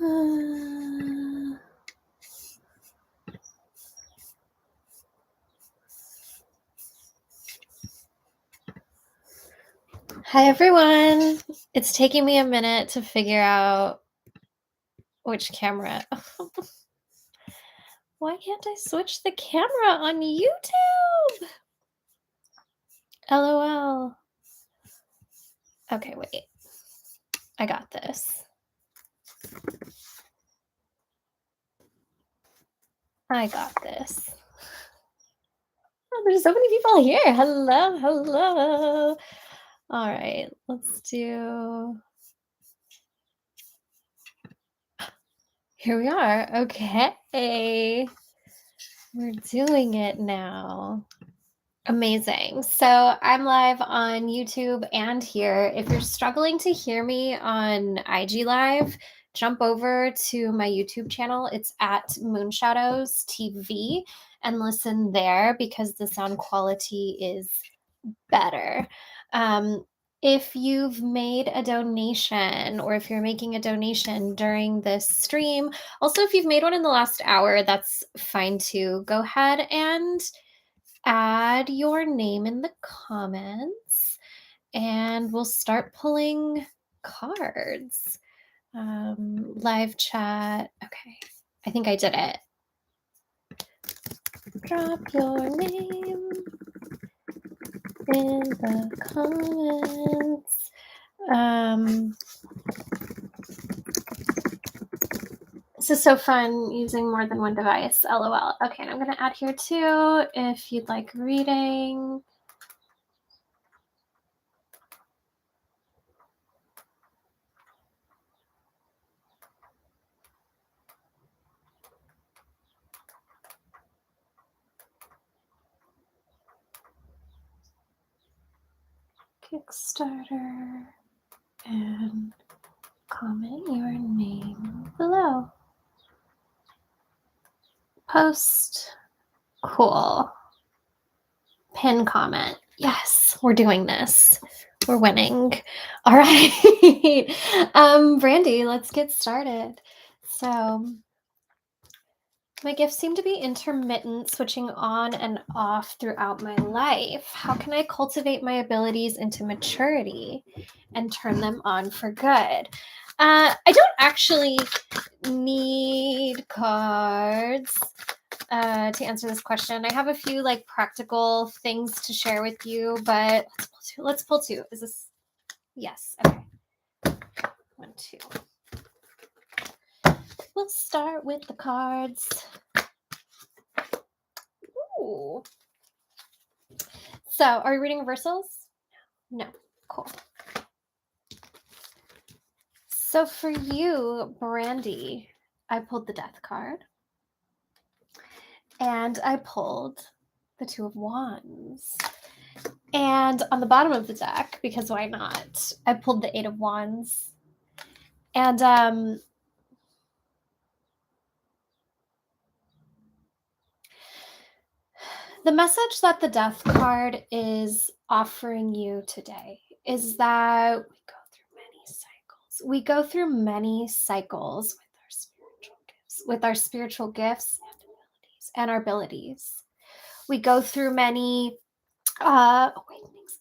Hi, everyone. It's taking me a minute to figure out which camera. Why can't I switch the camera on YouTube? LOL. Okay, wait. I got this. I got this. Oh, there's so many people here. Hello, hello. All right, let's do. Here we are. Okay. We're doing it now. Amazing. So I'm live on YouTube and here. If you're struggling to hear me on IG Live, jump over to my YouTube channel. It's at Moonshadows TV and listen there because the sound quality is better. If you've made a donation or if you're making a donation during this stream, also if you've made one in the last hour, that's fine too. Go ahead and add your name in the comments and we'll start pulling cards. Live chat. Okay, I think I did it. Drop your name in the comments. This is so fun using more than one device. LOL. Okay, and I'm going to add here too if you'd like reading. Kickstarter and comment your name below. Post. Cool. Pin comment. Yes, we're doing this. We're winning. All right. Brandy, let's get started. So my gifts seem to be intermittent, switching on and off throughout my life. How can I cultivate my abilities into maturity and turn them on for good? I don't actually need cards to answer this question. I have a few like practical things to share with you, but let's pull two. Is this? Yes. Okay. 1, 2. We'll start with the cards. Ooh. So, are you reading reversals? No. Cool. So for you, Brandy, I pulled the Death card. And I pulled the Two of Wands. And on the bottom of the deck, because why not, I pulled the Eight of Wands. And the message that the Death card is offering you today is that we go through many cycles with our spiritual gifts and our abilities. We go through many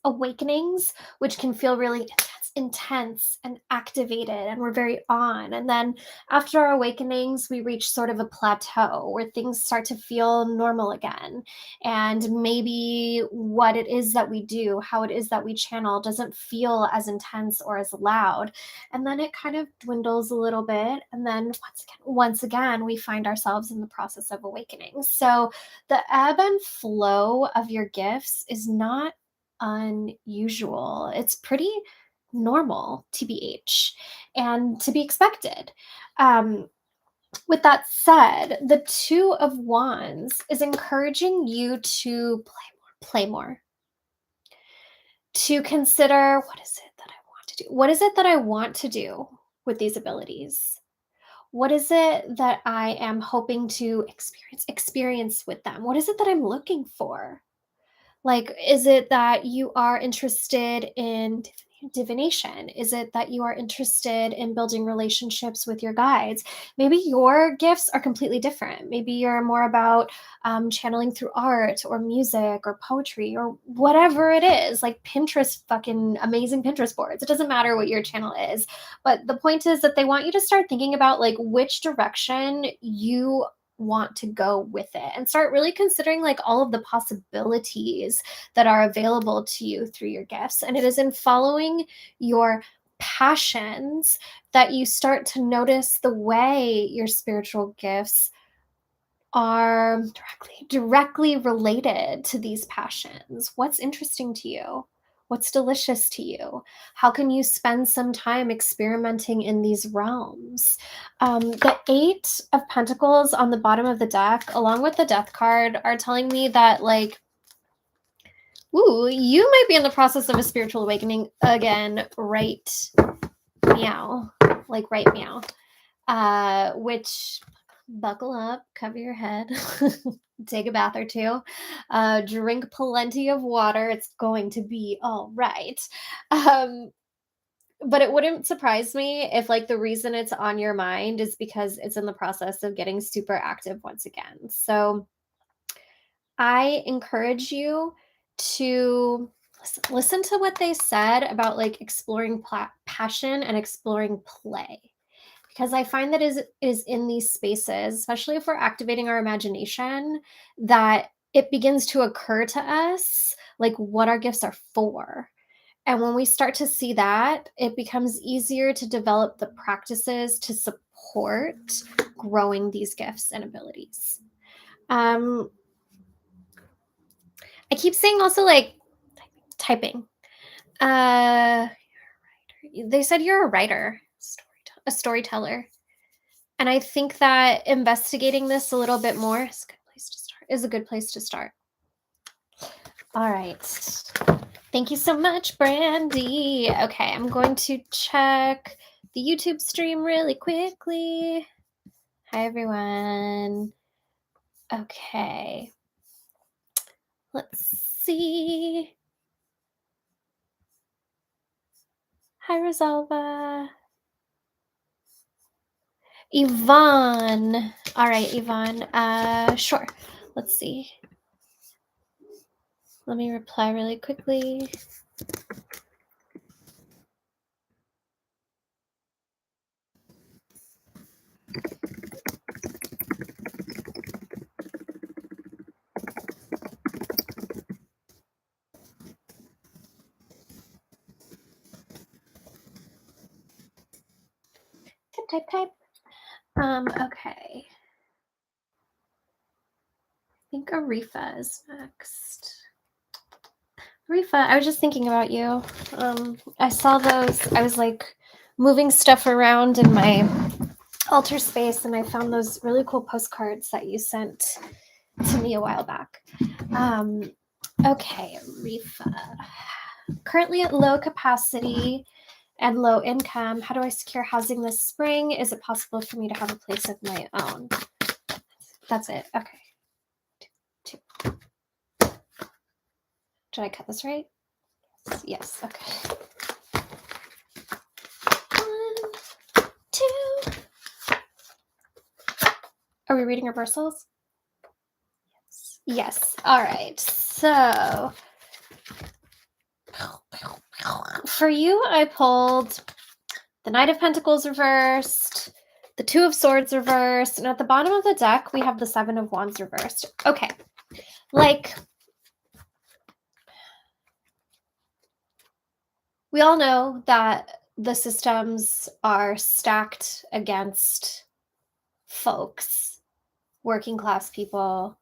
awakenings, which can feel really intense and activated, and we're very on. And then after our awakenings, we reach sort of a plateau where things start to feel normal again. And maybe what it is that we do, how it is that we channel, doesn't feel as intense or as loud. And then it kind of dwindles a little bit. And then once again, we find ourselves in the process of awakening. So the ebb and flow of your gifts is not unusual. It's pretty normal, TBH, and to be expected. With that said, the Two of Wands is encouraging you to play more, to consider, what is it that I want to do? What is it that I want to do with these abilities? What is it that I am hoping to experience with them? What is it that I'm looking for? Like, is it that you are interested in divination? Is it that you are interested in building relationships with your guides? Maybe your gifts are completely different. Maybe you're more about channeling through art or music or poetry or whatever it is, like Pinterest, fucking amazing Pinterest boards. It doesn't matter what your channel is. But the point is that they want you to start thinking about like which direction you want to go with it and start really considering like all of the possibilities that are available to you through your gifts. And it is in following your passions that you start to notice the way your spiritual gifts are directly related to these passions. What's interesting to you? What's delicious to you? How can you spend some time experimenting in these realms? The Eight of Pentacles on the bottom of the deck, along with the Death card, are telling me that, like, ooh, you might be in the process of a spiritual awakening again, right meow, like right meow. Which, buckle up, cover your head, take a bath or two, drink plenty of water. It's going to be all right. But it wouldn't surprise me if like the reason it's on your mind is because it's in the process of getting super active once again. So I encourage you to listen to what they said about like exploring passion and exploring play, because I find that is in these spaces, especially if we're activating our imagination, that it begins to occur to us like what our gifts are for. And when we start to see that, it becomes easier to develop the practices to support growing these gifts and abilities. I keep saying also like typing. They said you're a writer, a storyteller. And I think that investigating this a little bit more is a good place to start. All right. Thank you so much, Brandy. Okay, I'm going to check the YouTube stream really quickly. Hi, everyone. Okay. Let's see. Hi, Rosalva. Yvonne. All right, Yvonne. Sure. Let's see. Let me reply really quickly. Type. Okay. I think Arifa is next. Arifa, I was just thinking about you. I saw those. I was like moving stuff around in my altar space, and I found those really cool postcards that you sent to me a while back. Okay, Arifa. Currently at low capacity and low income, how do I secure housing this spring? Is it possible for me to have a place of my own? That's it. Okay. Two. Did I cut this right? Yes. Okay. 1, 2. Are we reading reversals? Yes. All right. So for you, I pulled the Knight of Pentacles reversed, the Two of Swords reversed, and at the bottom of the deck, we have the Seven of Wands reversed. Okay. Like, we all know that the systems are stacked against folks, working class people,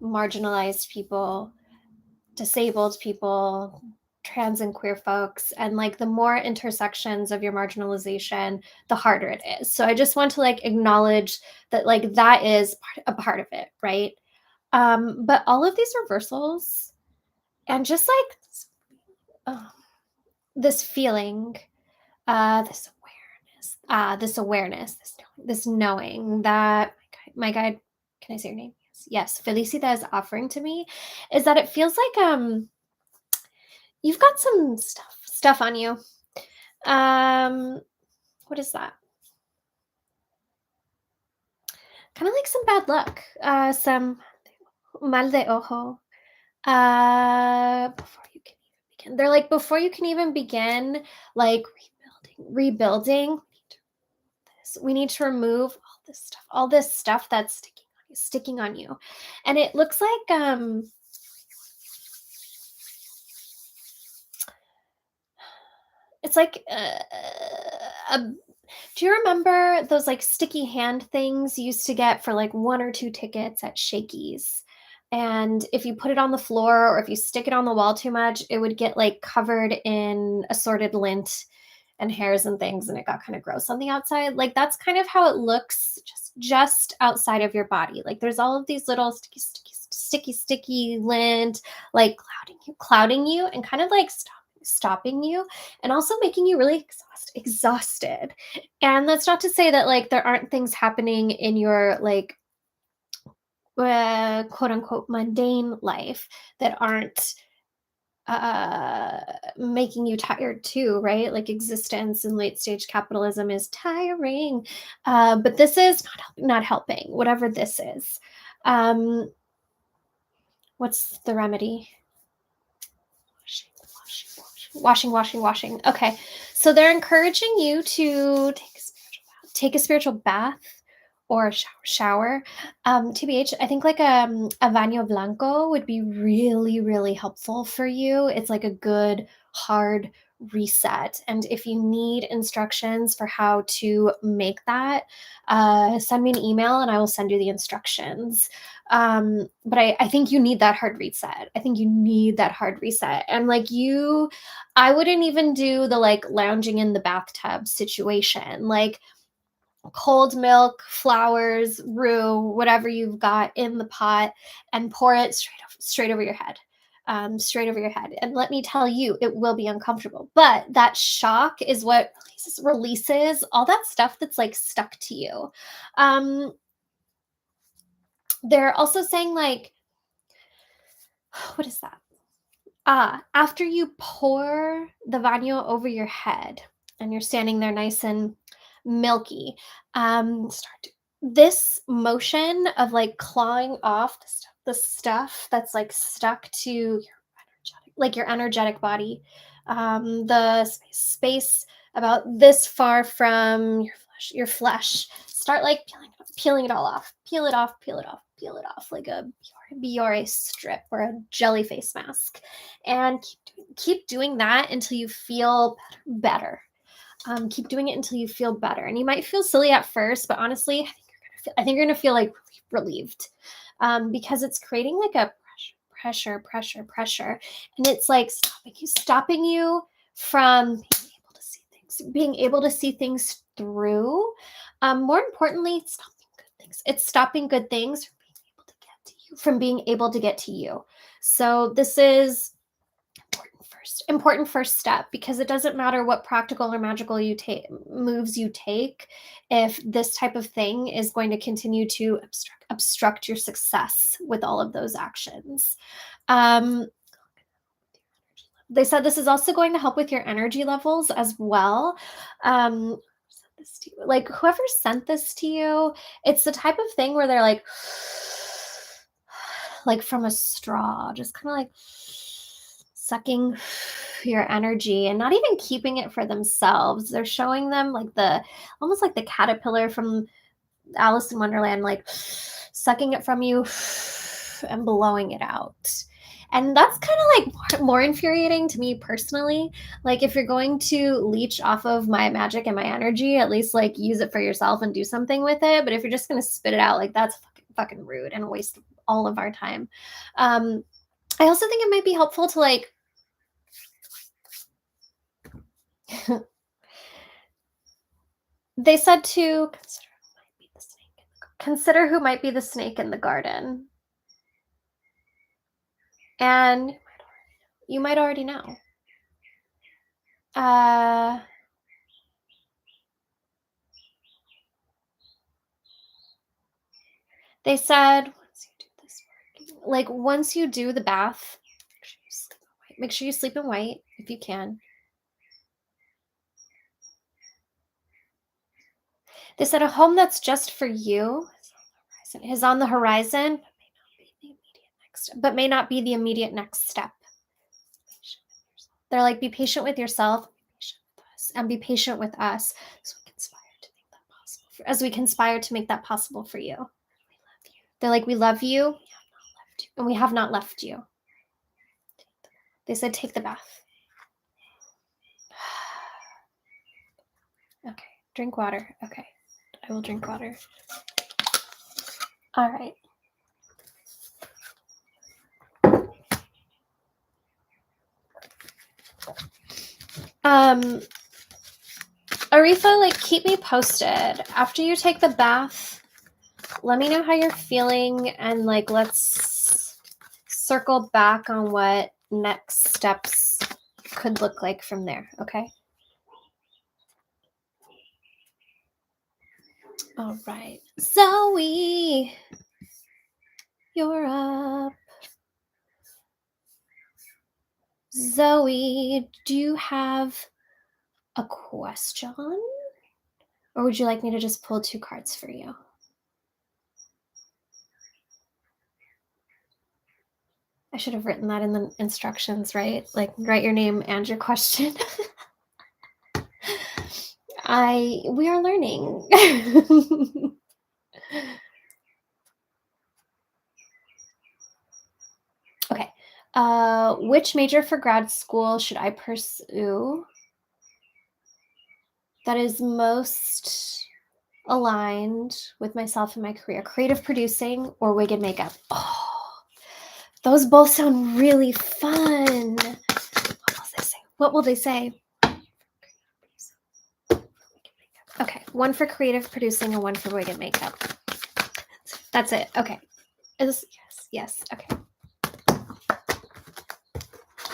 marginalized people, disabled people, trans and queer folks, and like the more intersections of your marginalization, the harder it is. So I just want to like acknowledge that like that is a part of it, right? But all of these reversals and just like this feeling, this awareness, this knowing that my guide, can I say your name? Yes, Felicita is offering to me, is that it feels like you've got some stuff on you. What is that? Kind of like some bad luck. Some mal de ojo. Before you can even begin. They're like, before you can even begin, like rebuilding. We need to remove all this stuff that's sticking on you. And it looks like it's like do you remember those like sticky hand things you used to get for like 1 or 2 tickets at Shakey's? And if you put it on the floor or if you stick it on the wall too much, it would get like covered in assorted lint and hairs and things, and it got kind of gross on the outside. Like that's kind of how it looks just outside of your body. Like there's all of these little sticky lint like clouding you and kind of like stopping you and also making you really exhausted. And that's not to say that like there aren't things happening in your like quote unquote mundane life that aren't making you tired too, right? Like existence in late stage capitalism is tiring. But this is not helping, whatever this is. What's the remedy? Washing. Okay. So they're encouraging you to take a spiritual bath or a shower. TBH, I think like a baño blanco would be really, really helpful for you. It's like a good, hard reset. And if you need instructions for how to make that, send me an email and I will send you the instructions. But I think you need that hard reset. I think you need that hard reset. And like I wouldn't even do the like lounging in the bathtub situation. Like cold milk, flowers, roux, whatever you've got in the pot, and pour it straight over your head. Straight over your head. And let me tell you, it will be uncomfortable. But that shock is what releases all that stuff that's like stuck to you. They're also saying like, what is that? After you pour the baño over your head and you're standing there nice and milky, start this motion of like clawing off the stuff that's like stuck to your energetic body, the space about this far from your flesh. Start like peeling it all off. Peel it off like a Biore strip or a jelly face mask, and keep doing that until you feel better. Keep doing it until you feel better, and you might feel silly at first, but honestly, I think you're gonna feel like relieved, because it's creating like a pressure, and it's like stopping you from being able to see things through. More importantly, it's stopping good things from being able to get to you. So this is important first step, because it doesn't matter what practical or magical moves you take if this type of thing is going to continue to obstruct your success with all of those actions. They said this is also going to help with your energy levels as well. Like whoever sent this to you, it's the type of thing where they're like from a straw, just kind of like sucking your energy and not even keeping it for themselves. They're showing them like almost like the caterpillar from Alice in Wonderland, like sucking it from you and blowing it out. And that's kind of like more infuriating to me personally. Like if you're going to leech off of my magic and my energy, at least like use it for yourself and do something with it. But if you're just going to spit it out, like that's fucking rude and waste all of our time. I also think it might be helpful to like they said to consider who might be the snake in the garden. And you might already know. They said once you do the bath, make sure you sleep in white if you can. They said a home that's just for you is on the horizon, but may not be the immediate next step. They're like, be patient with yourself, and be patient with us, so we conspire to make that possible. As we conspire to make that possible for you. They're like, we love you, and we have not left you. They said, take the bath. Okay, drink water. Okay, I will drink water. All right. Aretha, like, keep me posted. After you take the bath, let me know how you're feeling, and like, let's circle back on what next steps could look like from there, okay? All right. Zoe, you're up. Zoe, do you have a question? Or would you like me to just pull 2 cards for you? I should have written that in the instructions, right? Like, write your name and your question. We are learning. Okay. Which major for grad school should I pursue that is most aligned with myself and my career? Creative producing or wig and makeup? Oh, those both sound really fun. What will they say? Okay, one for creative producing and one for wig and makeup. That's it. Okay. Yes. Okay.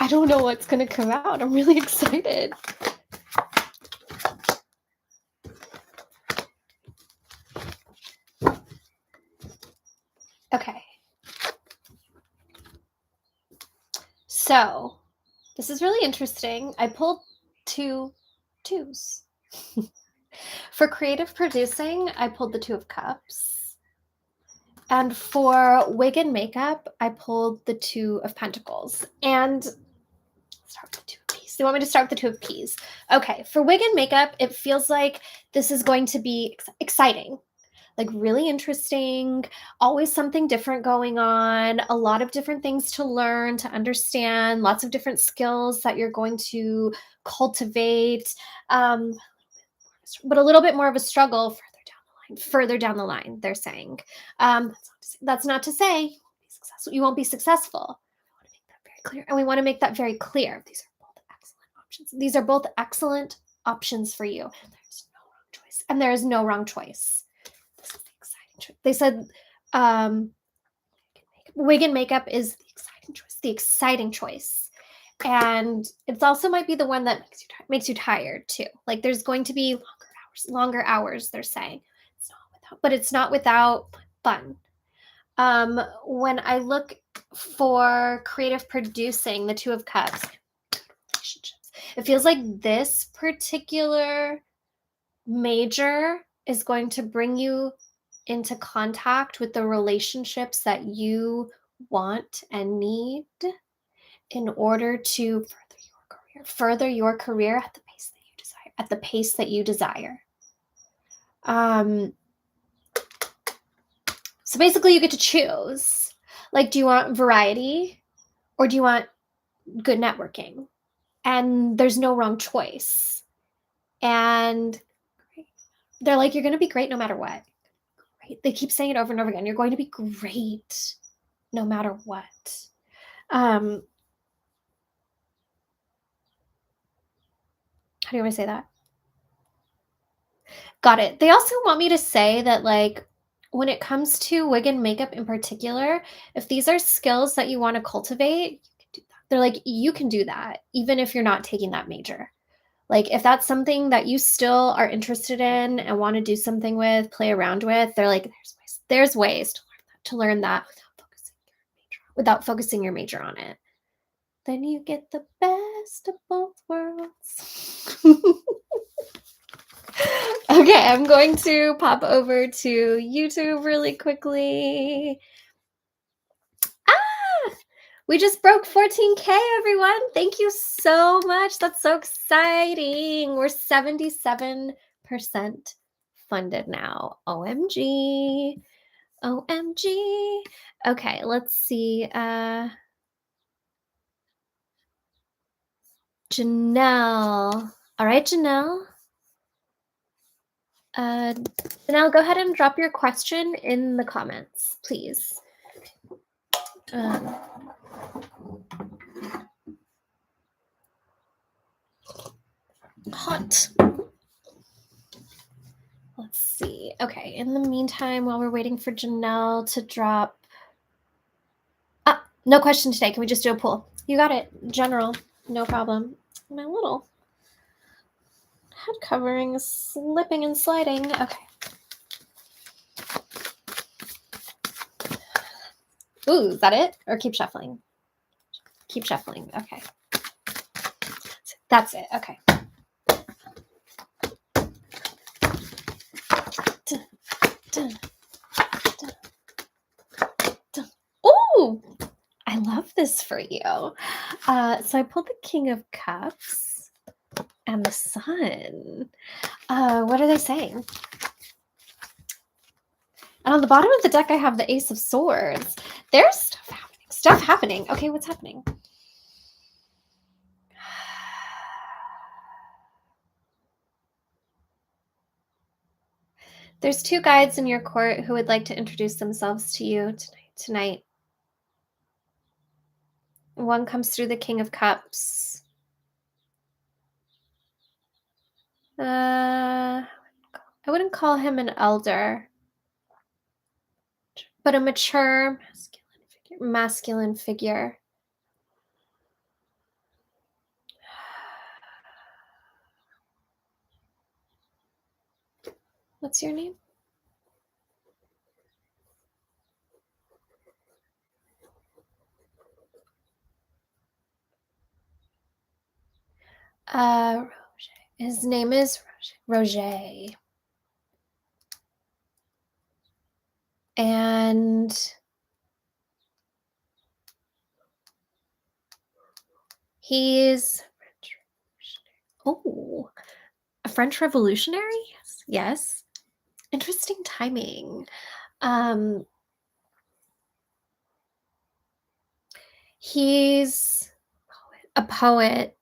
I don't know what's going to come out. I'm really excited. Okay. So, this is really interesting. I pulled 2 twos. For creative producing, I pulled the 2 of Cups. And for wig and makeup, I pulled the 2 of Pentacles. And start with the 2 of Peas. You want me to start with the 2 of Peas? Okay, for wig and makeup, it feels like this is going to be exciting. Like, really interesting, always something different going on, a lot of different things to learn, to understand, lots of different skills that you're going to cultivate, but a little bit more of a struggle further down the line, they're saying. That's not to say you won't be successful. I want to make that very clear. And we want to make that very clear. These are both excellent options. These are both excellent options for you. There's no wrong choice. And there is no wrong choice. This is the exciting choice. They said wig and makeup is the exciting choice. And it also might be the one that makes you tired too. Like, there's going to be longer hours, they're saying. But it's not without fun. When I look for creative producing, the 2 of Cups, relationships, it feels like this particular major is going to bring you into contact with the relationships that you want and need in order to further your career at the pace that you desire. So basically you get to choose. Like, do you want variety or do you want good networking? And there's no wrong choice. And they're like, you're going to be great no matter what. Great. They keep saying it over and over again. You're going to be great no matter what. How do you want to say that? Got it. They also want me to say that, like, when it comes to wig and makeup in particular, if these are skills that you want to cultivate, you can do that. They're like, you can do that even if you're not taking that major. Like, if that's something that you still are interested in and want to do something with, play around with, they're like, there's ways to learn that without focusing your major on it. Then you get the best of both worlds. Okay, I'm going to pop over to YouTube really quickly. We just broke 14K, everyone. Thank you so much. That's so exciting. We're 77% funded now. OMG. OMG. Okay, let's see. Janelle. All right, Janelle. Janelle, go ahead and drop your question in the comments, please. Hot. Let's see. Okay, in the meantime, while we're waiting for Janelle to drop... no question today. Can we just do a poll? You got it. General. No problem. My little head covering is slipping and sliding. Okay. Ooh, is that it? Or keep shuffling? Keep shuffling. Okay. That's it. Okay. Ooh, I love this for you. So I pulled the King of Cups and the Sun. What are they saying? And on the bottom of the deck, I have the Ace of Swords. There's stuff happening. Stuff happening. Okay, what's happening? There's two guides in your court who would like to introduce themselves to you tonight. One comes through the King of Cups. I wouldn't call him an elder, but a mature masculine figure. What's your name? Roger. His name is Roger. And he's a French revolutionary? Yes. Interesting timing. He's a poet,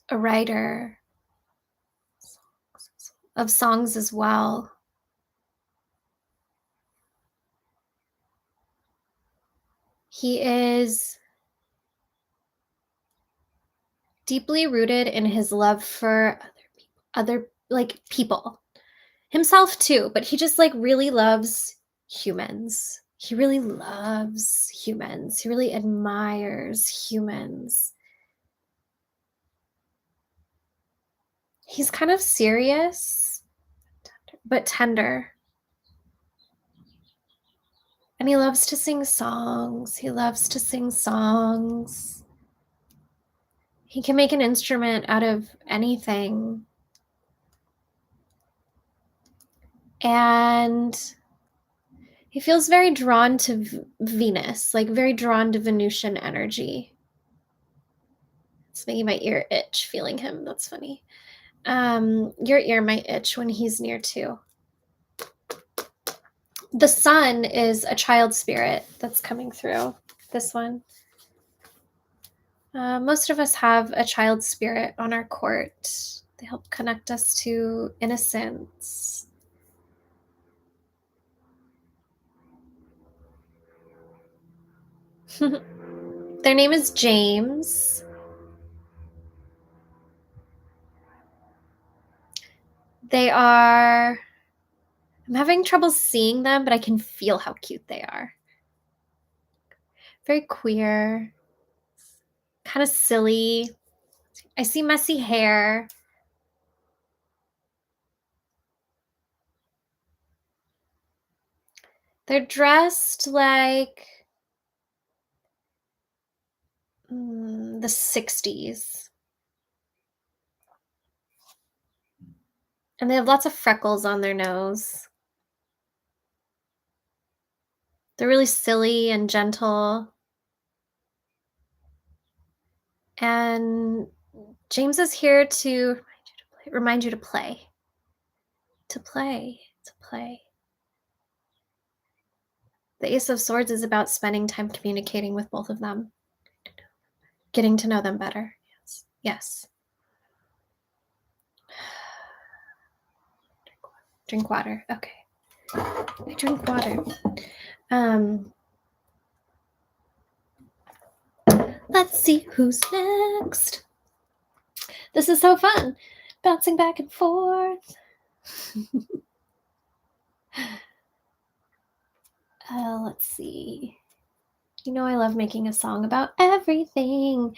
a writer of songs as well. He is deeply rooted in his love for other people. Himself too, but he just really loves humans. He really loves humans. He really admires humans. He's kind of serious, but tender. And he loves to sing songs. He loves to sing songs. He can make an instrument out of anything. And he feels very drawn to Venus, very drawn to Venusian energy. It's making my ear itch feeling him. That's funny. Your ear might itch when he's near too. The Sun is a child spirit that's coming through. This one. Most of us have a child spirit on our court. They help connect us to innocence. Their name is James. They are... I'm having trouble seeing them, but I can feel how cute they are. Very queer. Kind of silly. I see messy hair. They're dressed like the 60s. And they have lots of freckles on their nose. They're really silly and gentle. And James is here to remind you to play. To play. To play. The Ace of Swords is about spending time communicating with both of them. Getting to know them better. Yes. Yes. Drink water. Okay. I drink water. Let's see who's next. This is so fun. Bouncing back and forth. Let's see. You know I love making a song about everything.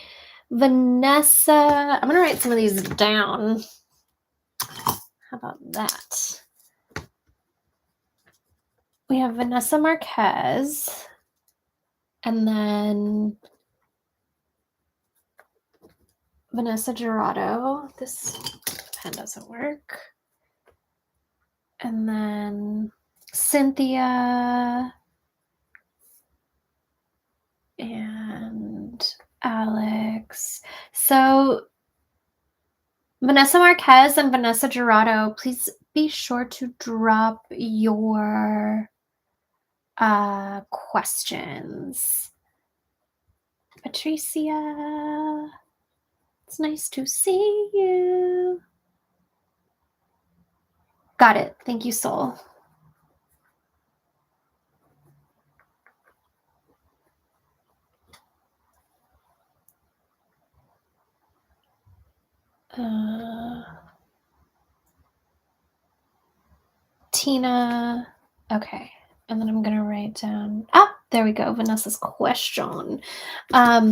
Vanessa. I'm going to write some of these down. How about that? We have Vanessa Marquez. And then Vanessa Gerardo. This pen doesn't work. And then Cynthia and Alex. So Vanessa Marquez and Vanessa Gerardo, please be sure to drop your questions. Patricia, it's nice to see you. Got it. Thank you, Soul. Tina. Okay. And then I'm going to write down. Ah, there we go. Vanessa's question. Now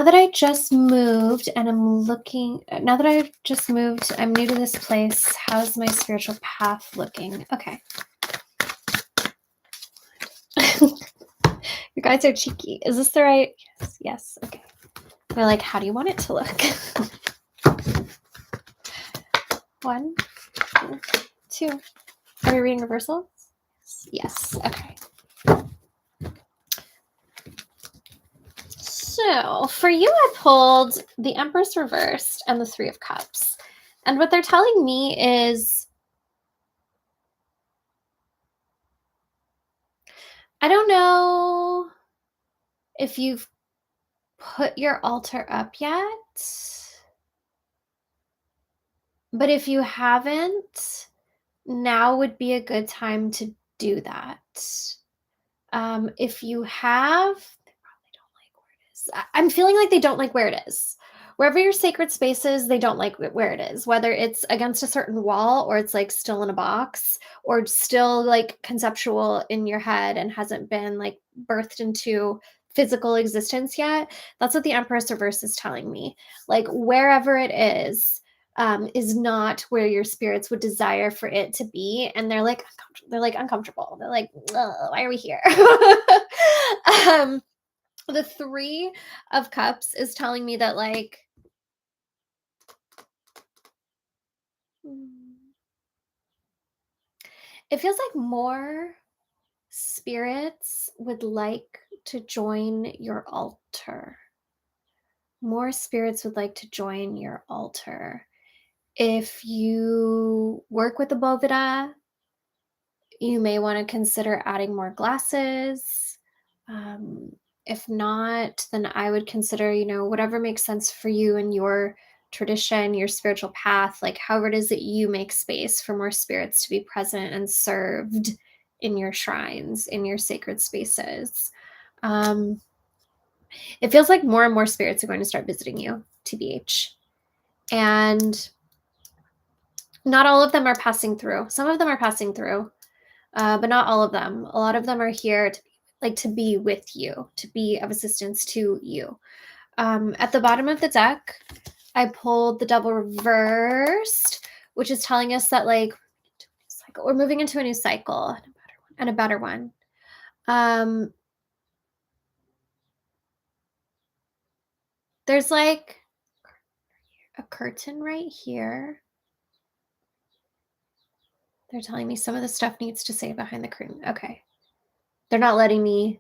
that I just moved and I'm looking, now that I've just moved, I'm new to this place. How's my spiritual path looking? Okay. You guys are cheeky. Is this the right? Yes. Yes. Okay. They're like, how do you want it to look? 1, 2. Are we reading reversals? Yes. Okay. So for you, I pulled the Empress reversed and the 3 of Cups. And what they're telling me is, I don't know if you've put your altar up yet, but if you haven't, now would be a good time to do that. If you have, they probably don't like where it is. I'm feeling like they don't like where it is. Wherever your sacred space is, they don't like where it is, whether it's against a certain wall or it's like still in a box or still like conceptual in your head and hasn't been like birthed into physical existence yet. That's what the Empress reverse is telling me. Like wherever it is not where your spirits would desire for it to be, and they're like uncomfortable. They're like, why are we here? The 3 of Cups is telling me that like it feels like more spirits would like to join your altar. More spirits would like to join your altar. If you work with the Bovida, you may want to consider adding more glasses. If not, then I would consider, whatever makes sense for you and your tradition, your spiritual path, like however it is that you make space for more spirits to be present and served in your shrines, in your sacred spaces. It feels like more and more spirits are going to start visiting you, TBH. And not all of them are passing through. Some of them are passing through, but not all of them. A lot of them are here to be with you, to be of assistance to you. At the bottom of the deck, I pulled the Devil reversed, which is telling us that like we're moving into a new cycle and a better one. There's like, okay, curtain right here. They're telling me some of the stuff needs to stay behind the curtain. Okay. They're not letting me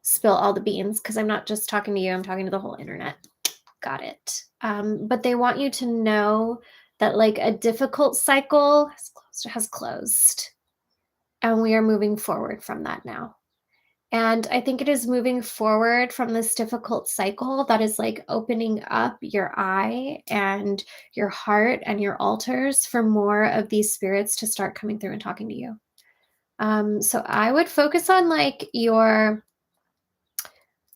spill all the beans because I'm not just talking to you, I'm talking to the whole internet. Got it. But they want you to know that like a difficult cycle has closed, and we are moving forward from that now. And I think it is moving forward from this difficult cycle that is like opening up your eye and your heart and your altars for more of these spirits to start coming through and talking to you. So I would focus on like your,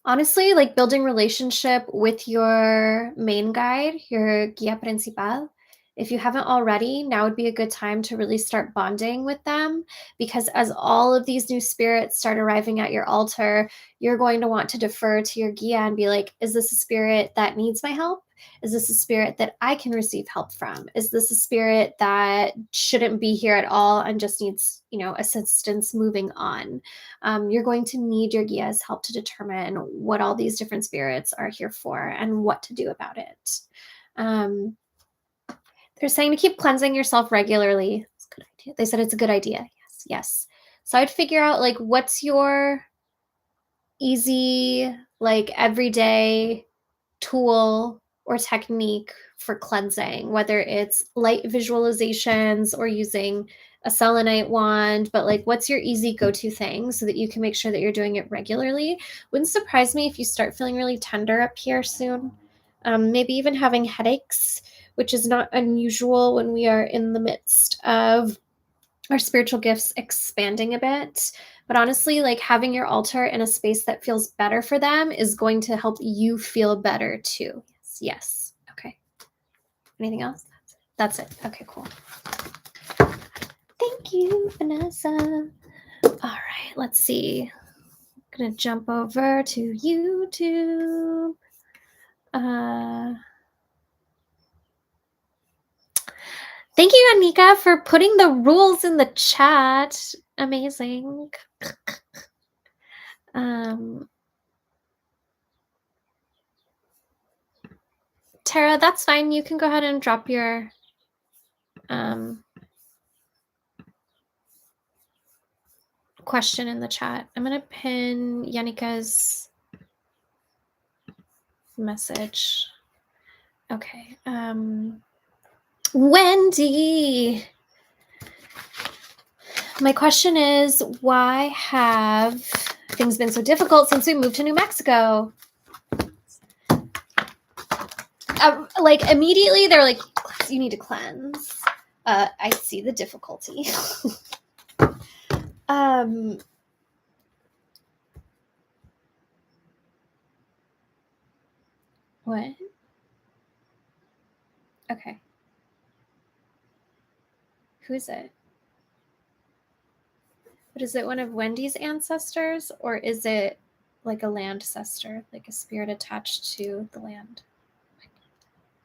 honestly, like building relationship with your main guide, your guía principal. If you haven't already, now would be a good time to really start bonding with them, because as all of these new spirits start arriving at your altar, you're going to want to defer to your guía and be like, is this a spirit that needs my help? Is this a spirit that I can receive help from? Is this a spirit that shouldn't be here at all and just needs, assistance moving on? You're going to need your guia's help to determine what all these different spirits are here for and what to do about it. They're saying to keep cleansing yourself regularly. It's a good idea. They said it's a good idea. Yes. So I'd figure out like what's your easy, like everyday tool or technique for cleansing, whether it's light visualizations or using a selenite wand, but like what's your easy go-to thing so that you can make sure that you're doing it regularly. Wouldn't surprise me if you start feeling really tender up here soon. Maybe even having headaches, which is not unusual when we are in the midst of our spiritual gifts expanding a bit. But honestly, like having your altar in a space that feels better for them is going to help you feel better too. Yes. Okay. Anything else? That's it. Okay, cool. Thank you, Vanessa. All right, let's see. I'm going to jump over to YouTube. Thank you, Anika, for putting the rules in the chat. Amazing. Tara, that's fine. You can go ahead and drop your question in the chat. I'm going to pin Yanika's message. Okay. Wendy, my question is, why have things been so difficult since we moved to New Mexico? Like immediately they're like, you need to cleanse. I see the difficulty. What? Okay. Who is it? But is it one of Wendy's ancestors, or is it like a land ancestor, like a spirit attached to the land?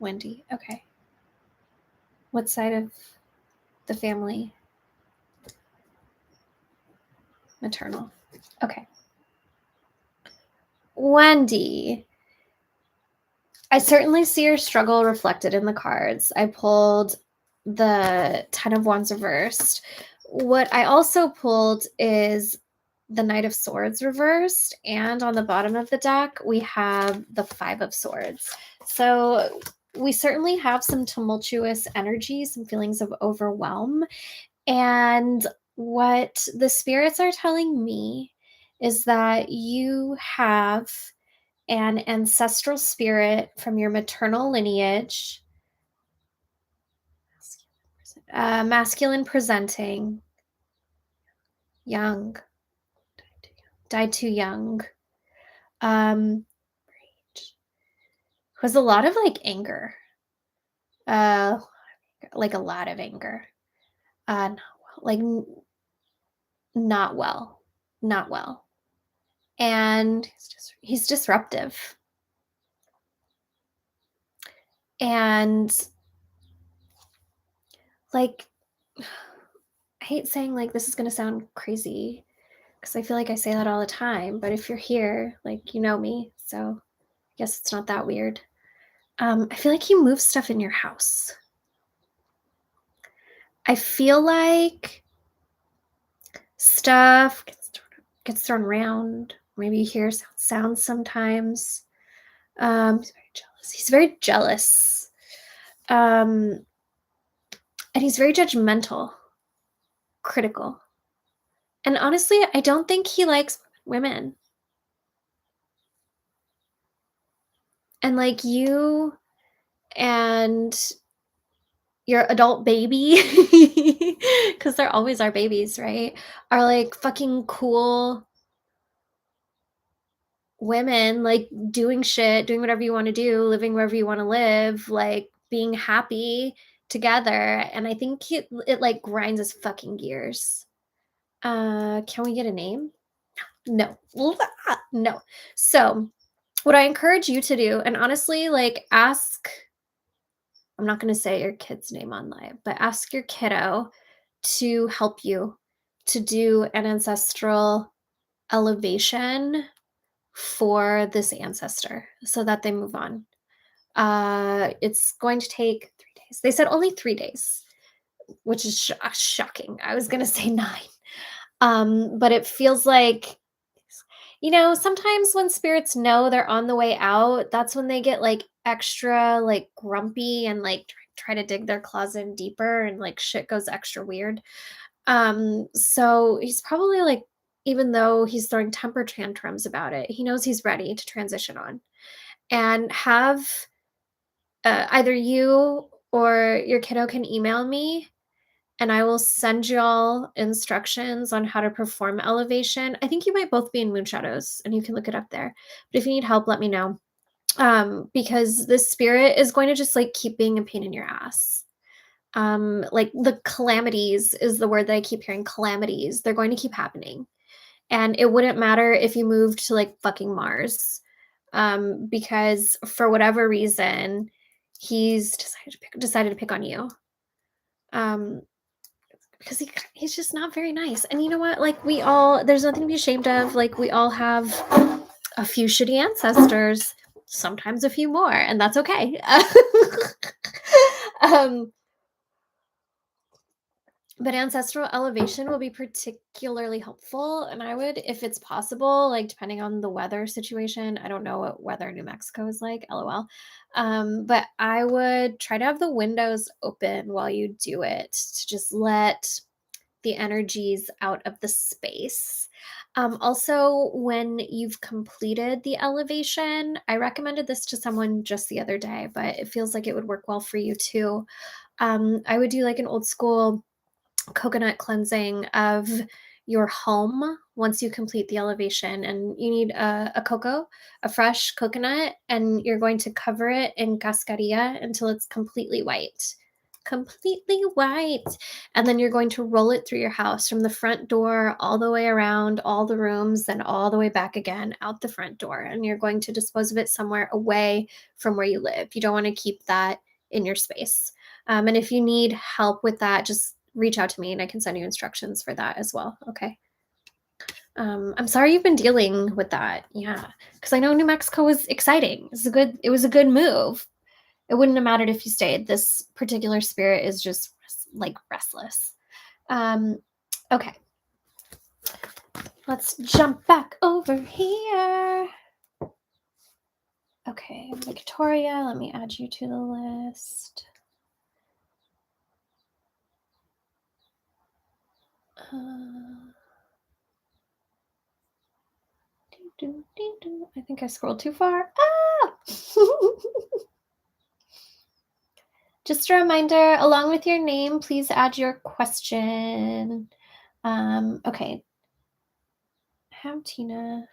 Wendy. Okay. What side of the family? Maternal. Okay. Wendy. I certainly see your struggle reflected in the cards. I pulled the 10 of Wands reversed. What I also pulled is the Knight of Swords reversed, and on the bottom of the deck, we have the 5 of Swords. So we certainly have some tumultuous energy, some feelings of overwhelm. And what the spirits are telling me is that you have an ancestral spirit from your maternal lineage, masculine presenting, young, died too young, was a lot of like anger, like a lot of anger, like not well, and he's disruptive. And like, I hate saying like this is going to sound crazy because I feel like I say that all the time, but if you're here, like, you know me, so I guess it's not that weird. I feel like he moves stuff in your house. I feel like stuff gets thrown around. Maybe you hear sounds sometimes. He's very jealous. He's very jealous. And he's very judgmental, critical. And honestly, I don't think he likes women. And like you and your adult baby, because they're always our babies, right? Are like fucking cool women, like doing shit, doing whatever you want to do, living wherever you want to live, like being happy together. And I think it like grinds his fucking gears. Can we get a name? No. No. So what I encourage you to do, and honestly, like ask, I'm not going to say your kid's name on live, but ask your kiddo to help you to do an ancestral elevation for this ancestor so that they move on. It's going to take 3 days. They said only 3 days, which is shocking. I was going to say 9. But it feels like, sometimes when spirits know they're on the way out, that's when they get like extra like grumpy and like try to dig their claws in deeper and like shit goes extra weird. So he's probably like, even though he's throwing temper tantrums about it, he knows he's ready to transition on and have either you or your kiddo can email me and I will send y'all instructions on how to perform elevation. I think you might both be in Moon Shadows and you can look it up there. But if you need help, let me know. Because this spirit is going to just like keep being a pain in your ass. Like the calamities is the word that I keep hearing, calamities. They're going to keep happening. And it wouldn't matter if you moved to like fucking Mars. Because for whatever reason, he's decided to pick on you. Because he's just not very nice. And you know what? Like there's nothing to be ashamed of. Like we all have a few shitty ancestors, sometimes a few more, and that's okay. But ancestral elevation will be particularly helpful. And I would, if it's possible, like depending on the weather situation, I don't know what weather New Mexico is like, LOL. But I would try to have the windows open while you do it to just let the energies out of the space. Also, when you've completed the elevation, I recommended this to someone just the other day, but it feels like it would work well for you too. I would do like an old school coconut cleansing of your home once you complete the elevation, and you need a fresh coconut, and you're going to cover it in cascarilla until it's completely white, and then you're going to roll it through your house from the front door all the way around all the rooms, then all the way back again out the front door, and you're going to dispose of it somewhere away from where you live. You don't want to keep that in your space. And if you need help with that, just reach out to me and I can send you instructions for that as well. Okay. I'm sorry you've been dealing with that. Yeah. Because I know New Mexico was exciting. It was a good move. It wouldn't have mattered if you stayed. This particular spirit is just like restless. Okay. Let's jump back over here. Okay, Victoria, let me add you to the list. I think I scrolled too far. Ah! Just a reminder, along with your name, please add your question. Okay. Have Tina.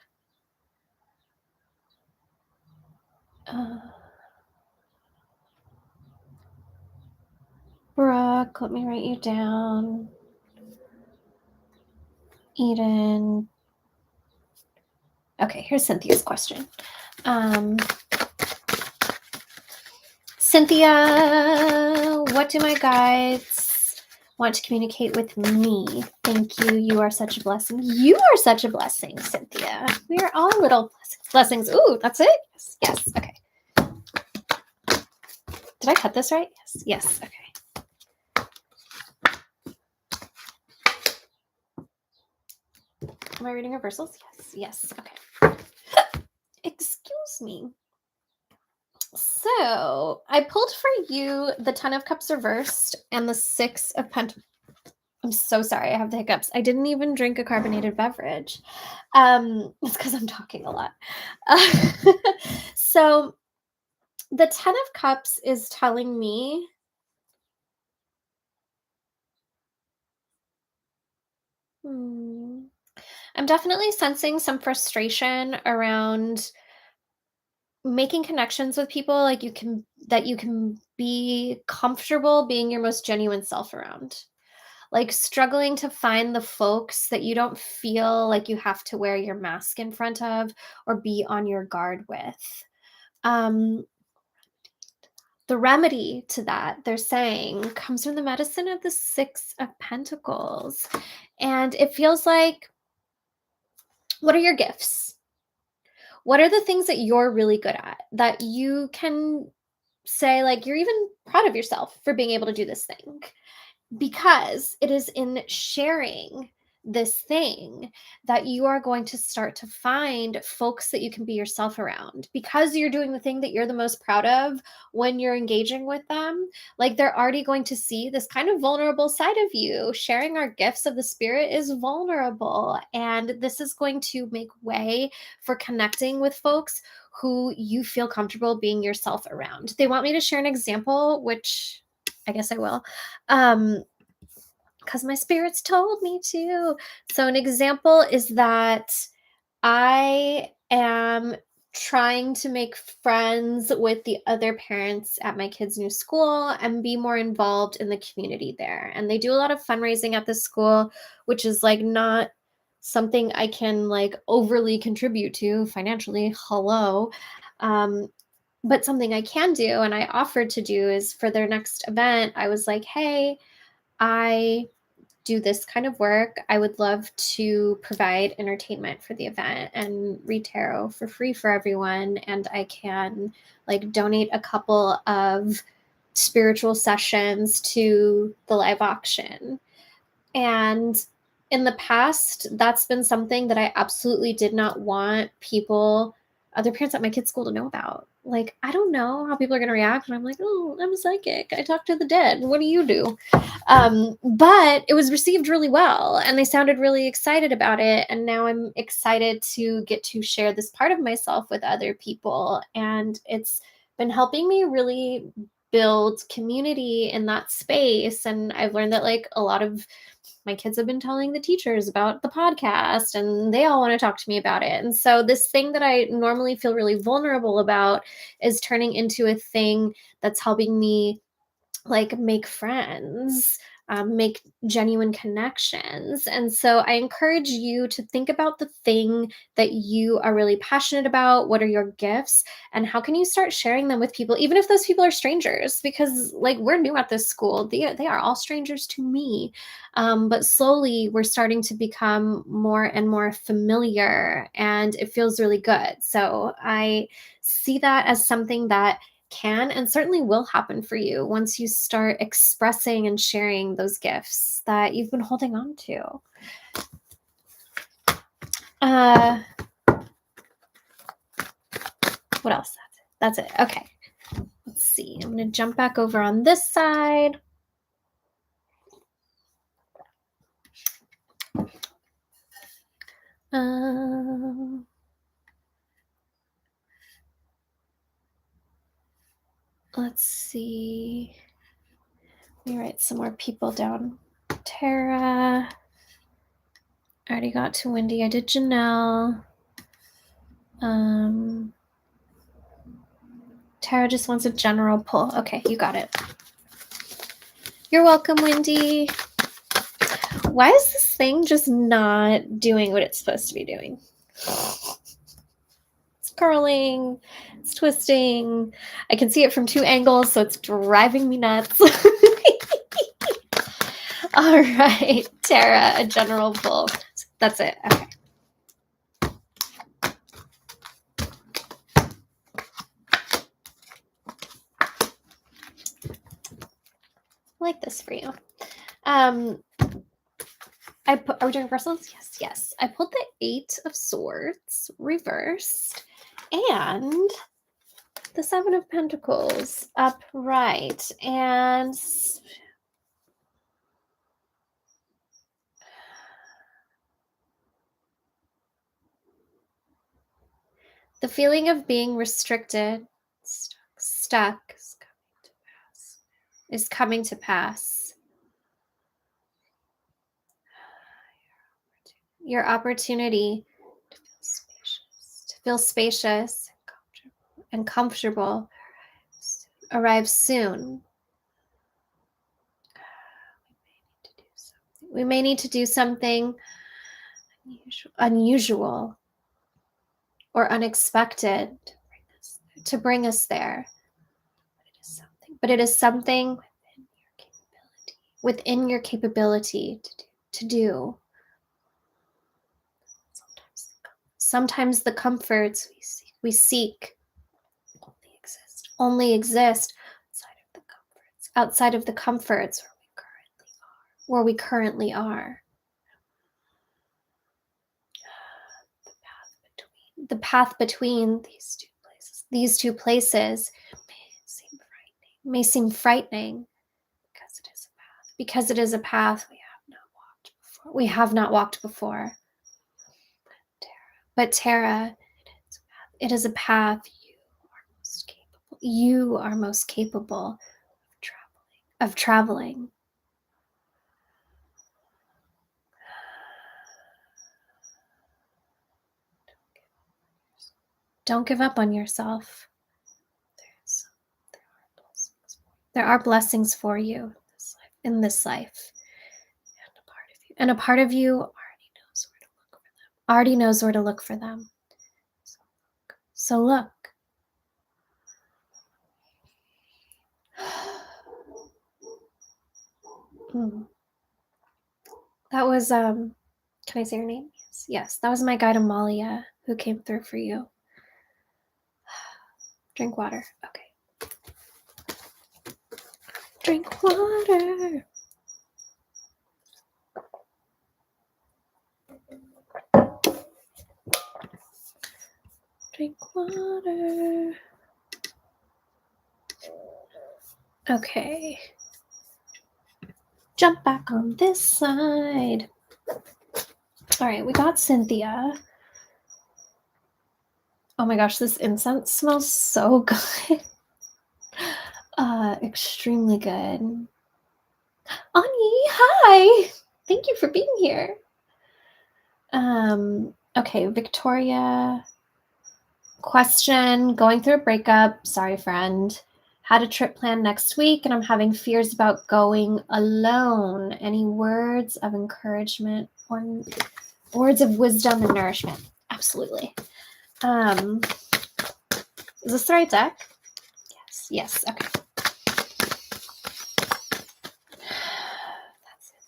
Brooke, let me write you down. Eden. Okay, here's Cynthia's question. Cynthia, what do my guides want to communicate with me? Thank you. You are such a blessing. You are such a blessing, Cynthia. We are all little blessings. Ooh, that's it? Yes. Okay. Did I cut this right? Yes. Yes. Okay. Am I reading reversals? Yes. Yes. Okay. Excuse me. So I pulled for you the Ten of Cups reversed and the Six of Pentacles. I'm so sorry. I have the hiccups. I didn't even drink a carbonated beverage. It's because I'm talking a lot. So the Ten of Cups is telling me I'm definitely sensing some frustration around making connections with people like you can be comfortable being your most genuine self around. Like struggling to find the folks that you don't feel like you have to wear your mask in front of or be on your guard with. Um, the remedy to that, they're saying, comes from the medicine of the Six of Pentacles. And it feels like, what are your gifts? What are the things that you're really good at that you can say, like, you're even proud of yourself for being able to do this thing? Because it is in sharing this thing that you are going to start to find folks that you can be yourself around, because you're doing the thing that you're the most proud of. When you're engaging with them, like, they're already going to see this kind of vulnerable side of you. Sharing our gifts of the spirit is vulnerable, and this is going to make way for connecting with folks who you feel comfortable being yourself around. They want me to share an example, which I guess I will, because my spirits told me to. So an example is that I am trying to make friends with the other parents at my kids' new school and be more involved in the community there. And they do a lot of fundraising at this school, which is like not something I can like overly contribute to financially. Hello. But something I can do and I offered to do is, for their next event, I was like, hey, I do this kind of work. I would love to provide entertainment for the event and read tarot for free for everyone. And I can like donate a couple of spiritual sessions to the live auction. And in the past, that's been something that I absolutely did not want other parents at my kids' school to know about. Like, I don't know how people are going to react. And I'm like, oh, I'm a psychic. I talk to the dead. What do you do? But it was received really well and they sounded really excited about it. And now I'm excited to get to share this part of myself with other people. And it's been helping me really build community in that space. And I've learned that like a lot of my kids have been telling the teachers about the podcast and they all want to talk to me about it. And so this thing that I normally feel really vulnerable about is turning into a thing that's helping me like make friends, make genuine connections. And so I encourage you to think about the thing that you are really passionate about. What are your gifts? And how can you start sharing them with people, even if those people are strangers? Because like, we're new at this school. They are all strangers to me. But slowly we're starting to become more and more familiar and it feels really good. So I see that as something that can and certainly will happen for you once you start expressing and sharing those gifts that you've been holding on to. What else? That's it. Okay. Let's see. I'm going to jump back over on this side. Let's see. Let me write some more people down. Tara. I already got to Wendy. I did Janelle. Tara just wants a general pull. Okay, you got it. You're welcome, Wendy. Why is this thing just not doing what it's supposed to be doing? It's curling, it's twisting. I can see it from two angles, so it's driving me nuts. All right, Tara, a general pull. That's it. Okay. like this for you. Are we doing personals? Yes. I pulled the 8 of Swords reversed and the 7 of Pentacles upright, and the feeling of being restricted, stuck is coming to pass. Your opportunity to feel spacious and comfortable arrives soon. We may need to do something unusual or unexpected to bring us there. But it is something within your capability to do. Sometimes the comforts we seek only exist outside of the comforts where we currently are. The path between these two places may seem frightening because it is a path we have not walked before. But Tara, it is a path you are most capable of traveling. Don't give up on yourself. There are blessings for you in this life. And a part of you already knows where to look for them. So look. That was, can I say your name? Yes, that was my guide Amalia who came through for you. Drink water. Okay. Drink water. Drink water. Okay. Jump back on this side. All right, we got Cynthia. Oh my gosh, this incense smells so good. Extremely good. Ani, hi. Thank you for being here. Okay, Victoria. Question, going through a breakup. Sorry, friend. Had a trip planned next week and I'm having fears about going alone. Any words of encouragement or words of wisdom and nourishment? Absolutely. Is this the right deck? Yes. Okay.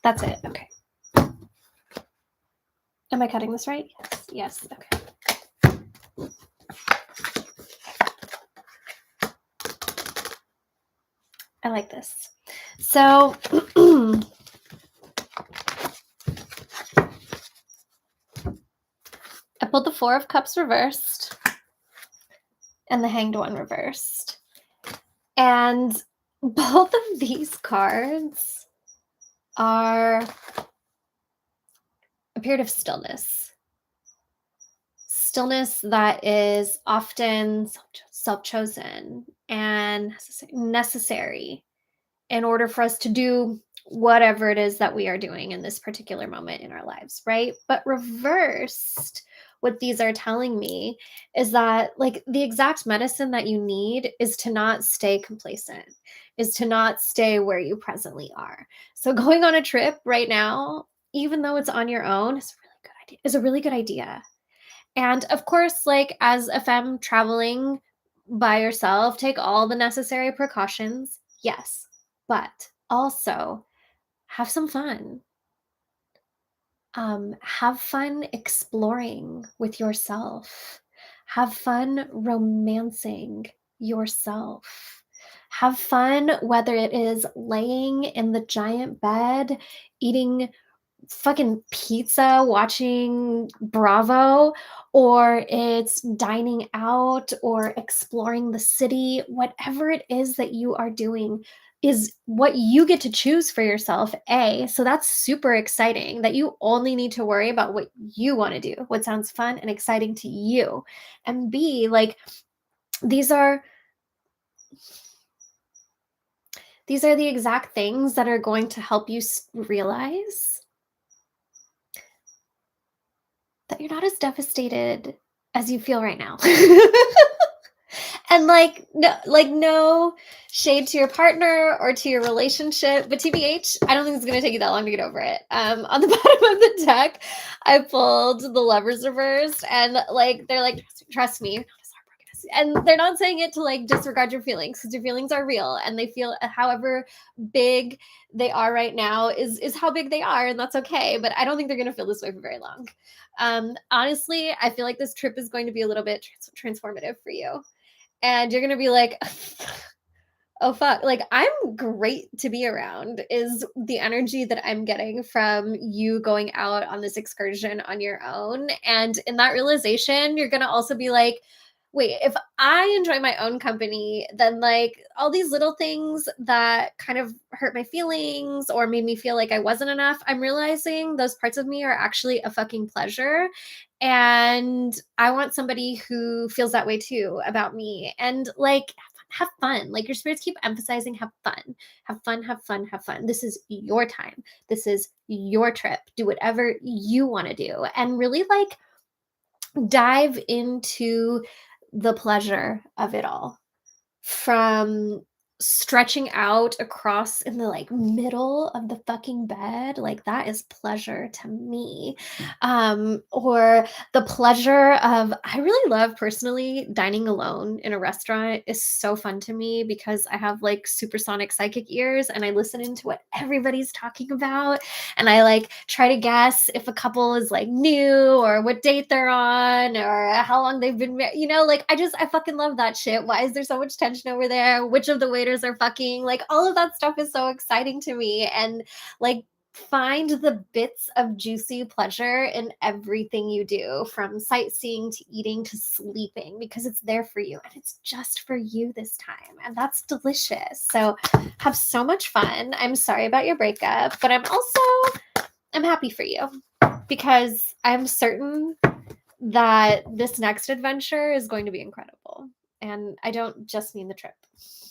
That's it. Okay. Am I cutting this right? Yes. Okay. I like this. So I pulled the 4 of Cups reversed and the Hanged One reversed. And both of these cards are a period of stillness. Stillness that is often self-chosen and necessary in order for us to do whatever it is that we are doing in this particular moment in our lives, right? But reversed, what these are telling me is that like the exact medicine that you need is to not stay complacent, is to not stay where you presently are. So going on a trip right now, even though it's on your own, is a really good idea. And of course, like as a femme traveling by yourself, take all the necessary precautions. Yes, but also have some fun. Have fun exploring with yourself. Have fun romancing yourself. Have fun, whether it is laying in the giant bed, eating fucking pizza, watching Bravo, or it's dining out or exploring the city. Whatever it is that you are doing is what you get to choose for yourself. So that's super exciting that you only need to worry about what you want to do, what sounds fun and exciting to you. And B, like, these are the exact things that are going to help you realize that you're not as devastated as you feel right now. And no shade to your partner or to your relationship, but TBH, I don't think it's gonna take you that long to get over it. On the bottom of the deck, I pulled the Lovers reversed, and like they're like, trust me, and they're not saying it to like disregard your feelings, because your feelings are real and they feel however big they are right now is how big they are, and that's okay. But I don't think they're going to feel this way for very long. Honestly, I feel like this trip is going to be a little bit transformative for you, and you're going to be like, oh fuck, like I'm great to be around, is the energy that I'm getting from you going out on this excursion on your own. And in that realization, you're going to also be like, wait, if I enjoy my own company, then like all these little things that kind of hurt my feelings or made me feel like I wasn't enough, I'm realizing those parts of me are actually a fucking pleasure. And I want somebody who feels that way too about me. And like, have fun. Like, your spirits keep emphasizing have fun, have fun, have fun, have fun. This is your time. This is your trip. Do whatever you want to do. And really like dive into the pleasure of it all, from stretching out across in the like middle of the fucking bed, like that is pleasure to me. Or the pleasure of, I really love personally dining alone in a restaurant is so fun to me, because I have like supersonic psychic ears and I listen into what everybody's talking about, and I like try to guess if a couple is like new or what date they're on or how long they've been married, like I fucking love that shit. Why is there so much tension over there? Which of the waiters are fucking? Like, all of that stuff is so exciting to me. And like, find the bits of juicy pleasure in everything you do, from sightseeing to eating to sleeping, because it's there for you and it's just for you this time. And that's delicious. So have so much fun. I'm sorry about your breakup, but I'm happy for you, because I'm certain that this next adventure is going to be incredible. And I don't just mean the trip.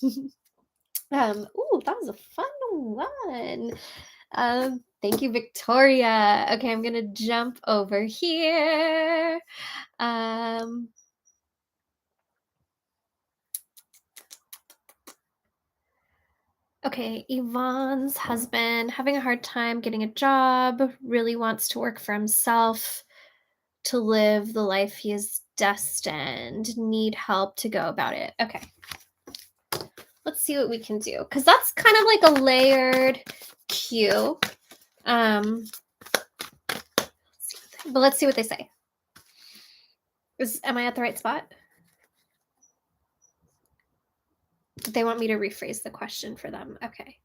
Ooh, that was a fun one. Thank you, Victoria. Okay, I'm gonna jump over here. Okay, Yvonne's husband having a hard time getting a job, really wants to work for himself to live the life he is destined, need help to go about it. Okay. Let's see what we can do, because that's kind of like a layered cue. But let's see what they say. Am I at the right spot? They want me to rephrase the question for them. Okay.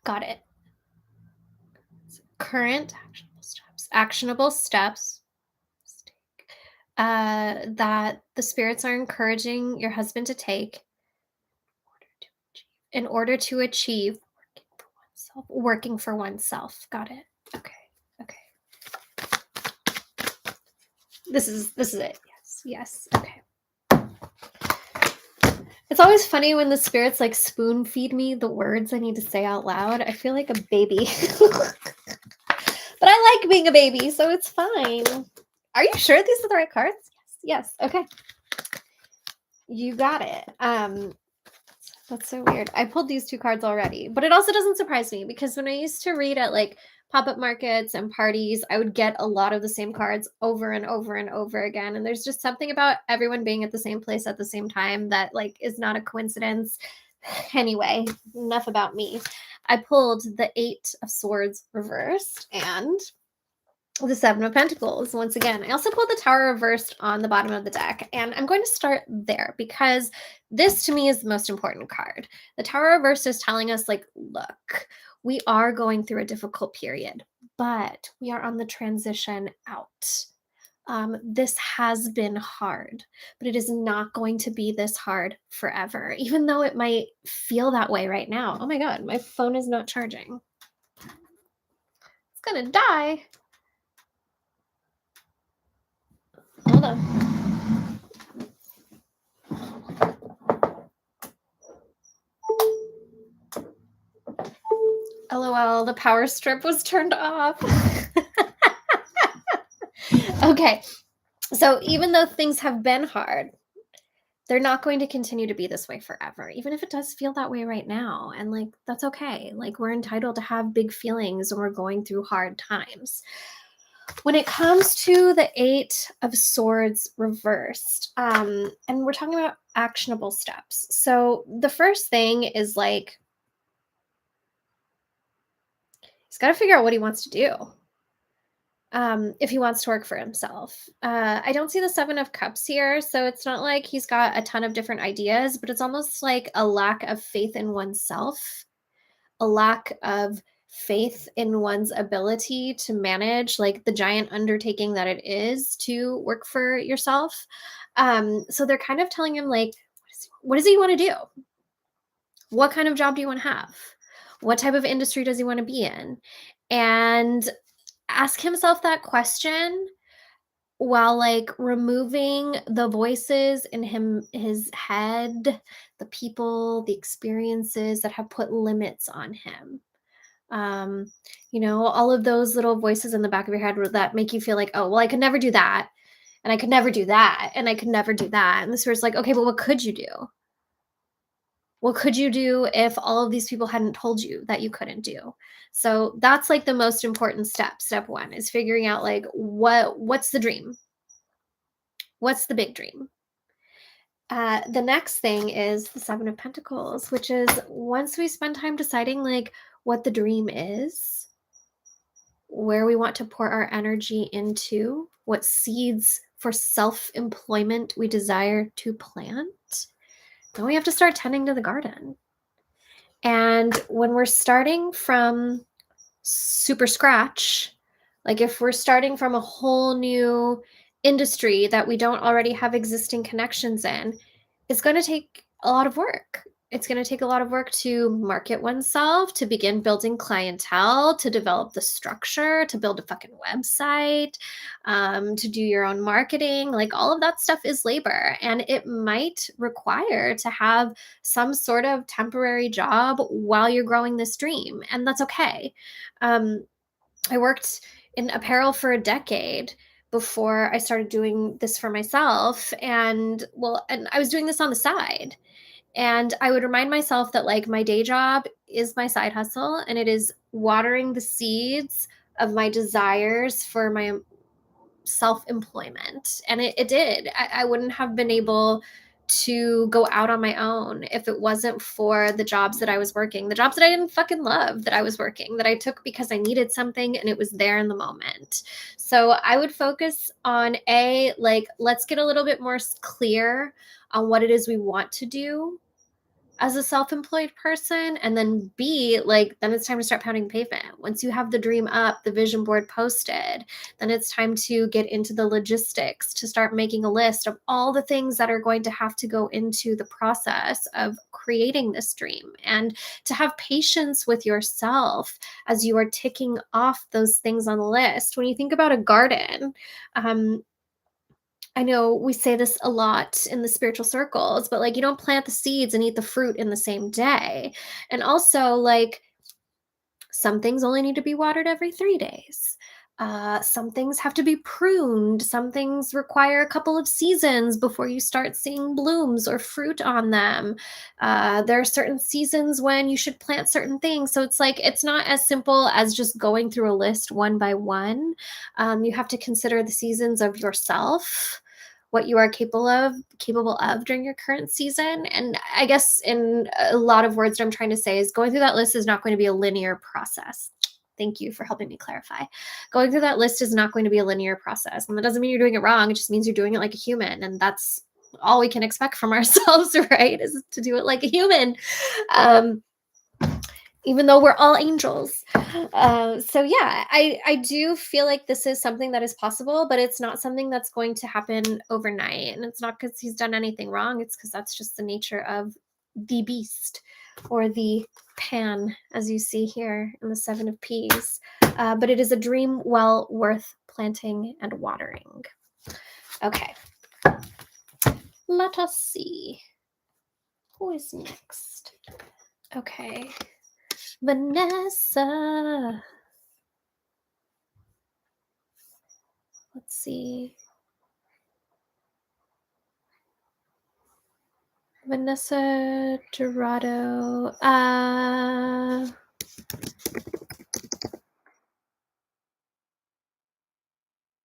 Got it. Current actionable steps that the spirits are encouraging your husband to take in order to achieve working for oneself. Got it. Okay. This is it. Yes. Okay. It's always funny when the spirits like spoon feed me the words I need to say out loud. I feel like a baby. But I like being a baby, so it's fine. Are you sure these are the right cards? Yes. Okay. You got it. That's so weird. I pulled these two cards already, but it also doesn't surprise me, because when I used to read at like pop-up markets and parties, I would get a lot of the same cards over and over and over again. And there's just something about everyone being at the same place at the same time that like is not a coincidence. Anyway, enough about me. I pulled the 8 of Swords reversed, and the Seven of Pentacles once again. I also pulled the Tower reversed on the bottom of the deck, and I'm going to start there because this to me is the most important card. The Tower reversed is telling us, like, look, we are going through a difficult period, but we are on the transition out. This has been hard, but it is not going to be this hard forever, even though it might feel that way right now. Oh my God, my phone is not charging. It's gonna die. Hold on. LOL, the power strip was turned off. Okay, so even though things have been hard, they're not going to continue to be this way forever, even if it does feel that way right now. And like, that's okay. Like, we're entitled to have big feelings when we're going through hard times. When it comes to the Eight of Swords reversed, and we're talking about actionable steps. So the first thing is, like, he's got to figure out what he wants to do. If he wants to work for himself. I don't see the Seven of Cups here, so it's not like he's got a ton of different ideas, but it's almost like a lack of faith in oneself, a lack of faith in one's ability to manage, like, the giant undertaking that it is to work for yourself. So they're kind of telling him, like, what does he want to do? What kind of job do you want to have? What type of industry does he want to be in? And ask himself that question while, like, removing the voices in his head, the people, the experiences that have put limits on him. All of those little voices in the back of your head that make you feel like, oh, well, I could never do that, and I could never do that, and I could never do that. And this was like, okay, but what could you do? What could you do if all of these people hadn't told you that you couldn't do? So that's, like, the most important step. Step one is figuring out, like, what's the dream? What's the big dream? The next thing is the Seven of Pentacles, which is, once we spend time deciding, like, what the dream is, where we want to pour our energy into, what seeds for self-employment we desire to plant, then we have to start tending to the garden. And when we're starting from super scratch, like, if we're starting from a whole new industry that we don't already have existing connections in, it's going to take a lot of work. It's going to take a lot of work to market oneself, to begin building clientele, to develop the structure, to build a fucking website, to do your own marketing. Like, all of that stuff is labor, and it might require to have some sort of temporary job while you're growing this dream, and that's okay. I worked in apparel for a decade before I started doing this for myself. And I was doing this on the side. And I would remind myself that, like, my day job is my side hustle, and it is watering the seeds of my desires for my self-employment. And it did. I wouldn't have been able to go out on my own if it wasn't for the jobs that I was working, the jobs that I didn't fucking love that I was working, that I took because I needed something and it was there in the moment. So I would focus on like, let's get a little bit more clear on what it is we want to do as a self-employed person, and then B, like, then it's time to start pounding pavement. Once you have the dream up, the vision board posted, then it's time to get into the logistics, to start making a list of all the things that are going to have to go into the process of creating this dream, and to have patience with yourself as you are ticking off those things on the list. When you think about a garden, I know we say this a lot in the spiritual circles, but, like, you don't plant the seeds and eat the fruit in the same day. And also, like, some things only need to be watered every 3 days. Some things have to be pruned. Some things require a couple of seasons before you start seeing blooms or fruit on them. There are certain seasons when you should plant certain things. So it's like, it's not as simple as just going through a list one by one. You have to consider the seasons of yourself, what you are capable of during your current season. And I guess, in a lot of words, what I'm trying to say is, going through that list is not going to be a linear process. Thank you for helping me clarify. Going through that list is not going to be a linear process. And that doesn't mean you're doing it wrong. It just means you're doing it like a human. And that's all we can expect from ourselves, right? Is to do it like a human. Even though we're all angels. So yeah, I do feel like this is something that is possible, but it's not something that's going to happen overnight. And it's not because he's done anything wrong. It's because that's just the nature of the beast, or the pan, as you see here in the 7 of Peas. But it is a dream well worth planting and watering. Okay. Let us see. Who is next? Okay. Vanessa. Let's see. Vanessa Dorado.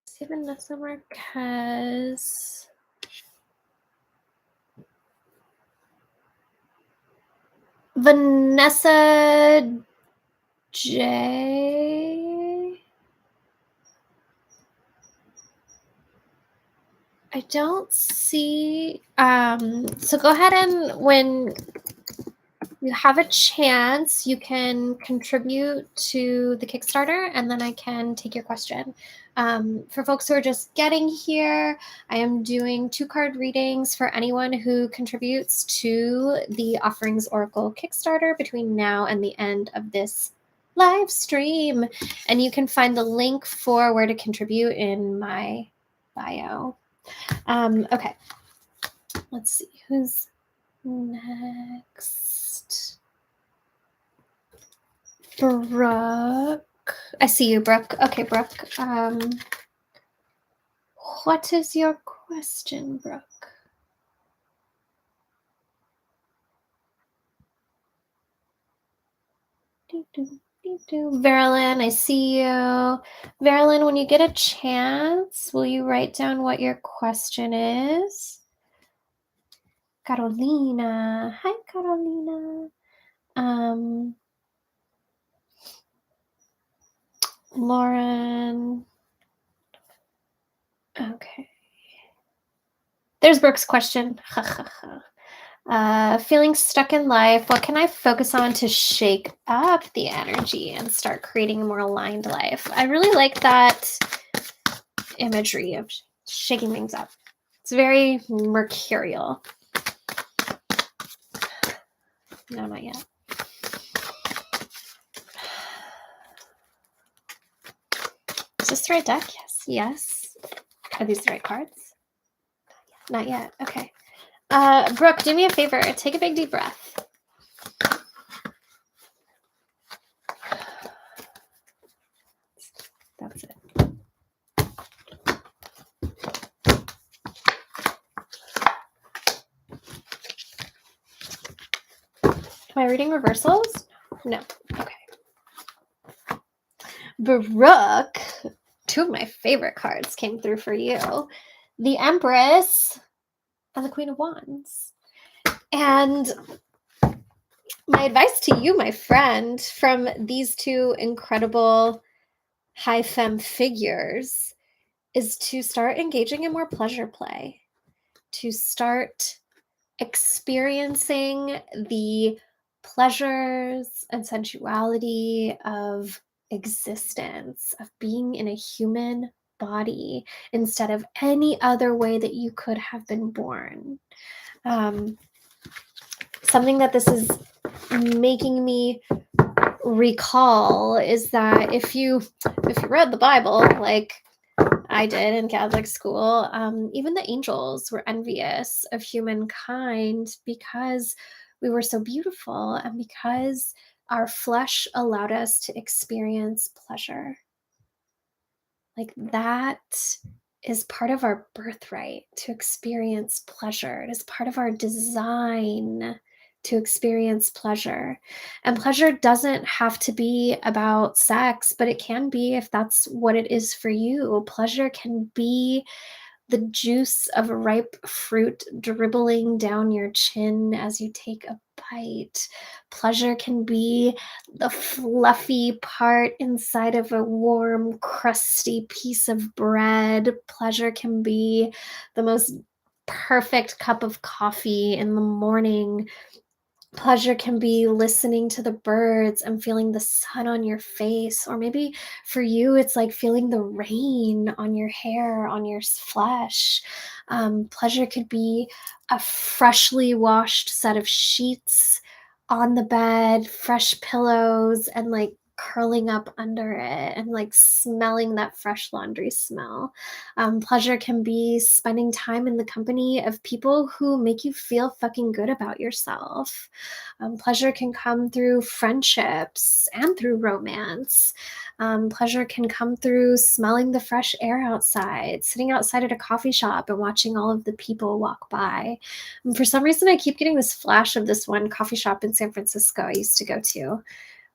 See Vanessa Marquez. Vanessa J. I don't see. So go ahead, and when you have a chance, you can contribute to the Kickstarter, and then I can take your question. For folks who are just getting here, I am doing 2-card readings for anyone who contributes to the Offerings Oracle Kickstarter between now and the end of this live stream. And you can find the link for where to contribute in my bio. Okay, let's see who's next. Brooke. I see you, Brooke. Okay, Brooke. What is your question, Brooke? Verilyn, I see you. Verilyn, when you get a chance, will you write down what your question is? Carolina. Hi, Carolina. Lauren. Okay. There's Brooke's question. Feeling stuck in life. What can I focus on to shake up the energy and start creating a more aligned life? I really like that imagery of shaking things up. It's very mercurial. No, not yet. Is this the right deck? Yes. Yes. Are these the right cards? Not yet. Okay. Brooke, do me a favor. Take a big deep breath. That's it. Am I reading reversals? No. Okay. Brooke, 2 of my favorite cards came through for you. The Empress and the Queen of Wands. And my advice to you, my friend, from these 2 incredible high femme figures is to start engaging in more pleasure play, to start experiencing the pleasures and sensuality of existence, of being in a human body instead of any other way that you could have been born. Something that this is making me recall is that if you read the Bible like I did in Catholic school, even the angels were envious of humankind because we were so beautiful and because our flesh allowed us to experience pleasure. Like that is part of our birthright, to experience pleasure. It is part of our design to experience pleasure. And pleasure doesn't have to be about sex, but it can be if that's what it is for you. Pleasure can be the juice of ripe fruit dribbling down your chin as you take a bite. Pleasure can be the fluffy part inside of a warm, crusty piece of bread. Pleasure can be the most perfect cup of coffee in the morning. Pleasure can be listening to the birds and feeling the sun on your face. Or maybe for you, it's like feeling the rain on your hair, on your flesh. Pleasure could be a freshly washed set of sheets on the bed, fresh pillows, and like curling up under it and like smelling that fresh laundry smell. Pleasure can be spending time in the company of people who make you feel fucking good about yourself. Pleasure can come through friendships and through romance. Pleasure can come through smelling the fresh air outside, sitting outside at a coffee shop and watching all of the people walk by. And for some reason, I keep getting this flash of this one coffee shop in San Francisco I used to go to.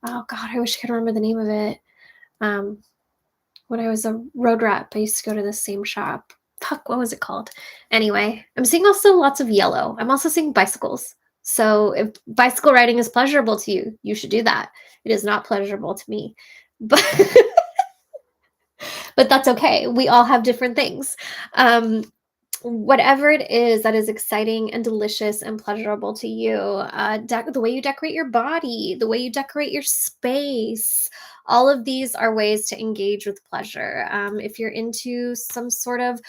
Oh God, I wish I could remember the name of it. When I was a road rep, I used to go to the same shop. Fuck, what was it called? Anyway, I'm seeing also lots of yellow. I'm also seeing bicycles. So if bicycle riding is pleasurable to you, you should do that. It is not pleasurable to me. But but that's okay. We all have different things. Whatever it is that is exciting and delicious and pleasurable to you, the way you decorate your body, the way you decorate your space, all of these are ways to engage with pleasure. If you're into some sort of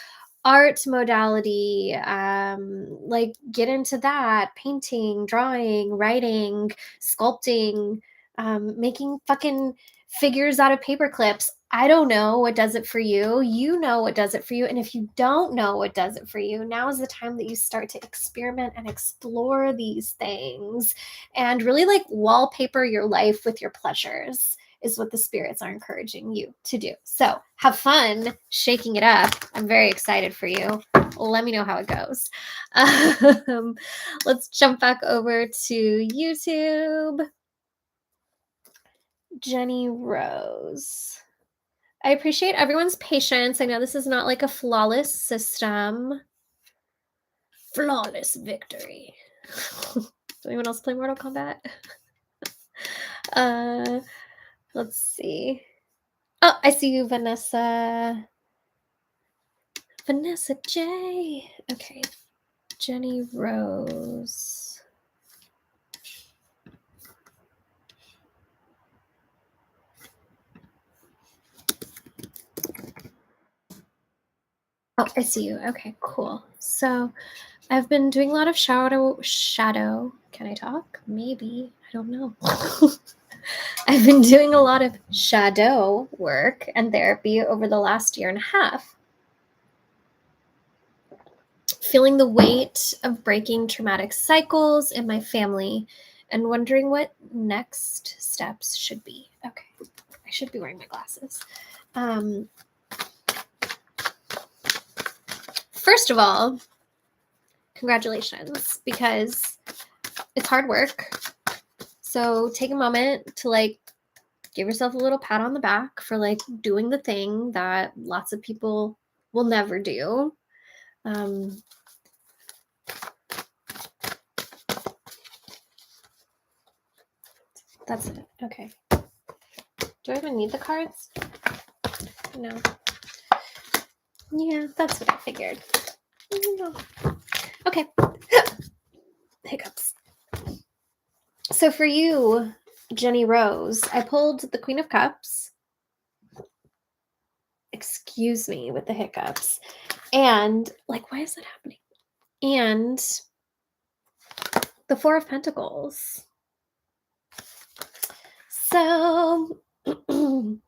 art modality, like get into that, painting, drawing, writing, sculpting, making fucking figures out of paper clips. I don't know what does it for you. You know what does it for you. And if you don't know what does it for you, now is the time that you start to experiment and explore these things and really like wallpaper your life with your pleasures is what the spirits are encouraging you to do. So have fun shaking it up. I'm very excited for you. Let me know how it goes. Let's jump back over to YouTube. Jenny Rose. I appreciate everyone's patience. I know this is not like a flawless system. Flawless victory. Does anyone else play Mortal Kombat? Let's see. Oh, I see you, Vanessa. Vanessa J. Okay. Jenny Rose. Oh, I see you. Okay, cool. So I've been doing a lot of shadow. Can I talk? Maybe. I don't know. I've been doing a lot of shadow work and therapy over the last year and a half. Feeling the weight of breaking traumatic cycles in my family and wondering what next steps should be. Okay, I should be wearing my glasses. First of all, congratulations, because it's hard work. So take a moment to like give yourself a little pat on the back for like doing the thing that lots of people will never do. That's it. Okay. Do I even need the cards? No. Yeah, that's what I figured. No. Okay. Hiccups. So for you, Jenny Rose, I pulled the Queen of Cups. Excuse me with the hiccups. And like, why is that happening? And the Four of Pentacles. So the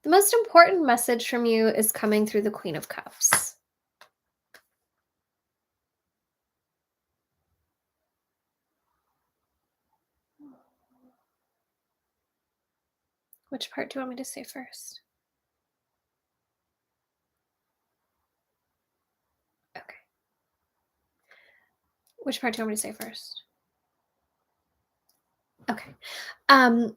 most important message from you is coming through the Queen of Cups. Which part do you want me to say first? Okay. Which part do you want me to say first? Okay. Um,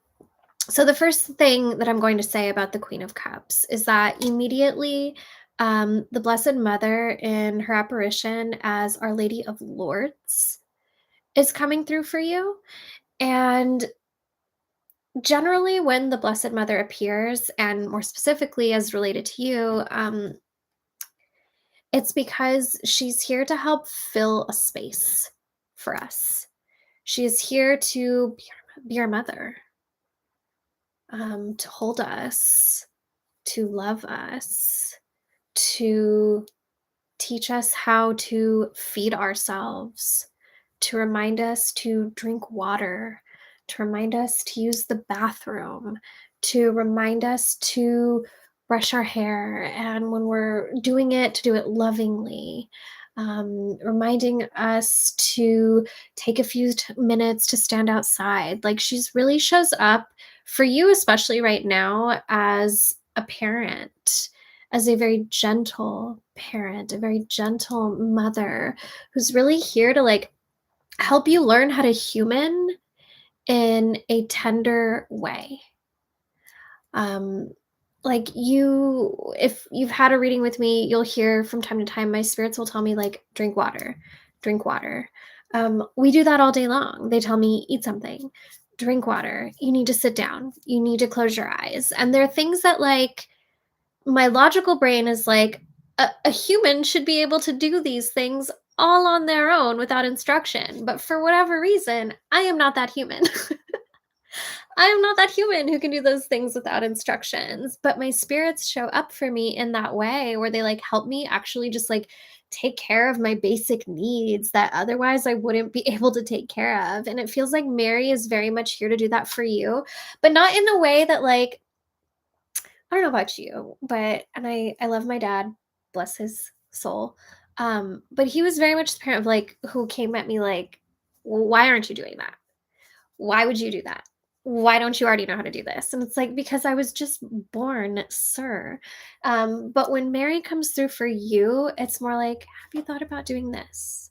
so the first thing that I'm going to say about the Queen of Cups is that immediately the Blessed Mother in her apparition as Our Lady of Lords is coming through for you. And generally, when the Blessed Mother appears, and more specifically as related to you, it's because she's here to help fill a space for us. She is here to be our mother, to hold us, to love us, to teach us how to feed ourselves, to remind us to drink water, to remind us to use the bathroom, to remind us to brush our hair, and when we're doing it, to do it lovingly. Reminding us to take a few minutes to stand outside. Like she's really shows up for you, especially right now, as a parent, as a very gentle parent, a very gentle mother who's really here to like help you learn how to human in a tender way. Um, like if you've had a reading with me, you'll hear from time to time my spirits will tell me, like, drink water, drink water. We do that all day long. They tell me, eat something, drink water, you need to sit down, you need to close your eyes. And there are things that, like, my logical brain is like, a human should be able to do these things all on their own without instruction. But for whatever reason, I am not that human. I am not that human who can do those things without instructions. But my spirits show up for me in that way where they like help me actually just like take care of my basic needs that otherwise I wouldn't be able to take care of. And it feels like Mary is very much here to do that for you, but not in a way that like I don't know about you, but and I love my dad, bless his soul. But he was very much the parent of like who came at me like, well, why aren't you doing that? Why would you do that? Why don't you already know how to do this? And it's like, because I was just born, sir. But when Mary comes through for you, it's more like, have you thought about doing this?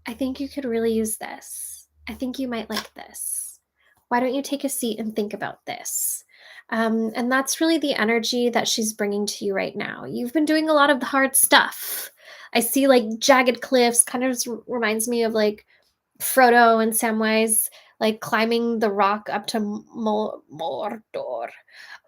I think you could really use this. I think you might like this. Why don't you take a seat and think about this? And that's really the energy that she's bringing to you right now. You've been doing a lot of the hard stuff. I see like jagged cliffs, kind of reminds me of like Frodo and Samwise like climbing the rock up to Mordor.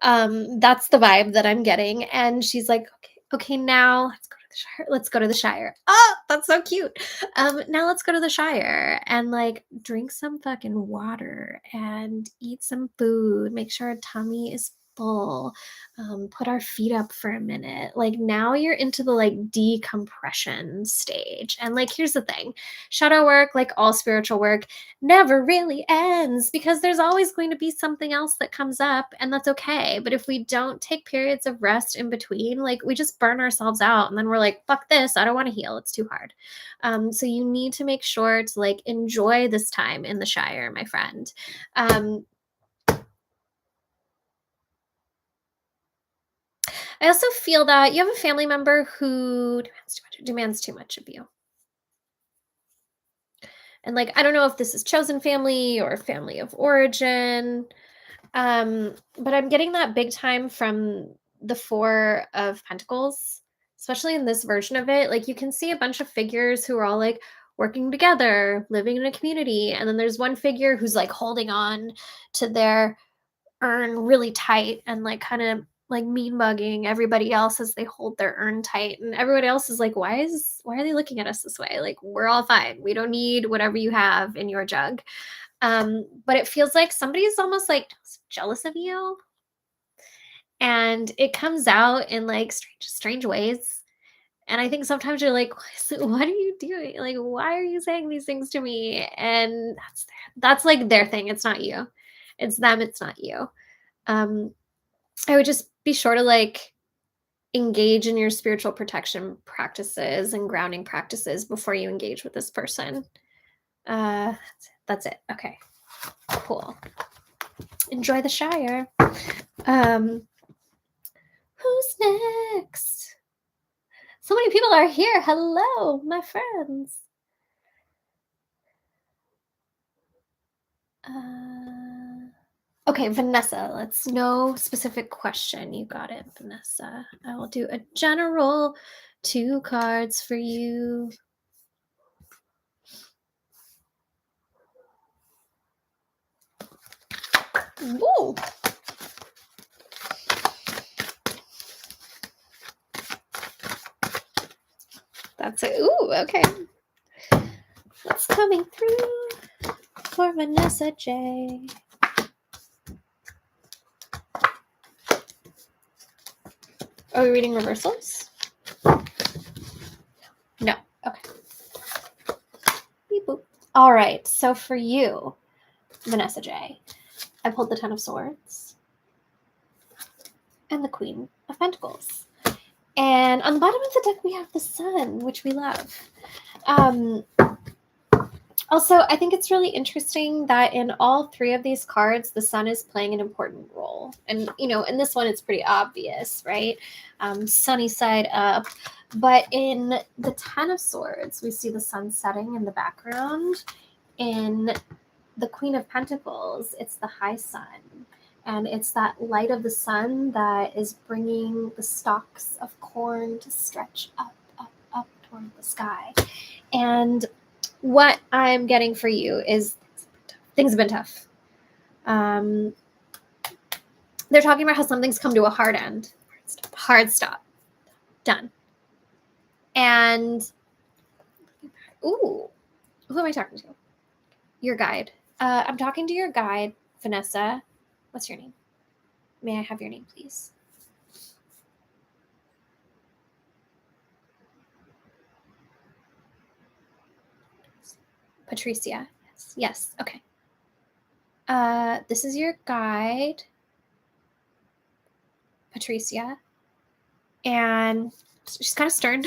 That's the vibe that I'm getting. And she's like, okay, now let's go to the Shire. Let's go to the Shire. Oh, that's so cute. Now let's go to the Shire and like drink some fucking water and eat some food. Make sure our tummy is full. Put our feet up for a minute. Like now you're into the like decompression stage. And like, here's the thing, shadow work, like all spiritual work, never really ends because there's always going to be something else that comes up, and that's okay. But if we don't take periods of rest in between, like we just burn ourselves out and then we're like, fuck this, I don't want to heal, it's too hard. So you need to make sure to like enjoy this time in the Shire, my friend. I also feel that you have a family member who demands too much of you. And like, I don't know if this is chosen family or family of origin, but I'm getting that big time from the Four of Pentacles, especially in this version of it. Like, you can see a bunch of figures who are all like working together, living in a community. And then there's one figure who's like holding on to their urn really tight and like kind of like mean mugging everybody else as they hold their urn tight, and everybody else is like, why are they looking at us this way? Like, we're all fine, we don't need whatever you have in your jug. But it feels like somebody's almost like jealous of you, and it comes out in like strange ways. And I think sometimes you're like, what are you doing? Like, why are you saying these things to me? And that's like their thing, it's not you, it's them, it's not you. um I would just be sure to like engage in your spiritual protection practices and grounding practices before you engage with this person. That's it. Okay, cool. Enjoy the Shire. Um, who's next? So many people are here. Hello, my friends. Okay, Vanessa, let's no specific question. You got it, Vanessa. I will do a general 2 cards for you. Ooh. That's it. Ooh, okay. What's coming through for Vanessa J? Are we reading reversals? No. Okay. Beep boop. All right. So for you, Vanessa J, I pulled the Ten of Swords and the Queen of Pentacles. And on the bottom of the deck, we have the Sun, which we love. Also, I think it's really interesting that in all 3 of these cards, the Sun is playing an important role. And, you know, in this one, it's pretty obvious, right? Sunny side up. But in the Ten of Swords, we see the sun setting in the background. In the Queen of Pentacles, it's the high sun. And it's that light of the sun that is bringing the stalks of corn to stretch up, up, up toward the sky. And what I'm getting for you is things have been tough. They're talking about how something's come to a hard end. Hard stop. Done. And, ooh, who am I talking to? Your guide. I'm talking to your guide, Vanessa. What's your name? May I have your name, please? Patricia. Yes. Okay. This is your guide, Patricia. And she's kind of stern.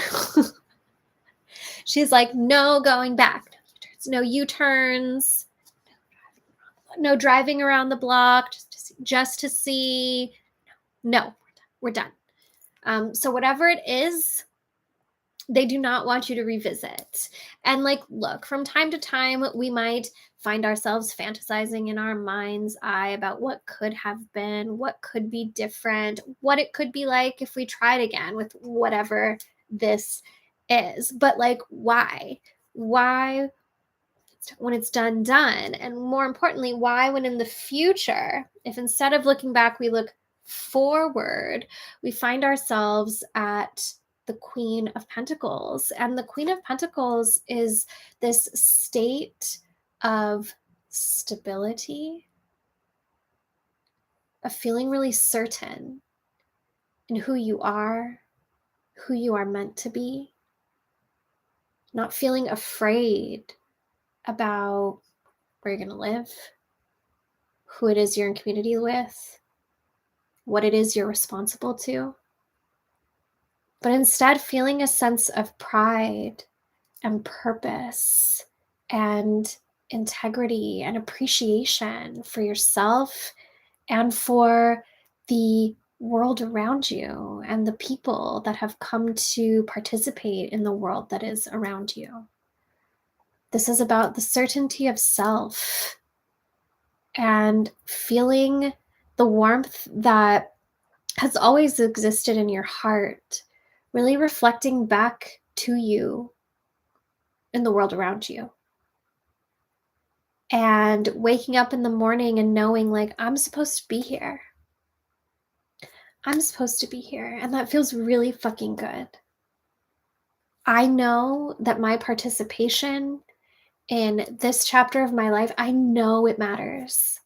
She's like, no going back. No U-turns. No driving around the block just to see. No, we're done. So whatever it is, they do not want you to revisit. And like, look, from time to time, we might find ourselves fantasizing in our mind's eye about what could have been, what could be different, what it could be like if we tried again with whatever this is. But like, why? Why when it's done? And more importantly, why when in the future, if instead of looking back, we look forward, we find ourselves at the Queen of Pentacles. And the Queen of Pentacles is this state of stability, of feeling really certain in who you are meant to be, not feeling afraid about where you're going to live, who it is you're in community with, what it is you're responsible to, but instead feeling a sense of pride and purpose and integrity and appreciation for yourself and for the world around you and the people that have come to participate in the world that is around you. This is about the certainty of self and feeling the warmth that has always existed in your heart, really reflecting back to you in the world around you. And waking up in the morning and knowing like, I'm supposed to be here. I'm supposed to be here. And that feels really fucking good. I know that my participation in this chapter of my life, I know it matters.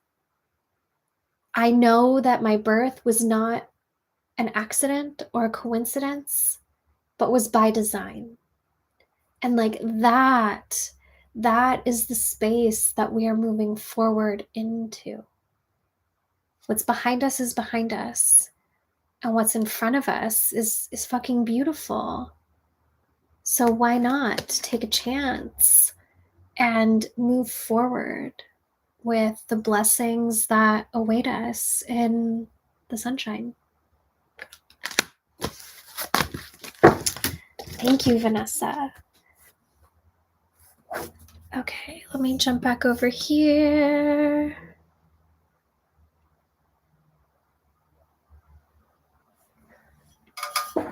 I know that my birth was not an accident or a coincidence, but was by design. And like that is the space that we are moving forward into. What's behind us is behind us. And what's in front of us is fucking beautiful. So why not take a chance and move forward with the blessings that await us in the sunshine? Thank you, Vanessa. Okay, let me jump back over here.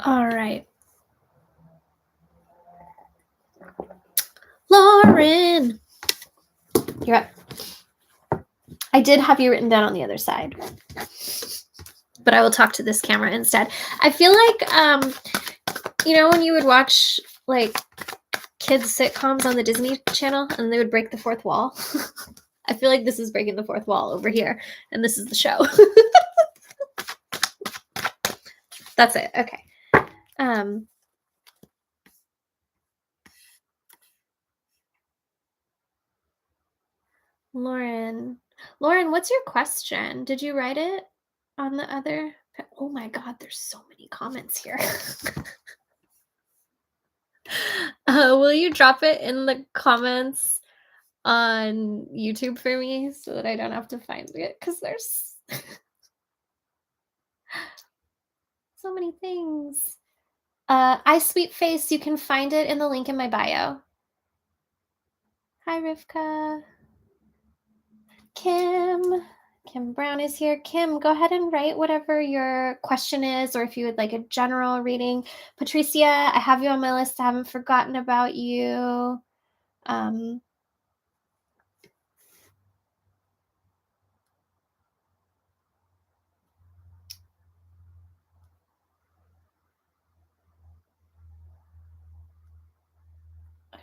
All right. Lauren, you're up. I did have you written down on the other side, but I will talk to this camera instead. I feel like, you know, when you would watch like kids sitcoms on the Disney Channel and they would break the fourth wall. I feel like this is breaking the fourth wall over here, and this is the show. That's it. Okay. Lauren, what's your question? Did you write it on the other? Oh my God, there's so many comments here. Will you drop it in the comments on YouTube for me so that I don't have to find it? Because there's so many things. I Sweet Face, you can find it in the link in my bio. Hi, Rivka. Kim Brown is here. Kim, go ahead and write whatever your question is, or if you would like a general reading. Patricia, I have you on my list. I haven't forgotten about you. I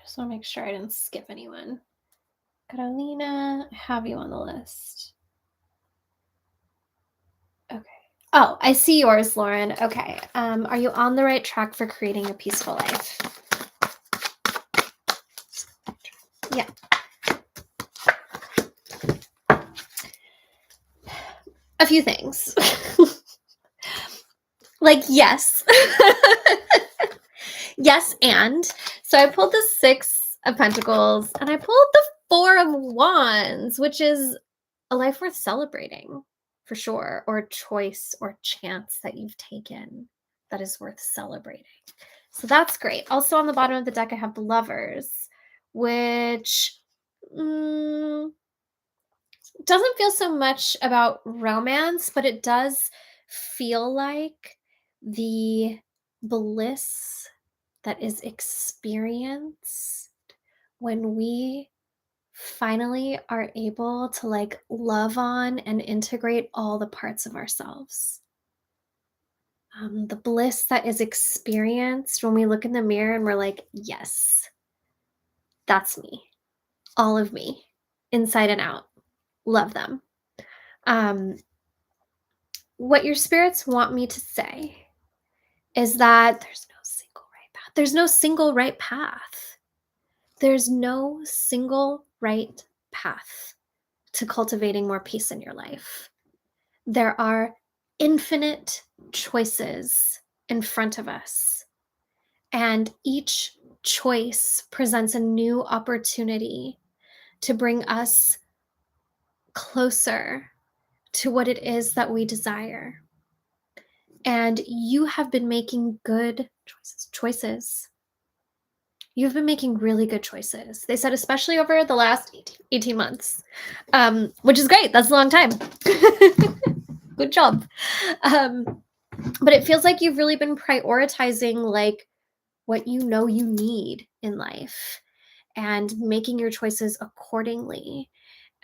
just want to make sure I didn't skip anyone. Carolina, I have you on the list. Okay. Oh, I see yours, Lauren. Okay. Are you on the right track for creating a peaceful life? Yeah. A few things. Like, yes. Yes, and. So I pulled the 6 of Pentacles, and I pulled the 4 of Wands, which is a life worth celebrating, for sure, or choice or chance that you've taken that is worth celebrating. So that's great. Also on the bottom of the deck, I have the Lovers, which doesn't feel so much about romance, but it does feel like the bliss that is experienced when we finally are able to like love on and integrate all the parts of ourselves. The bliss that is experienced when we look in the mirror and we're like, yes, that's me, all of me, inside and out. Love them. What your spirits want me to say is that there's no single right path. There's no single right path. There's no single right path to cultivating more peace in your life. There are infinite choices in front of us, and each choice presents a new opportunity to bring us closer to what it is that we desire. And you have been making good choices. You've been making really good choices. They said, especially over the last 18 months, which is great. That's a long time. Good job. But it feels like you've really been prioritizing like what you know you need in life and making your choices accordingly.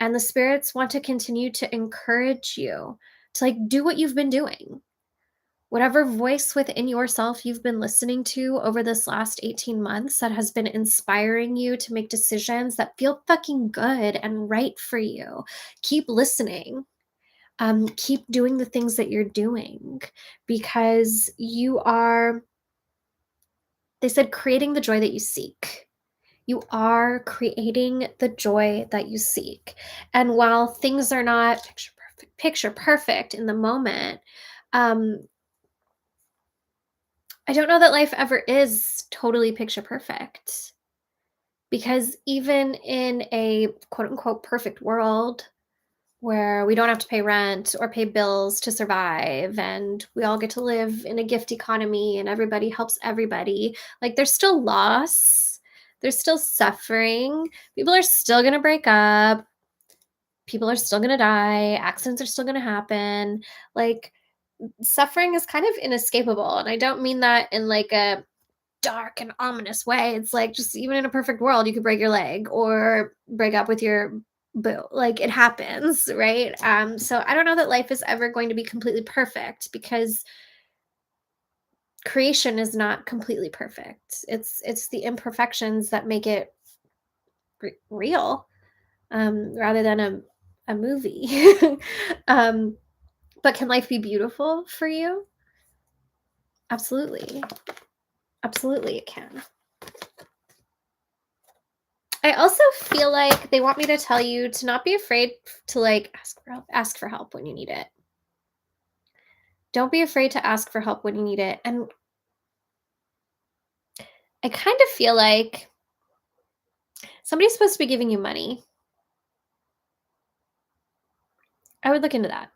And the spirits want to continue to encourage you to like do what you've been doing. Whatever voice within yourself you've been listening to over this last 18 months that has been inspiring you to make decisions that feel fucking good and right for you, keep listening. Keep doing the things that you're doing, because you are, they said, creating the joy that you seek. You are creating the joy that you seek. And while things are not picture perfect in the moment, I don't know that life ever is totally picture perfect, because even in a quote unquote perfect world where we don't have to pay rent or pay bills to survive and we all get to live in a gift economy and everybody helps everybody, like there's still loss, there's still suffering, people are still going to break up, people are still going to die, accidents are still going to happen. Like suffering is kind of inescapable. And I don't mean that in like a dark and ominous way. It's like just even in a perfect world, you could break your leg or break up with your boo. Like it happens, right? So I don't know that life is ever going to be completely perfect because creation is not completely perfect. It's the imperfections that make it real, rather than a movie. um, but can life be beautiful for you? Absolutely. Absolutely, it can. I also feel like they want me to tell you to not be afraid to like ask for help when you need it. Don't be afraid to ask for help when you need it. And I kind of feel like somebody's supposed to be giving you money. I would look into that.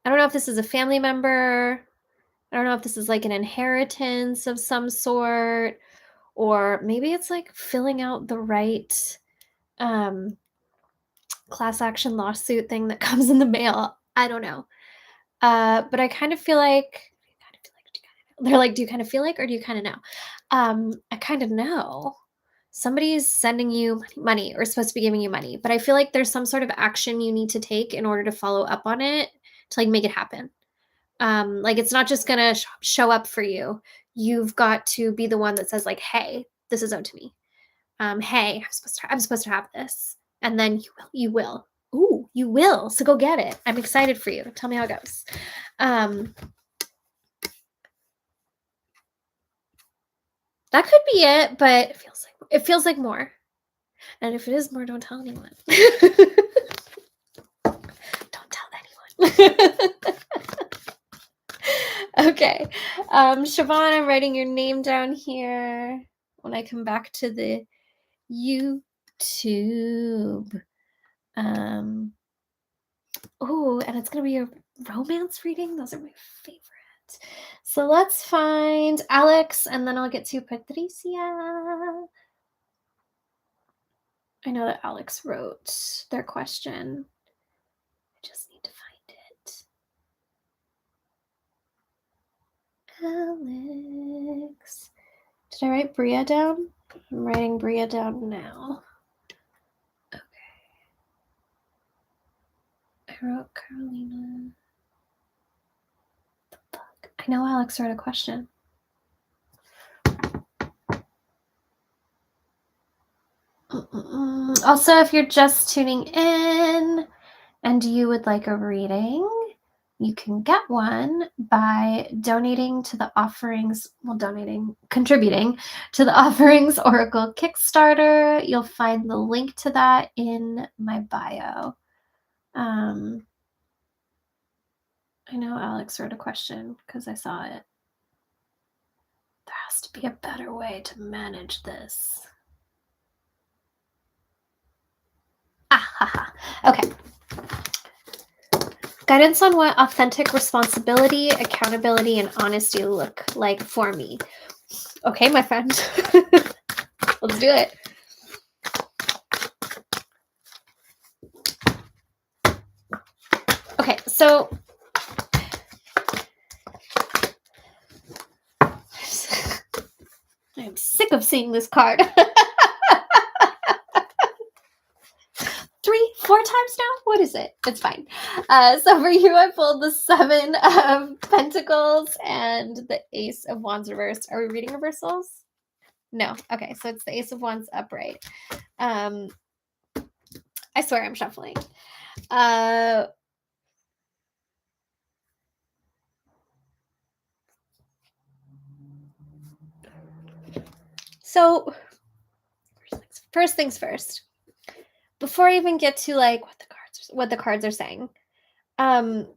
I don't know if this is a family member. I don't know if this is like an inheritance of some sort, or maybe it's like filling out the right class action lawsuit thing that comes in the mail. I don't know. But I kind of feel like they're like, do you kind of feel like, or do you kind of know? I kind of know. Somebody's sending you money or supposed to be giving you money, but I feel like there's some sort of action you need to take in order to follow up on it to like make it happen. Like it's not just gonna show up for you. You've got to be the one that says like, hey, this is owed to me. Hey, I'm supposed to have this. And then you will. Ooh, you will. So go get it. I'm excited for you. Tell me how it goes. That could be it, but it feels like more. And if it is more, don't tell anyone. Don't tell anyone. Okay. Siobhan, I'm writing your name down here when I come back to the YouTube. Oh, and it's going to be a romance reading. Those are my favorite. So let's find Alex, and then I'll get to Patricia. I know that Alex wrote their question. I just need to find it. Alex. Did I write Bria down? I'm writing Bria down now. Okay. I wrote Carolina. The fuck? I know Alex wrote a question. Also, if you're just tuning in and you would like a reading, you can get one by donating to the offerings, contributing to the Offerings Oracle Kickstarter. You'll find the link to that in my bio. I know Alex wrote a question because I saw it. There has to be a better way to manage this. Okay. Guidance on what authentic responsibility, accountability, and honesty look like for me. Okay, my friend. Let's do it. Okay, so I'm sick of seeing this card. 3-4 times now? What is it? It's fine. So for you, I pulled the 7 of Pentacles and the Ace of Wands reversed. Are we reading reversals? No. Okay, so it's the Ace of Wands upright. I swear I'm shuffling. So first things first. Before I even get to like what the cards are saying, they're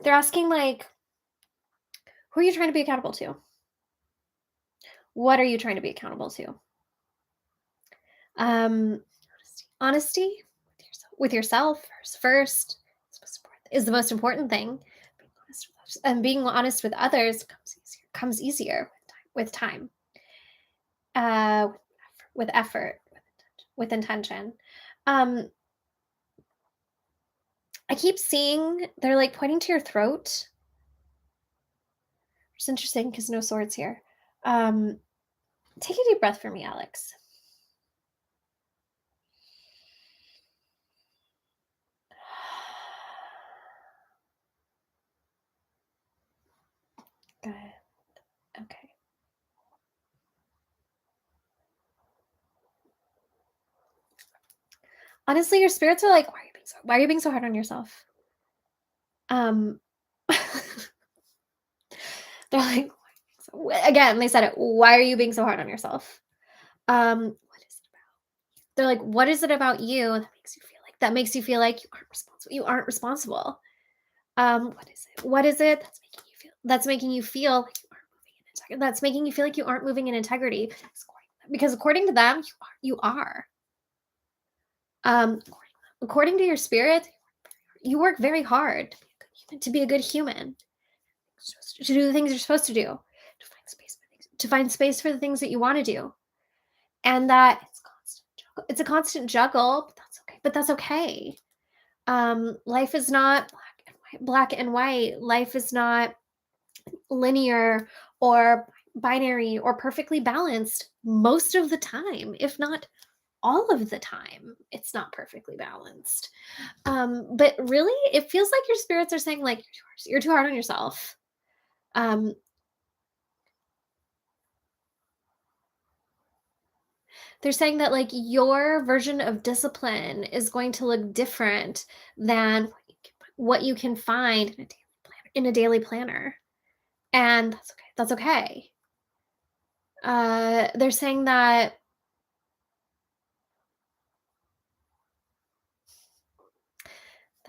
asking like, who are you trying to be accountable to? What are you trying to be accountable to? Honesty with yourself first is the most important thing. And being honest with others comes easier with time. With effort, with intention. I keep seeing they're like pointing to your throat. It's interesting because no swords here. Take a deep breath for me, Alex. Good. Okay. Honestly, your spirits are like, why are you being so hard on yourself? Um they're like, again, they said it. Why are you being so hard on yourself? What is it about? They're like, what is it about you that makes you feel like you aren't responsible? You aren't responsible. What is it that's making you feel like you aren't moving in integrity? That's making you feel like you aren't moving in integrity. Because according to them, you are. According to your spirit, you work very hard to be a good human, to do the things you're supposed to do, to find space for the things that you want to do, and that it's a constant juggle. But that's okay. Life is not black and white. Life is not linear or binary or perfectly balanced most of the time, if not all of the time. It's not perfectly balanced. But really, it feels like your spirits are saying, like, you're too hard on yourself. They're saying that, like, your version of discipline is going to look different than what you can find in a daily planner. And that's okay. That's okay. They're saying that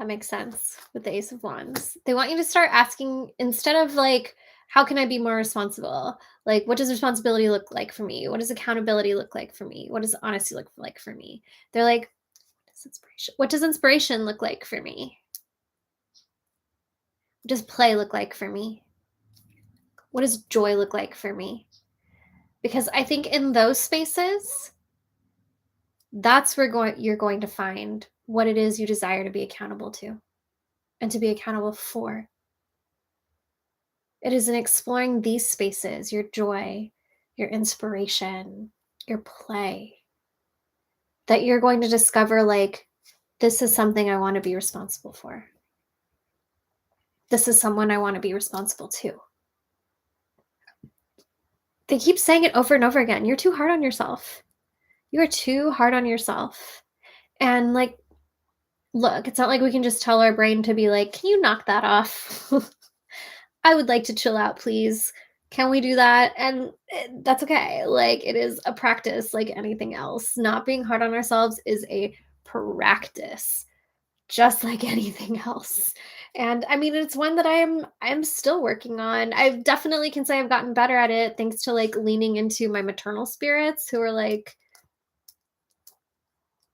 makes sense with the Ace of Wands. They want you to start asking, instead of like, how can I be more responsible? Like, what does responsibility look like for me? What does accountability look like for me? What does honesty look like for me? They're like, what does inspiration look like for me? What does play look like for me? What does joy look like for me? Because I think in those spaces, that's where you're going to find what it is you desire to be accountable to and to be accountable for. It is in exploring these spaces, your joy, your inspiration, your play, that you're going to discover, like, this is something I want to be responsible for. This is someone I want to be responsible to. They keep saying it over and over again. You're too hard on yourself. You are too hard on yourself. And, like, look, it's not like we can just tell our brain to be like, can you knock that off? I would like to chill out, please. Can we do that? And that's okay. Like, it is a practice like anything else. Not being hard on ourselves is a practice, just like anything else. And I mean, it's one that I'm still working on. I definitely can say I've gotten better at it thanks to, like, leaning into my maternal spirits who are like,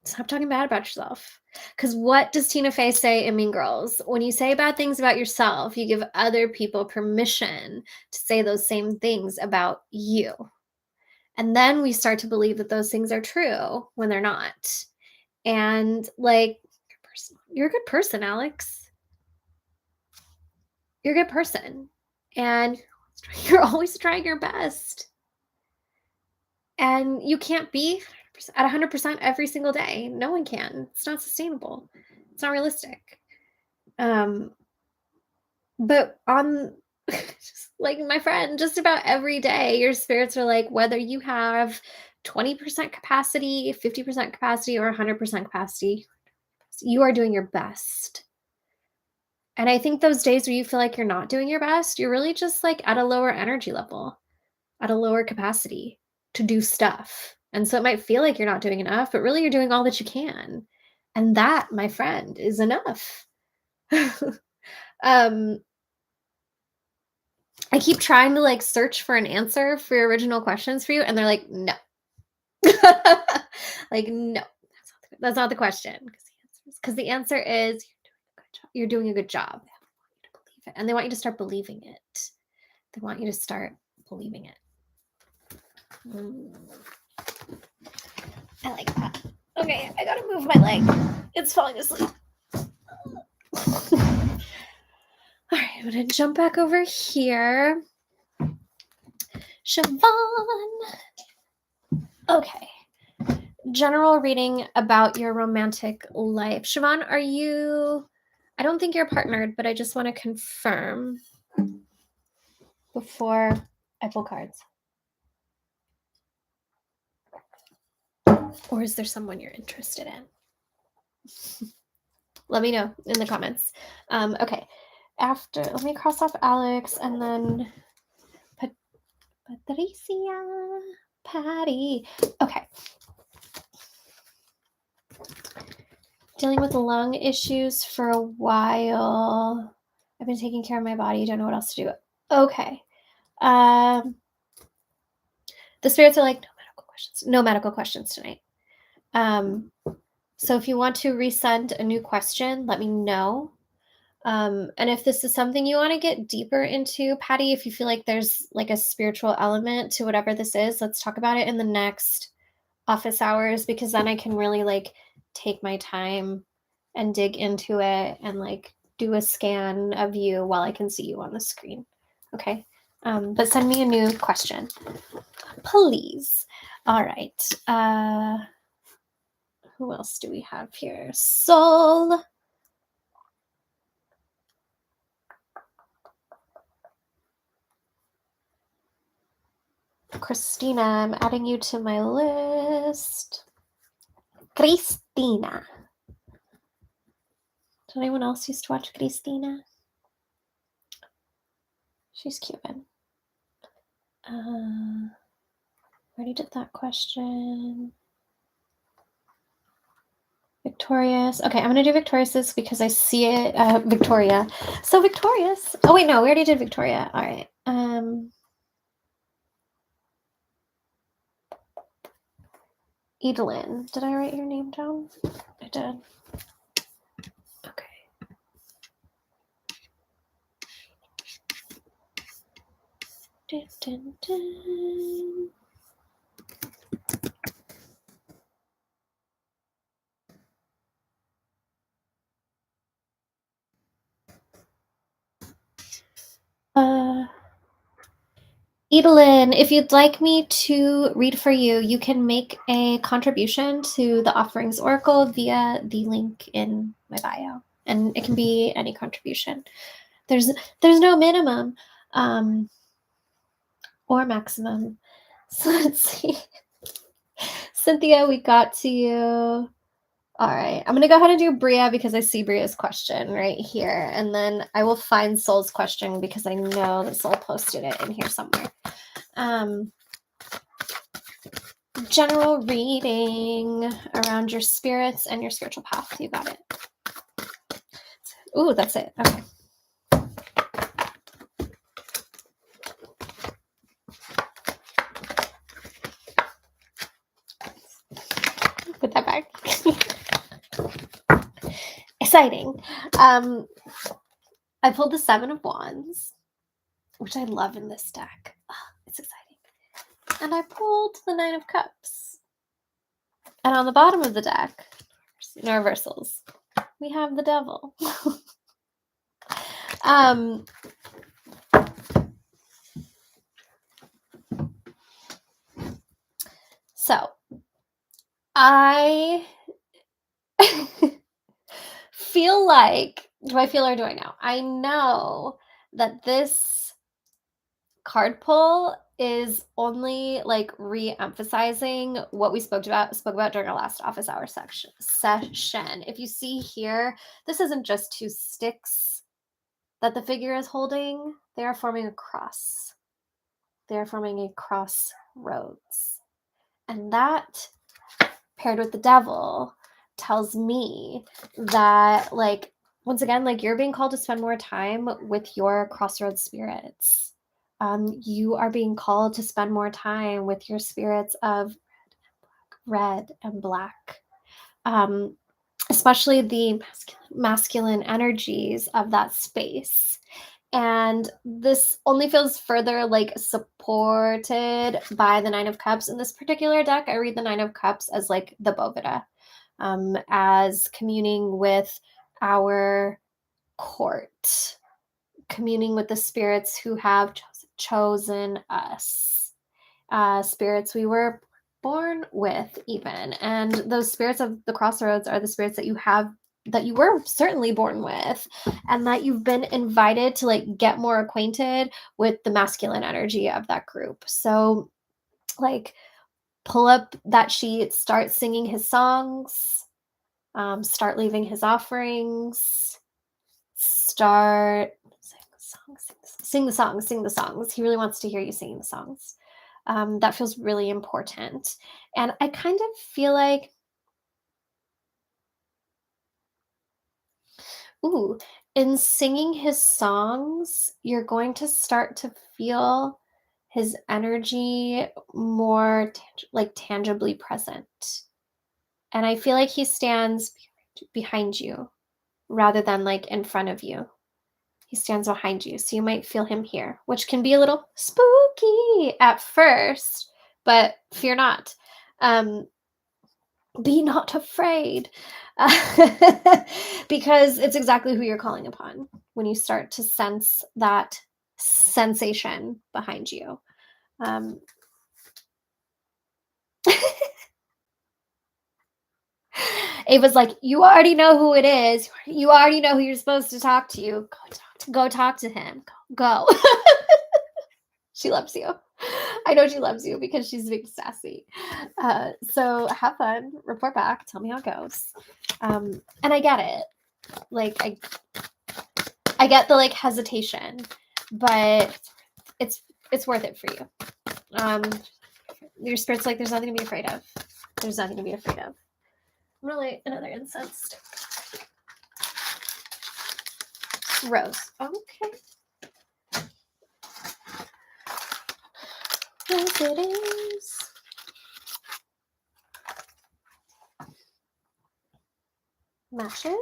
stop talking bad about yourself. Because what does Tina Fey say in Mean Girls? When you say bad things about yourself, you give other people permission to say those same things about you. And then we start to believe that those things are true when they're not. And, like, you're a good person, Alex. You're a good person. And you're always trying your best. And you can't be at 100% every single day. No one can. It's not sustainable. It's not realistic. But on, just like my friend, just about every day, your spirits are like, whether you have 20% capacity, 50% capacity, or 100% capacity, you are doing your best. And I think those days where you feel like you're not doing your best, you're really just like at a lower energy level, at a lower capacity to do stuff. And so it might feel like you're not doing enough, but really you're doing all that you can. And that, my friend, is enough. I keep trying to, like, search for an answer for your original questions for you, and they're like, no. Like, no, that's not the question. Because the answer is you're doing a good job. They want you to believe it. And they want you to start believing it. They want you to start believing it. I like that. Okay, I gotta move my leg. It's falling asleep. All right, I'm gonna jump back over here. Siobhan. Okay. General reading about your romantic life. Siobhan, are you... I don't think you're partnered, but I just want to confirm before I pull cards. Or is there someone you're interested in? Let me know in the comments. Okay. After, let me cross off Alex and then Patricia, Patty. Okay. Dealing with lung issues for a while. I've been taking care of my body. Don't know what else to do. Okay. The spirits are like, no medical questions tonight. So if you want to resend a new question, let me know. And if this is something you want to get deeper into, Patty, if you feel like there's like a spiritual element to whatever this is, let's talk about it in the next office hours, because then I can really like take my time and dig into it and like do a scan of you while I can see you on the screen. Okay. But send me a new question, please. All right. Who else do we have here? Soul. Christina, I'm adding you to my list. Christina. Did anyone else used to watch Christina? She's Cuban. Already did that question. Victorious. Okay, I'm going to do Victorious's because I see it. Victoria. So Victorious. Oh, wait, no, we already did Victoria. All right. Edelyn. Did I write your name down? I did. Okay. Dun, dun, dun. Edelyn, if you'd like me to read for you, you can make a contribution to the Offerings Oracle via the link in my bio. And it can be any contribution. There's no minimum or maximum. So let's see. Cynthia, we got to you. All right. I'm going to go ahead and do Bria because I see Bria's question right here. And then I will find Soul's question because I know that Soul posted it in here somewhere. General reading around your spirits and your spiritual path. You got it. Ooh, that's it. Okay. Put that back. Exciting. I pulled the 7 of Wands, which I love in this deck. Oh, it's exciting. And I pulled the 9 of Cups. And on the bottom of the deck, no reversals, we have the Devil. So I feel like, do I feel or do I know? I know that this card pull is only like re-emphasizing what we spoke about during our last office hour session. If you see here, this isn't just 2 sticks that the figure is holding. They are forming a cross. They are forming a crossroads. And that, paired with the Devil, tells me that, like, once again, like, you're being called to spend more time with your crossroads spirits. You are being called to spend more time with your spirits of red and black. Especially the masculine energies of that space. And this only feels further like supported by the Nine of Cups. In this particular deck, I read the Nine of Cups as like the Bovida, as communing with our court, communing with the spirits who have chosen us, spirits we were born with even. And those spirits of the crossroads are the spirits that you were certainly born with, and that you've been invited to like get more acquainted with the masculine energy of that group. So like pull up that sheet, start singing his songs, start leaving his offerings, start sing the songs. He really wants to hear you singing the songs. That feels really important. And I kind of feel like, in singing his songs, you're going to start to feel his energy more tangibly present. And I feel like he stands behind you rather than like in front of you. He stands behind you, so you might feel him here, which can be a little spooky at first, but fear not. Be not afraid, because it's exactly who you're calling upon when you start to sense that sensation behind you. Ava's like, you already know who it is. You already know who you're supposed to talk to. Go talk to him. Go. She loves you. I know she loves you because she's being sassy. So have fun. Report back. Tell me how it goes. And I get it. Like I get the like hesitation, but it's worth it for you. Your spirit's like, there's nothing to be afraid of. There's nothing to be afraid of. I'm gonna light another incense stick. Rose. Okay. Yes, it is. Matches.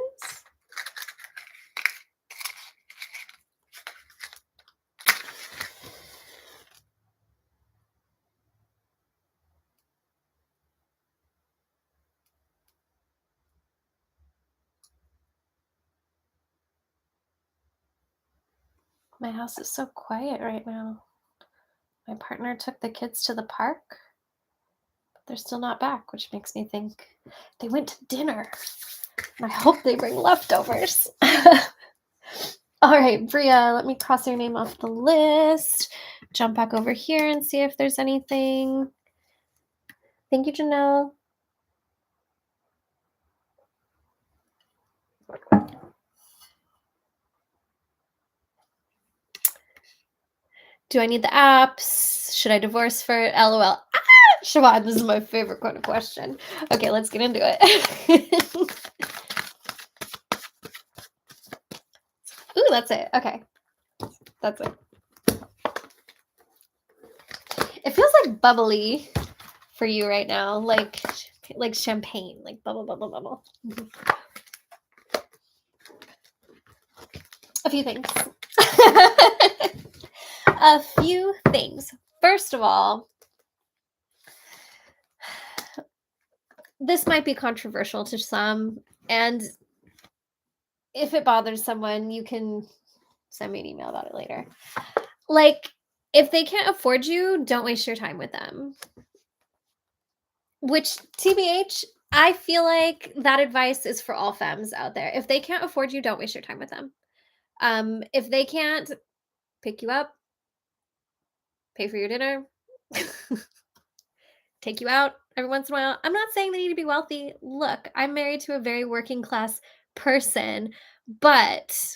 My house is so quiet right now. My partner took the kids to the park, but they're still not back, which makes me think they went to dinner. And I hope they bring leftovers. All right, Bria, let me cross your name off the list. Jump back over here and see if there's anything. Thank you, Janelle. Do I need the apps? Should I divorce for LOL? Siobhan, this is my favorite kind of question. Okay, let's get into it. Ooh, that's it. Okay. That's it. It feels like bubbly for you right now, like champagne, like bubble, bubble, bubble. A few things. A few things. First of all, this might be controversial to some, and if it bothers someone, you can send me an email about it later. Like, if they can't afford you, don't waste your time with them. Which, TBH, I feel like that advice is for all femmes out there. If they can't afford you, don't waste your time with them. If they can't pick you up, pay for your dinner, take you out every once in a while. I'm not saying they need to be wealthy. Look, I'm married to a very working class person, but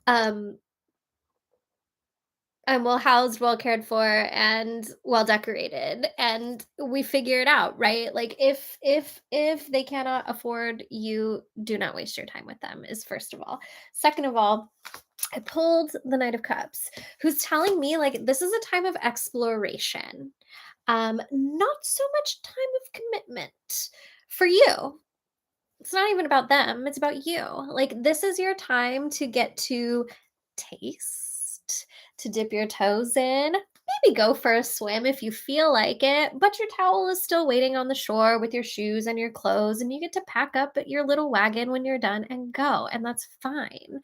I'm well housed, well cared for, and well decorated, and we figure it out, right? Like if they cannot afford you, do not waste your time with them, is first of all. Second of all, I pulled the Knight of Cups, who's telling me like this is a time of exploration. Not so much time of commitment for you. It's not even about them, it's about you. Like, this is your time to get to taste, to dip your toes in, maybe go for a swim if you feel like it, but your towel is still waiting on the shore with your shoes and your clothes, and you get to pack up at your little wagon when you're done and go, and that's fine.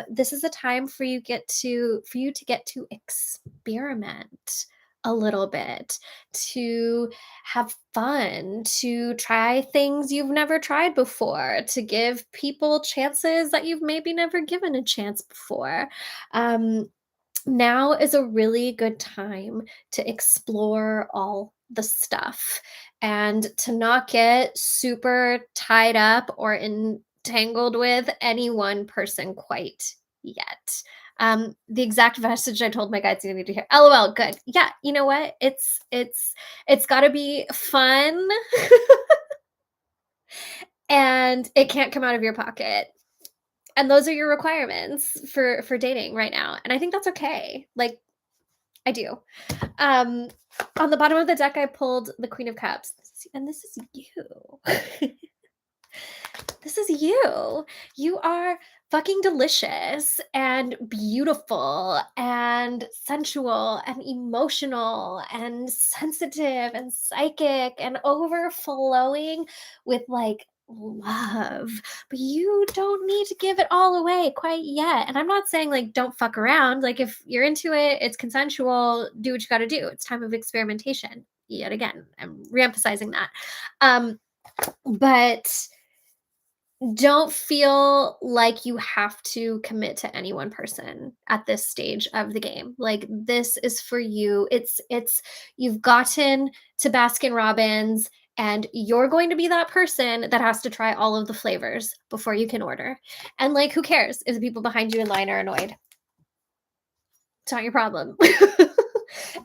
This is a time for you to get to experiment a little bit, to have fun, to try things you've never tried before, to give people chances that you've maybe never given a chance before. Um, Now is a really good time to explore all the stuff and to not get super tied up or entangled with any one person quite yet. The exact message I told my guides you need to hear. LOL, good. Yeah, you know what? It's got to be fun and it can't come out of your pocket. And those are your requirements for dating right now. And I think that's okay. Like, I do. Um, on the bottom of the deck, I pulled the Queen of Cups, and this is you. This is you. You are fucking delicious and beautiful and sensual and emotional and sensitive and psychic and overflowing with like love. But you don't need to give it all away quite yet. And I'm not saying like don't fuck around. Like if you're into it, it's consensual, do what you got to do. It's time of experimentation. Yet again, I'm reemphasizing that. But don't feel like you have to commit to any one person at this stage of the game. Like this is for you. It's you've gotten to Baskin Robbins and you're going to be that person that has to try all of the flavors before you can order. And like who cares if the people behind you in line are annoyed? It's not your problem.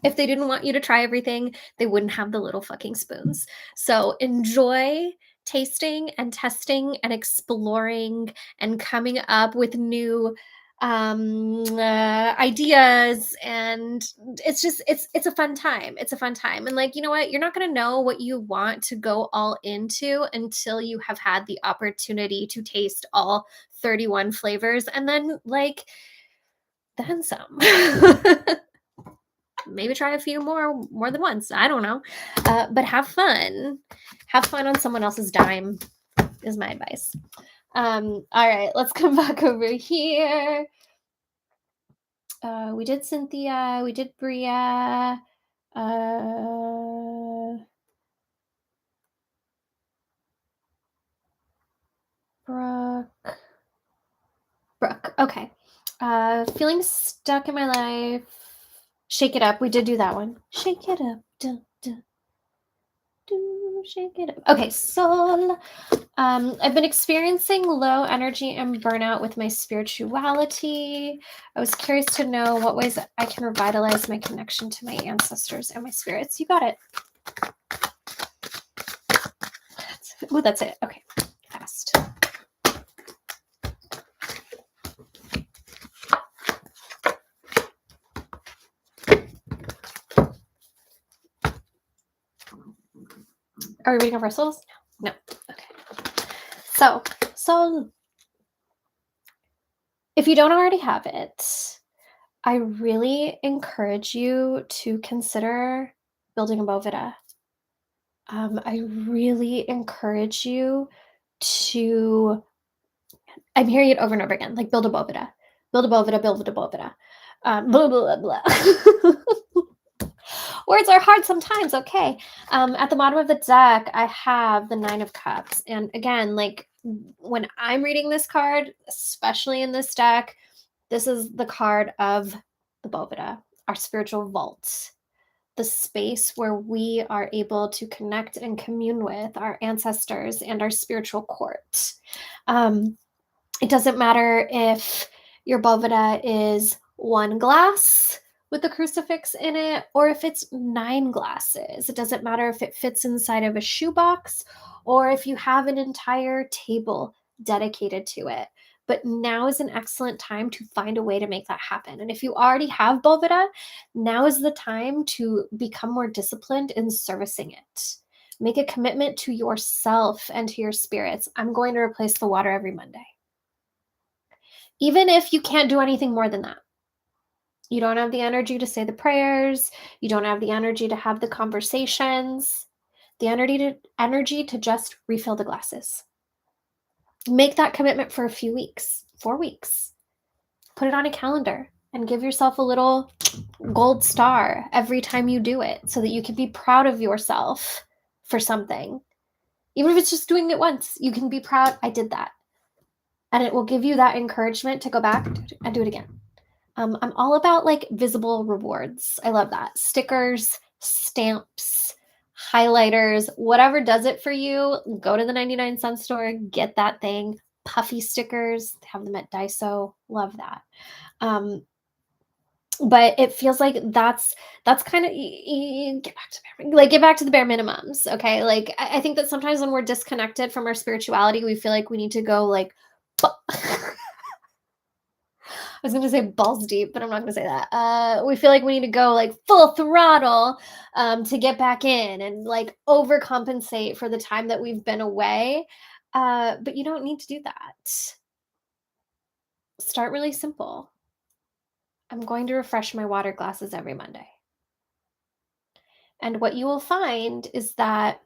If they didn't want you to try everything, they wouldn't have the little fucking spoons. So enjoy tasting and testing and exploring and coming up with new ideas, and it's a fun time. It's a fun time. And like, you know what, you're not going to know what you want to go all into until you have had the opportunity to taste all 31 flavors, and then some. Maybe try a few more than once. I don't know. But have fun. Have fun on someone else's dime is my advice. All right, let's come back over here. We did Cynthia. We did Bria. Brooke. Okay. Feeling stuck in my life. Shake it up. We did do that one. Shake it up. Dun, dun, dun, shake it up. Okay, Sol. I've been experiencing low energy and burnout with my spirituality. I was curious to know what ways I can revitalize my connection to my ancestors and my spirits. You got it. Oh, that's it. Okay, fast. Are we reading our bristles? No. Okay. So if you don't already have it, I really encourage you to consider building a bovida. I really encourage you to, I'm hearing it over and over again, like build a bovida, build a bovida, build a bovida. Blah, blah, blah. Words are hard sometimes, okay. At the bottom of the deck, I have the Nine of Cups. And again, like when I'm reading this card, especially in this deck, this is the card of the Bovida, our spiritual vault, the space where we are able to connect and commune with our ancestors and our spiritual court. It doesn't matter if your Bovida is one glass with the crucifix in it, or if it's 9 glasses. It doesn't matter if it fits inside of a shoebox or if you have an entire table dedicated to it. But now is an excellent time to find a way to make that happen. And if you already have Bovida, now is the time to become more disciplined in servicing it. Make a commitment to yourself and to your spirits. I'm going to replace the water every Monday. Even if you can't do anything more than that. You don't have the energy to say the prayers. You don't have the energy to have the conversations. The energy to just refill the glasses. Make that commitment for a few weeks, 4 weeks. Put it on a calendar and give yourself a little gold star every time you do it so that you can be proud of yourself for something. Even if it's just doing it once, you can be proud, I did that. And it will give you that encouragement to go back and do it again. I'm all about like visible rewards. I love that. Stickers, stamps, highlighters, whatever does it for you, go to the 99-cent store, get that thing. Puffy stickers, have them at Daiso. Love that. But it feels like that's kind of get back to the bare minimums. Okay. Like I think that sometimes when we're disconnected from our spirituality, we feel like we need to go like, I was going to say balls deep, but I'm not going to say that. We feel like we need to go like full throttle to get back in and like overcompensate for the time that we've been away. But you don't need to do that. Start really simple. I'm going to refresh my water glasses every Monday. And what you will find is that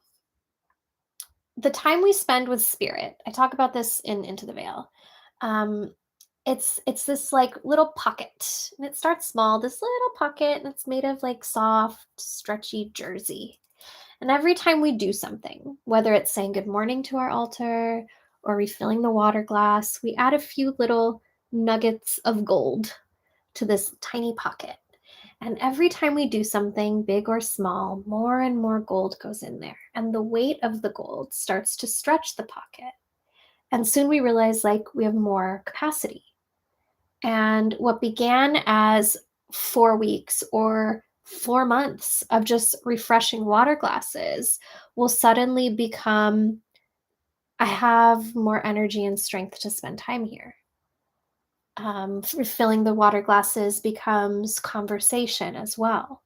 the time we spend with spirit, I talk about this in Into the Veil. It's this like little pocket, and it starts small, this little pocket, and it's made of like soft, stretchy jersey. And every time we do something, whether it's saying good morning to our altar or refilling the water glass, we add a few little nuggets of gold to this tiny pocket. And every time we do something big or small, more and more gold goes in there. And the weight of the gold starts to stretch the pocket. And soon we realize like we have more capacity. And what began as 4 weeks or 4 months of just refreshing water glasses will suddenly become, I have more energy and strength to spend time here. Refilling the water glasses becomes conversation as well.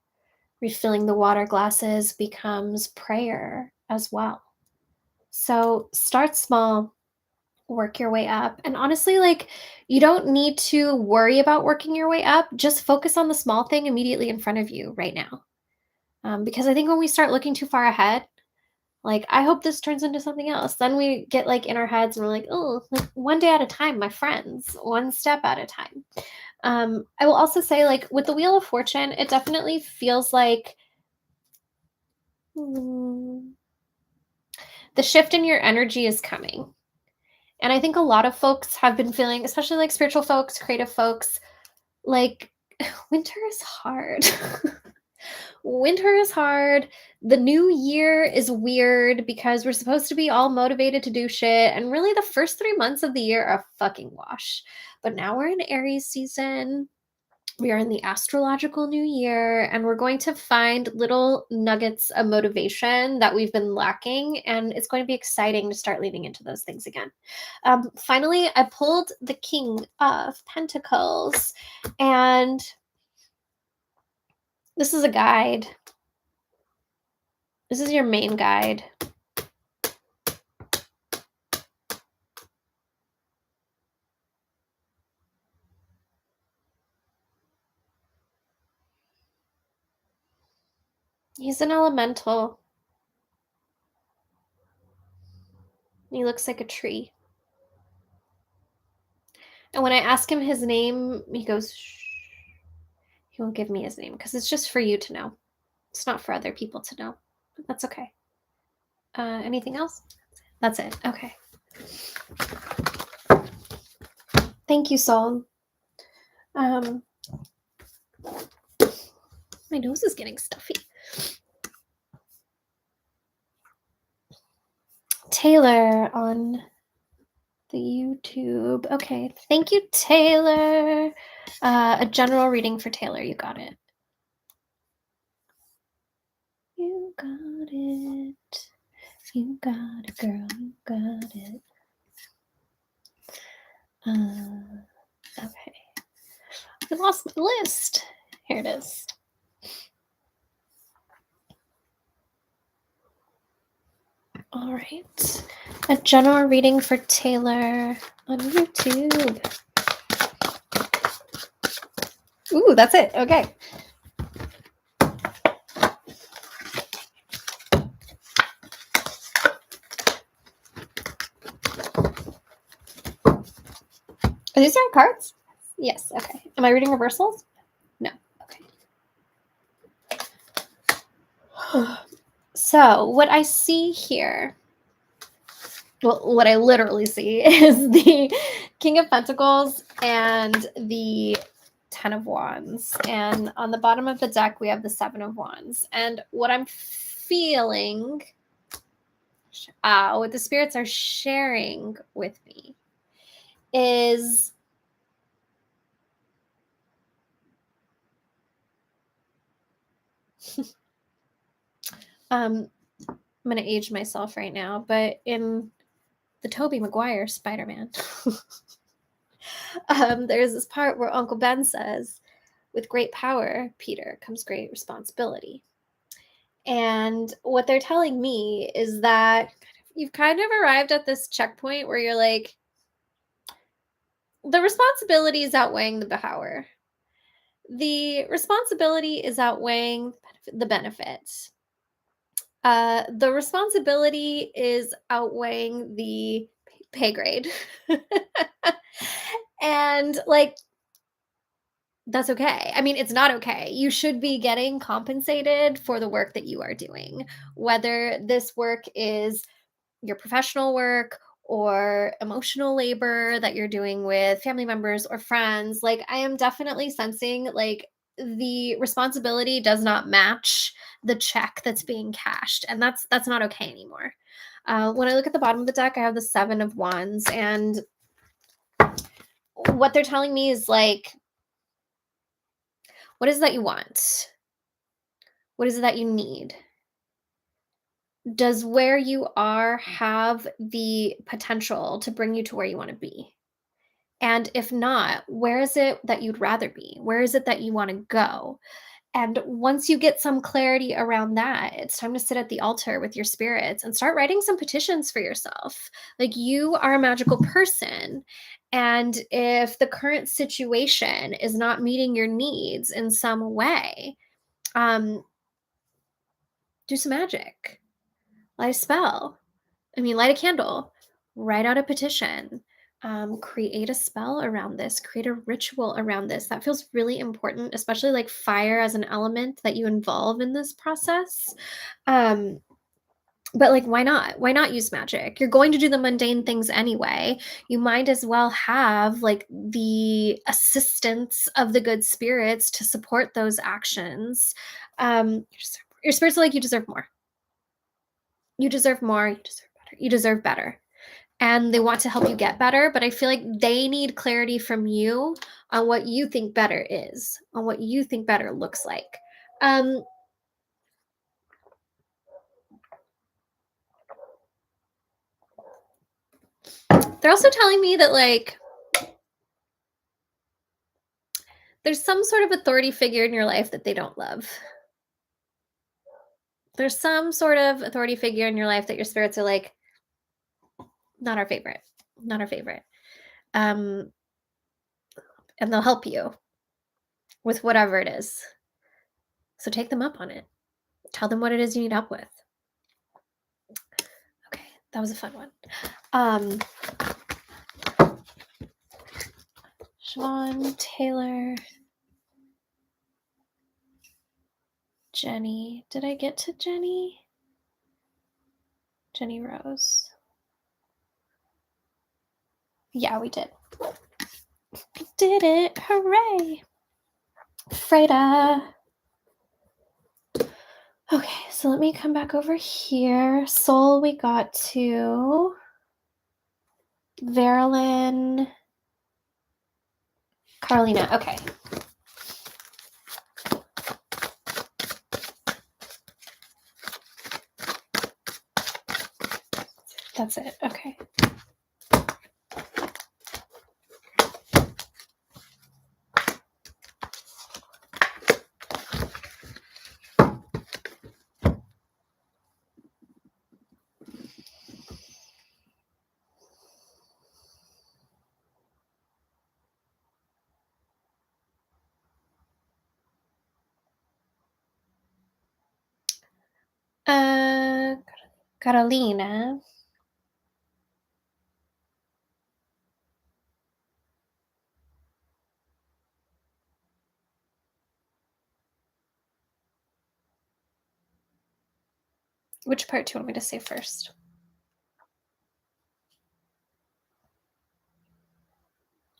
Refilling the water glasses becomes prayer as well. So start small, work your way up. And honestly, like you don't need to worry about working your way up. Just focus on the small thing immediately in front of you right now. Because I think when we start looking too far ahead, like, I hope this turns into something else. Then we get like in our heads and we're like, oh, like one day at a time, my friends, one step at a time. I will also say, like, with the Wheel of Fortune, it definitely feels like the shift in your energy is coming. And I think a lot of folks have been feeling, especially like spiritual folks, creative folks, like winter is hard. Winter is hard. The new year is weird because we're supposed to be all motivated to do shit. And really, the first 3 months of the year are a fucking wash. But now we're in Aries season. We are in the astrological new year, and we're going to find little nuggets of motivation that we've been lacking. And it's going to be exciting to start leaning into those things again. Finally, I pulled the King of Pentacles, and this is a guide. This is your main guide. He's an elemental. He looks like a tree. And when I ask him his name, he goes, shh. He won't give me his name because it's just for you to know. It's not for other people to know. But that's okay. Anything else? That's it. Okay. Thank you, soul. My nose is getting stuffy. Taylor on the YouTube. Okay. Thank you, Taylor. A general reading for Taylor. You got it. You got it. You got it, girl. You got it. Okay. I lost my list. Here it is. All right. A general reading for Taylor on YouTube. Ooh, that's it. Okay. Are these your cards? Yes. Okay. Am I reading reversals? No. Okay. So what I see here, well, what I literally see is the King of Pentacles and the Ten of Wands. And on the bottom of the deck, we have the Seven of Wands. And what I'm feeling, what the spirits are sharing with me is I'm going to age myself right now, but in the Tobey Maguire Spider-Man, there's this part where Uncle Ben says, with great power, Peter, comes great responsibility. And what they're telling me is that you've kind of arrived at this checkpoint where you're like, the responsibility is outweighing the power. The responsibility is outweighing the benefits. The responsibility is outweighing the pay grade. And like, that's okay. I mean, it's not okay. You should be getting compensated for the work that you are doing, whether this work is your professional work or emotional labor that you're doing with family members or friends. Like, I am definitely sensing like the responsibility does not match the check that's being cashed, and that's not okay anymore. When I look at the bottom of the deck, I have the Seven of Wands, and what they're telling me is like, what is it that you want? What is it that you need? Does where you are have the potential to bring you to where you want to be? And if not, where is it that you'd rather be? Where is it that you want to go? And once you get some clarity around that, it's time to sit at the altar with your spirits and start writing some petitions for yourself. Like, you are a magical person. And if the current situation is not meeting your needs in some way, do some magic, light a spell. Light a candle, write out a petition, create a spell around this, create a ritual around this. That feels really important, especially like fire as an element that you involve in this process. But like, why not? Why not use magic? You're going to do the mundane things anyway. You might as well have like the assistance of the good spirits to support those actions. Your spirits are like, you deserve more. You deserve more. You deserve better. You deserve better. And they want to help you get better, but I feel like they need clarity from you on what you think better is, on what you think better looks like. They're also telling me that like there's some sort of authority figure in your life that they don't love. There's some sort of authority figure in your life that your spirits are like, not our favorite, not our favorite. And they'll help you with whatever it is. So take them up on it. Tell them what it is you need help with. Okay, that was a fun one. Sean, Taylor, Jenny. Did I get to Jenny? Jenny Rose. Yeah, we did. We did it. Hooray. Freda. Okay, so let me come back over here. Soul, we got to Verilyn, Carolina. Okay. That's it. Okay. Carolina. Which part do you want me to say first?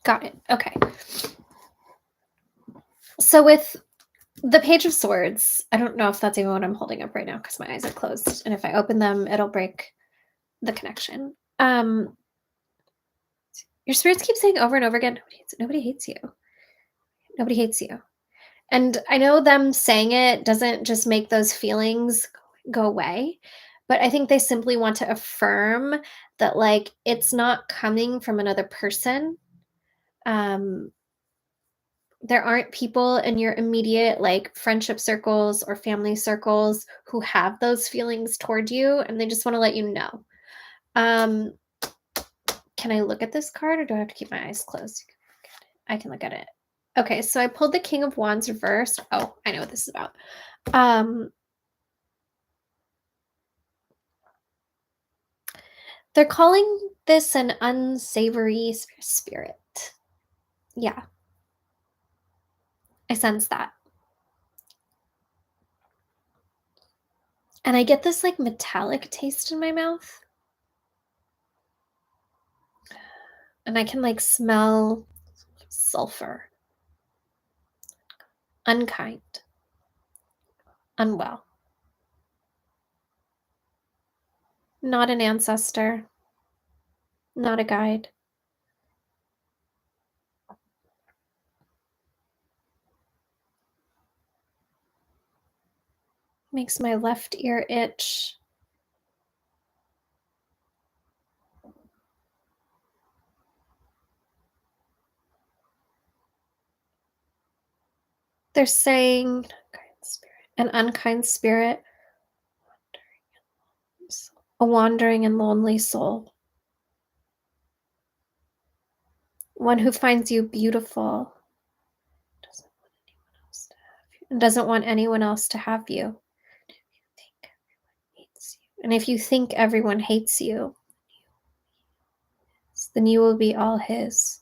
Got it. Okay. So with the Page of Swords, I don't know if that's even what I'm holding up right now because my eyes are closed. And if I open them, it'll break the connection. Your spirits keep saying over and over again, nobody hates you. Nobody hates you. And I know them saying it doesn't just make those feelings go away, but I think they simply want to affirm that, like, it's not coming from another person. There aren't people in your immediate, like, friendship circles or family circles who have those feelings toward you, and they just want to let you know. Can I look at this card, or do I have to keep my eyes closed? I can look at it. Okay, so I pulled the King of Wands reversed. Oh, I know what this is about. They're calling this an unsavory spirit. Yeah. I sense that. And I get this, like, metallic taste in my mouth. And I can, like, smell sulfur. Unkind. Unwell. Not an ancestor. Not a guide. Makes my left ear itch. They're saying an unkind spirit, a wandering and lonely soul, one who finds you beautiful, and doesn't want anyone else to have you. And if you think everyone hates you, then you will be all his.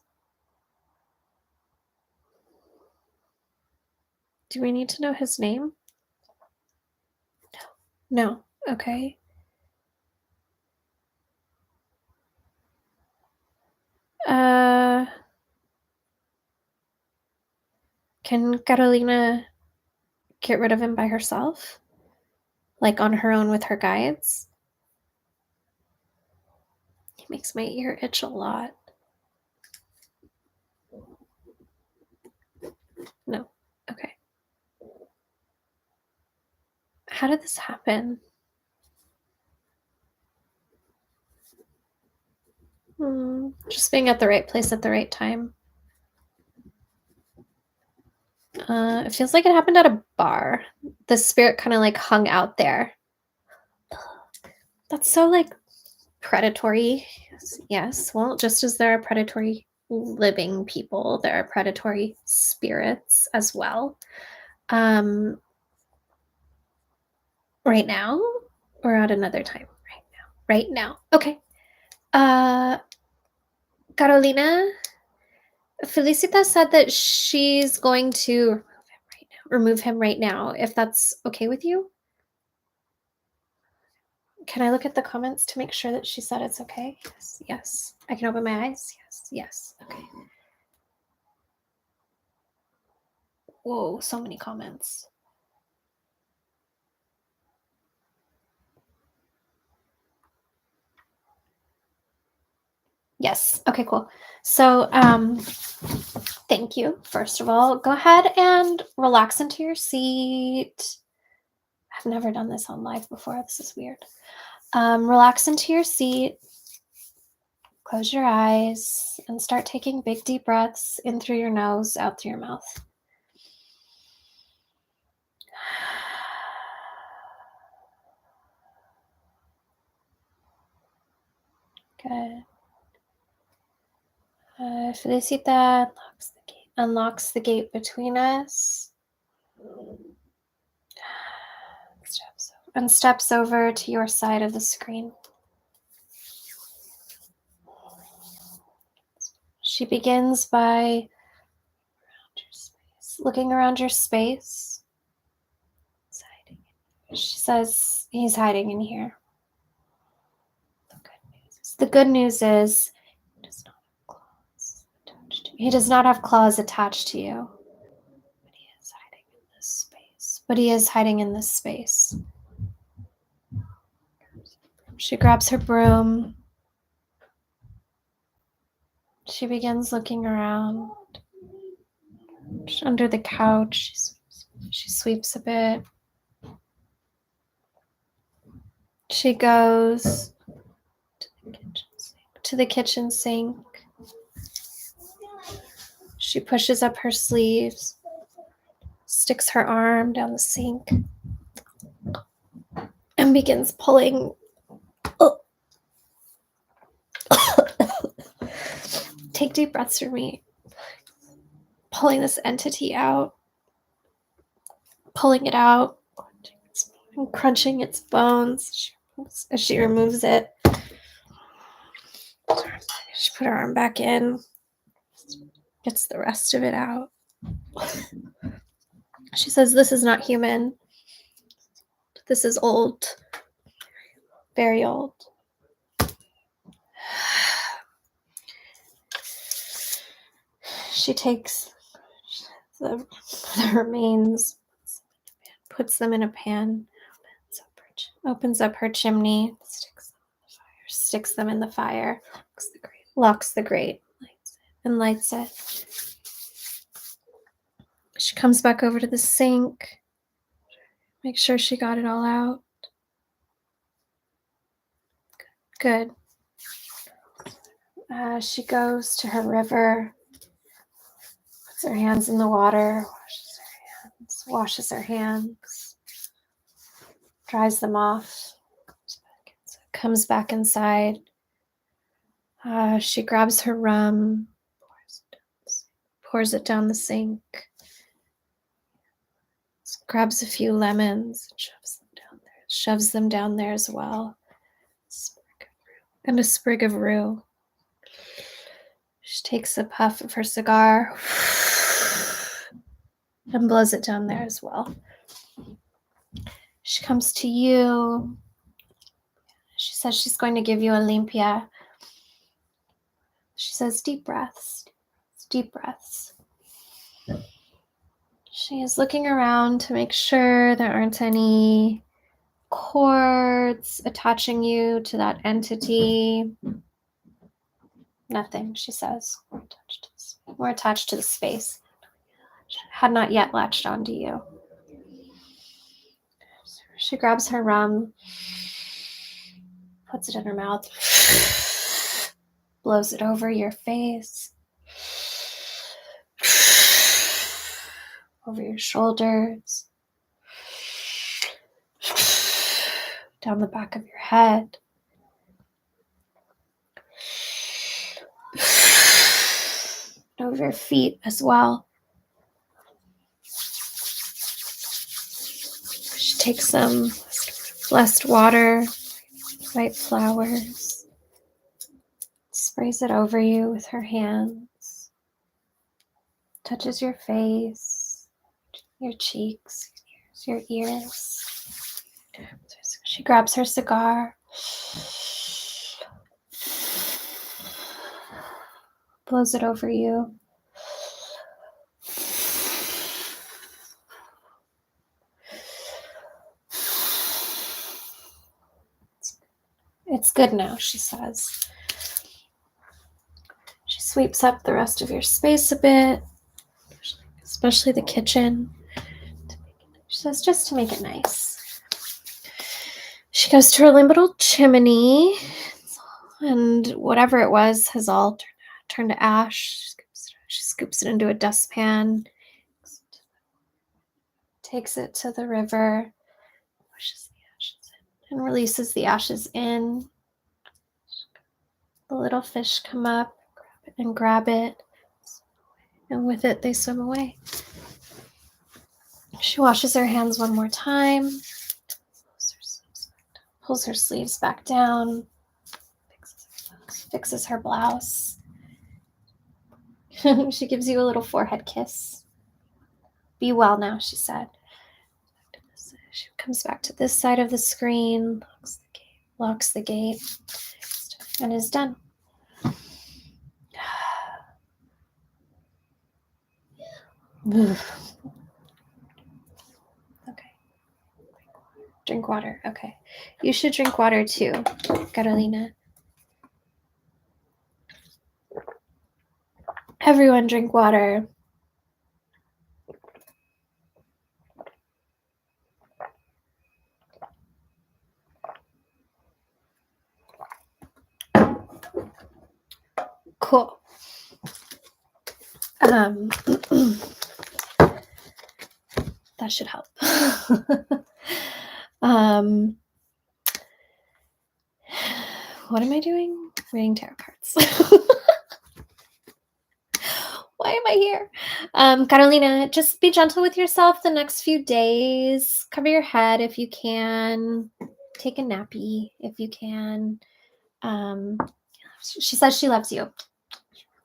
Do we need to know his name? No. Okay. Can Carolina get rid of him by herself? Like on her own with her guides? He makes my ear itch a lot. No. Okay. How did this happen? Just being at the right place at the right time. It feels like it happened at a bar. The spirit kind of like hung out there. That's so like predatory. Yes. Well, just as there are predatory living people, there are predatory spirits as well. Right now or at another time? Right now. Okay. Carolina, Felicita said that she's going to remove him right now, if that's okay with you. Can I look at the comments to make sure that she said it's okay? Yes. Yes. I can open my eyes. Yes. Yes. Okay. Whoa, so many comments. Yes. Okay, cool. So, thank you. First of all, go ahead and relax into your seat. I've never done this on live before. This is weird. Relax into your seat. Close your eyes and start taking big, deep breaths in through your nose, out through your mouth. Good. Felicita unlocks the gate between us. and steps over to your side of the screen. She begins by looking around your space. She says, he's hiding in here. The good news is he does not have claws attached to you. But he is hiding in this space. She grabs her broom. She begins looking around. Under the couch, she sweeps a bit. She goes to the kitchen sink. She pushes up her sleeves, sticks her arm down the sink, and begins pulling. Take deep breaths for me. Pulling this entity out, pulling it out, and crunching its bones as she removes it. She put her arm back in, gets the rest of it out. She says, this is not human. This is old. Very old. She takes the remains, puts them in a pan, opens up her chimney, sticks them in the fire, locks the grate, and lights it. She comes back over to the sink, make sure she got it all out. Good. She goes to her river, puts her hands in the water, washes her hands, dries them off, comes back inside. She grabs her rum, pours it down the sink, grabs a few lemons, shoves them down there as well, and a sprig of rue. She takes a puff of her cigar and blows it down there as well. She comes to you. She says she's going to give you a limpia. She says, deep breaths, deep breaths. She is looking around to make sure there aren't any cords attaching you to that entity. Nothing, she says. We're attached to the space. Had not yet latched onto you. She grabs her rum, puts it in her mouth, blows it over your face, over your shoulders, down the back of your head. Over your feet as well. She takes some blessed water, white flowers, sprays it over you with her hands, touches your face, your cheeks, your ears. She grabs her cigar, blows it over you. It's good now, she says. She sweeps up the rest of your space a bit, especially the kitchen. She says, just to make it nice. She goes to her little chimney, and whatever it was has all turned to ash. She scoops it into a dustpan, takes it to the river, pushes the ashes in, and releases the ashes in. The little fish come up and grab it, and with it they swim away. She washes her hands one more time, Pulls her sleeves back down. Fixes her blouse. She gives you a little forehead kiss. Be well now, she said. She comes back to this side of the screen, locks the gate, and is done. Okay. Drink water. Okay. You should drink water too, Carolina. Everyone drink water. Cool. That should help. What am I doing? Reading tarot cards. Why am I here? Carolina, just be gentle with yourself the next few days. Cover your head if you can. Take a nappy if you can. She says she loves you.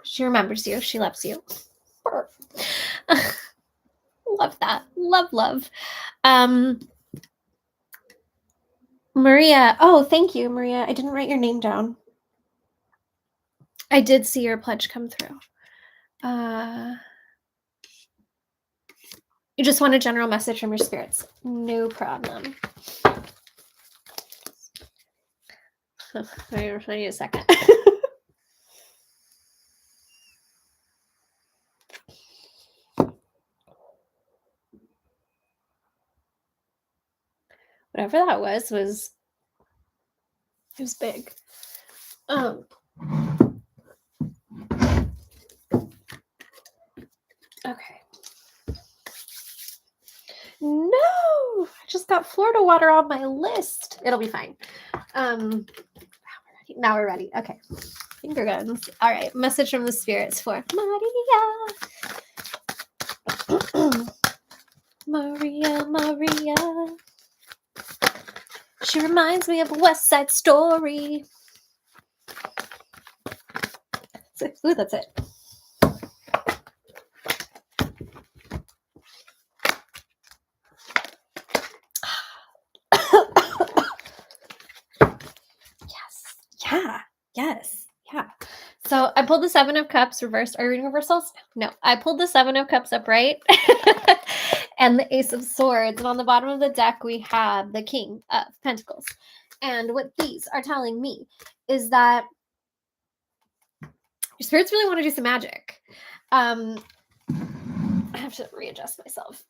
She remembers you. She loves you. Love that. Love. Maria. Oh, thank you, Maria. I didn't write your name down. I did see your pledge come through. You just want a general message from your spirits. No problem. I need a second. Whatever that was it was big. Okay. No, I just got Florida water on my list. It'll be fine. Now we're ready. Okay. Finger guns. All right. Message from the spirits for Maria. Maria. She reminds me of a West Side Story. Ooh, that's it. Yes. Yeah. So I pulled the Seven of Cups reversed. Are you reading reversals? No. I pulled the Seven of Cups upright and the Ace of Swords. And on the bottom of the deck, we have the King of Pentacles. And what these are telling me is that your spirits really want to do some magic. I have to readjust myself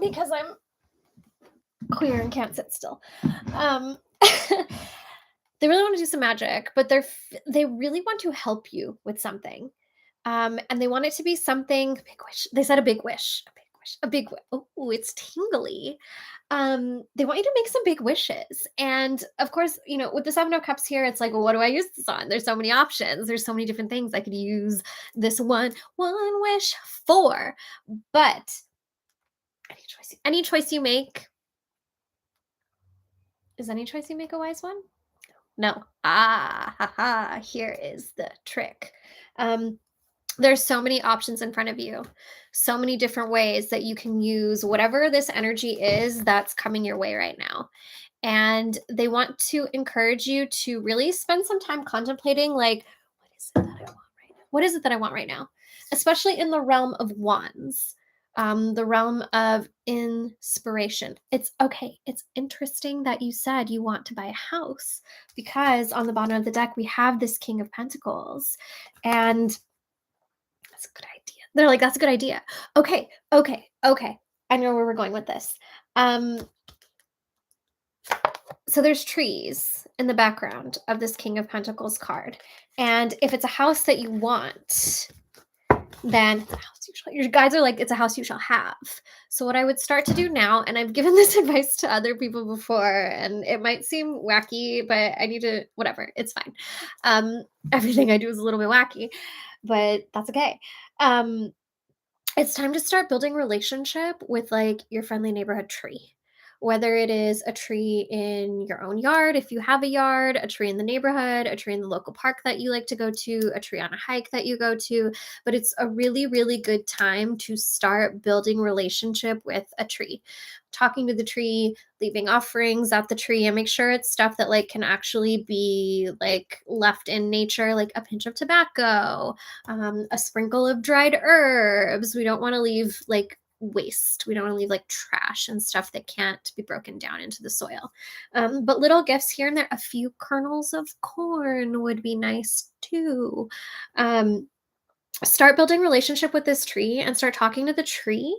because I'm queer and can't sit still. They really want to do some magic, but they really want to help you with something. And they want it to be something big wish. They said a big wish. A big wish. Oh, it's tingly. They want you to make some big wishes. And of course, with the Seven of Cups here, it's like, well, what do I use this on? There's so many options. There's so many different things I could use this one wish for. But any choice you make, is any choice you make a wise one? No. Here is the trick. There's so many options in front of you, so many different ways that you can use whatever this energy is that's coming your way right now. And they want to encourage you to really spend some time contemplating, like, what is it that I want right now? What is it that I want right now? Especially in the realm of wands. The realm of inspiration. It's okay. It's interesting that you said you want to buy a house because on the bottom of the deck, we have this King of Pentacles. And that's a good idea. They're like, that's a good idea. Okay. I know where we're going with this. So there's trees in the background of this King of Pentacles card. And if it's a house that you want, then it's a house your guides are like, it's a house you shall have. So what I would start to do now, and I've given this advice to other people before, and it might seem wacky, but I need to, whatever, it's fine. Everything I do is a little bit wacky, but that's okay. It's time to start building relationship with like your friendly neighborhood tree. whether it is a tree in your own yard, if you have a yard, a tree in the neighborhood, a tree in the local park that you like to go to, a tree on a hike that you go to. But it's a really, really good time to start building relationship with a tree, talking to the tree, leaving offerings at the tree, and make sure it's stuff that like can actually be like left in nature, like a pinch of tobacco, a sprinkle of dried herbs. We don't want to leave like waste. We don't want to leave like trash and stuff that can't be broken down into the soil. But little gifts here and there, a few kernels of corn would be nice too. Start building relationship with this tree and start talking to the tree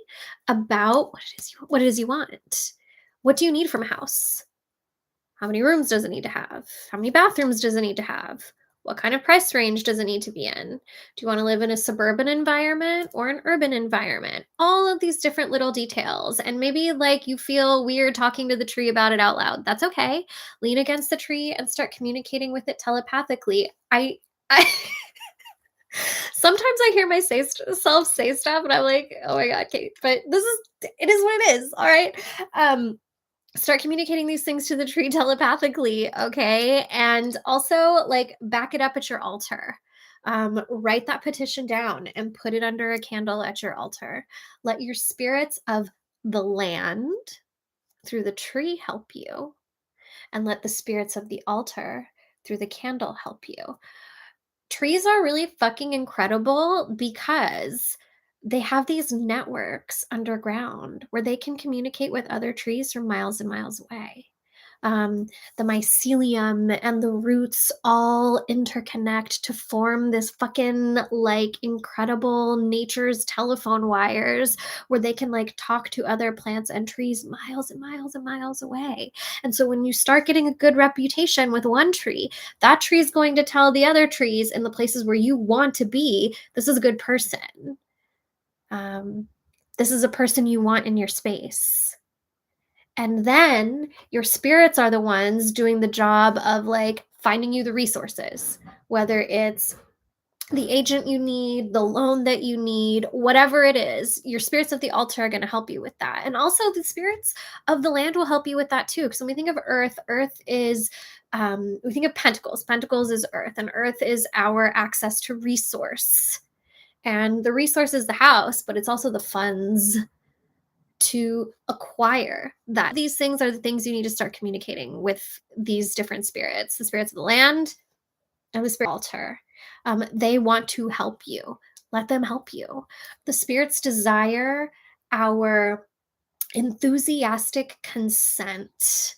about what it is you want. What do you need from a house? How many rooms does it need to have? How many bathrooms does it need to have? What kind of price range does it need to be in? Do you want to live in a suburban environment or an urban environment? All of these different little details. And maybe like you feel weird talking to the tree about it out loud. That's okay. Lean against the tree and start communicating with it telepathically. I sometimes I hear myself say stuff and I'm like, oh my God, Kait, but it is what it is. All right. Start communicating these things to the tree telepathically. Okay. And also like back it up at your altar. Write that petition down and put it under a candle at your altar. Let your spirits of the land through the tree help you, and let the spirits of the altar through the candle help you. Trees are really fucking incredible because they have these networks underground where they can communicate with other trees from miles and miles away. The mycelium and the roots all interconnect to form this fucking like incredible nature's telephone wires where they can like talk to other plants and trees miles and miles and miles away. And so when you start getting a good reputation with one tree, that tree is going to tell the other trees in the places where you want to be, this is a good person. This is a person you want in your space. And then your spirits are the ones doing the job of like finding you the resources, whether it's the agent you need, the loan that you need, whatever it is. Your spirits of the altar are going to help you with that. And also the spirits of the land will help you with that too. Because when we think of earth, earth is, we think of pentacles. Pentacles is earth, and earth is our access to resource. And the resource is the house, but it's also the funds to acquire that. These things are the things you need to start communicating with these different spirits, the spirits of the land and the spirit altar. They want to help you. Let them help you. The spirits desire our enthusiastic consent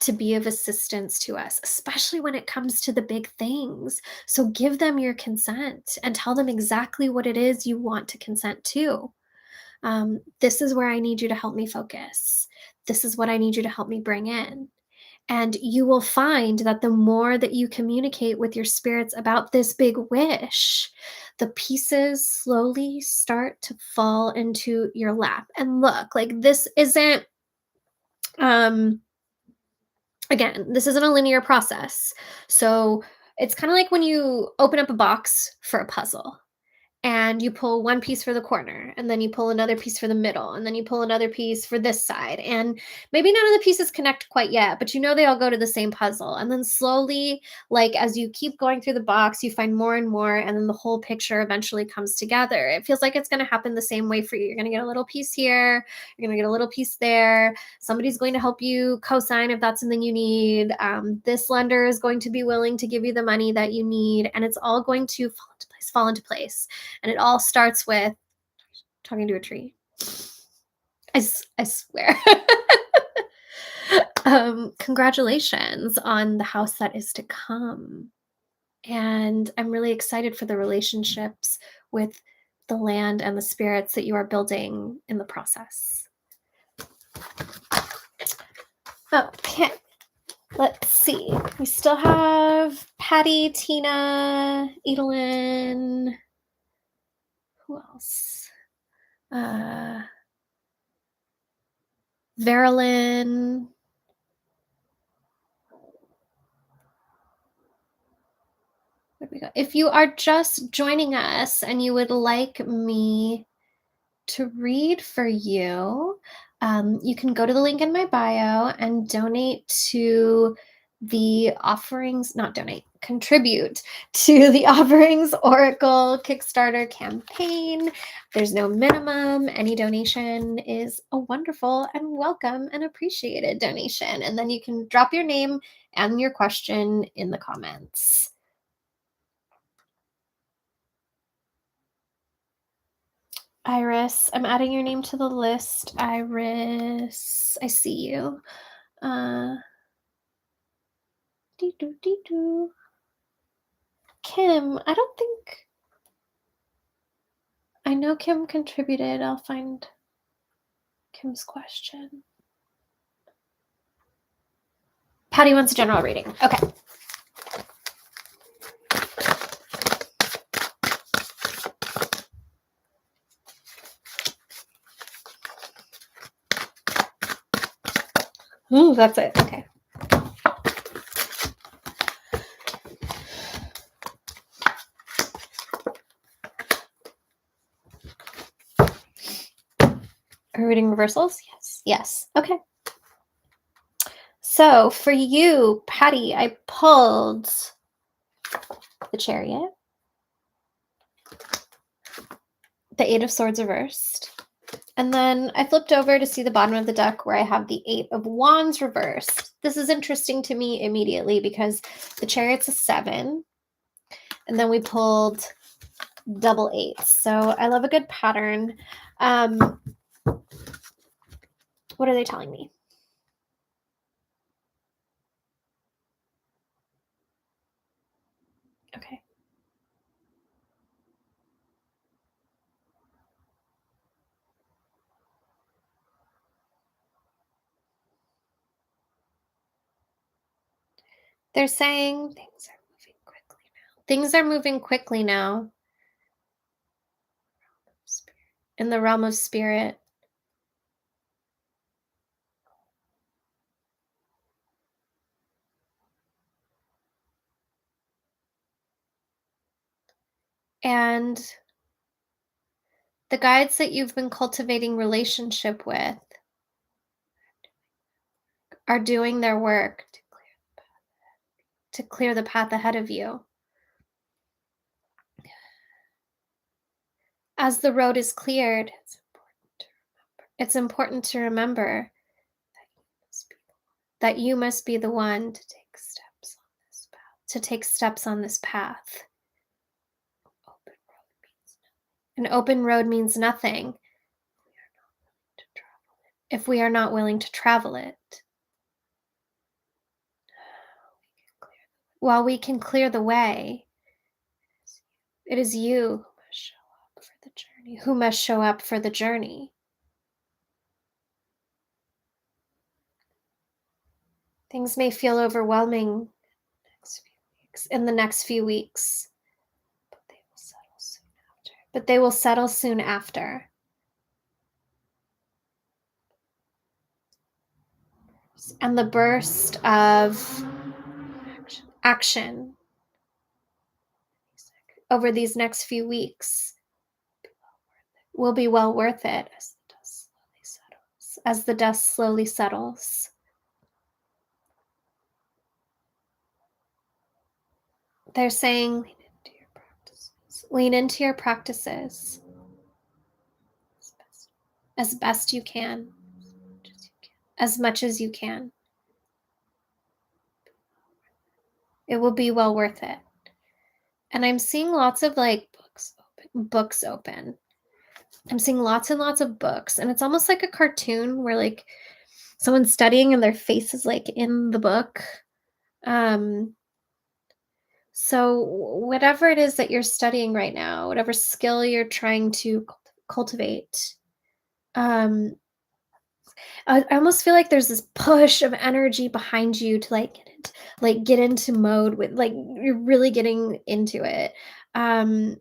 to be of assistance to us, especially when it comes to the big things. So give them your consent and tell them exactly what it is you want to consent to. This is where I need you to help me focus. This is what I need you to help me bring in. And you will find that the more that you communicate with your spirits about this big wish, the pieces slowly start to fall into your lap. And look, like this isn't, again, this isn't a linear process. So it's kind of like when you open up a box for a puzzle. And you pull one piece for the corner, and then you pull another piece for the middle, and then you pull another piece for this side. And maybe none of the pieces connect quite yet, but you know they all go to the same puzzle. And then slowly, like as you keep going through the box, you find more and more, and then the whole picture eventually comes together. It feels like it's going to happen the same way for you. You're going to get a little piece here, you're going to get a little piece there. Somebody's going to help you co-sign if that's something you need. This lender is going to be willing to give you the money that you need, and it's all going to fall into place. And it all starts with talking to a tree. I swear. Congratulations on the house that is to come. And I'm really excited for the relationships with the land and the spirits that you are building in the process. Okay. Let's see. We still have Patty, Tina, Edelyn. Who else? Verilyn. Where'd we go? If you are just joining us and you would like me to read for you, You can go to the link in my bio and donate to the offerings, not donate, contribute to the Offerings Oracle Kickstarter campaign. There's no minimum. Any donation is a wonderful and welcome and appreciated donation. And then you can drop your name and your question in the comments. Iris, I'm adding your name to the list. Iris, I see you. Kim, I don't think, I know Kim contributed. I'll find Kim's question. Patty wants a general reading. Okay. Ooh, that's it. Okay. Are we reading reversals? Yes. Yes. Okay. So for you, Patty, I pulled the Chariot, the Eight of Swords reversed, and then I flipped over to see the bottom of the deck where I have the Eight of Wands reversed. This is interesting to me immediately because the Chariot's a 7, and then we pulled double eights. So I love a good pattern. What are they telling me? Okay. They're saying things are moving quickly now. Things are moving quickly now in the realm of spirit. And the guides that you've been cultivating relationship with are doing their work to clear the path ahead of you. As the road is cleared, it's important to remember that you must be the one to take steps on this path. To take steps on this path. An open road means nothing if we are not willing to travel it. While we can clear the way, it is you who must show up for the journey. Things may feel overwhelming in the next few weeks, but they will settle soon after. And the burst of action over these next few weeks will be well worth it as the dust slowly settles. They're saying, lean into your practices as best you can, as much as you can. It will be well worth it. And I'm seeing lots of books open. I'm seeing lots and lots of books, and it's almost like a cartoon where like someone's studying and their face is like in the book. So whatever it is that you're studying right now, whatever skill you're trying to cultivate, I almost feel like there's this push of energy behind you to get into mode with, like, you're really getting into it. And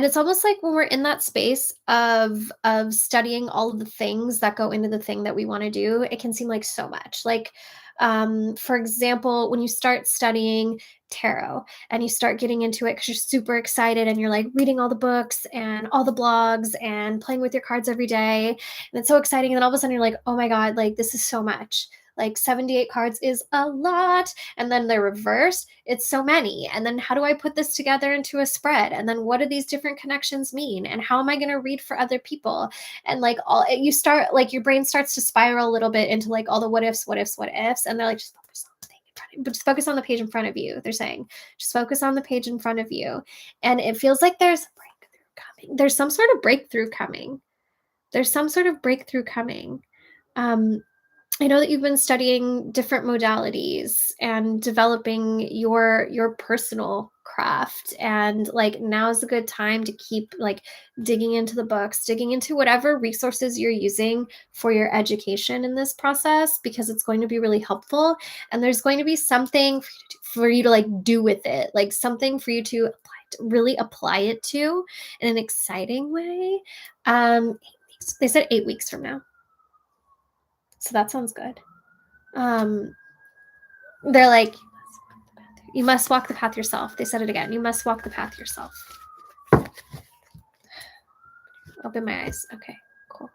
it's almost like when we're in that space of studying all of the things that go into the thing that we want to do, it can seem like so much. Like, For example, when you start studying tarot and you start getting into it because you're super excited and you're like reading all the books and all the blogs and playing with your cards every day, and it's so exciting, and then all of a sudden you're like, oh my God, like this is so much. Like 78 cards is a lot. And then they're reversed. It's so many. And then how do I put this together into a spread? And then what do these different connections mean? And how am I going to read for other people? And like all you start, like your brain starts to spiral a little bit into like all the what ifs, what ifs, what ifs. And they're like, just focus on the thing in front of you, but just focus on the page in front of you. They're saying, just focus on the page in front of you. And it feels like there's a breakthrough coming. There's some sort of breakthrough coming. There's some sort of breakthrough coming. I know that you've been studying different modalities and developing your personal craft, and like now's a good time to keep like digging into the books, digging into whatever resources you're using for your education in this process, because it's going to be really helpful, and there's going to be something for you to like do with it, like something for you to really apply it to in an exciting way. 8 weeks. They said 8 weeks from now. So that sounds good. They're like, you must walk the path yourself. They said it again. You must walk the path yourself. Open my eyes. Okay, cool.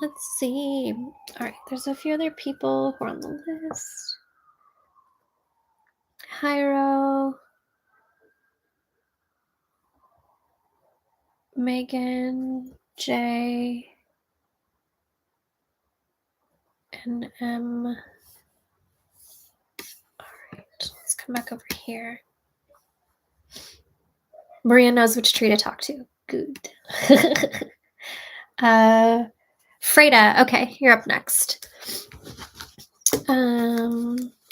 Let's see. All right, there's a few other people who are on the list. Hyro. Megan, Jay, and M. All right, let's come back over here. Maria knows which tree to talk to. Good. Freda, okay, you're up next.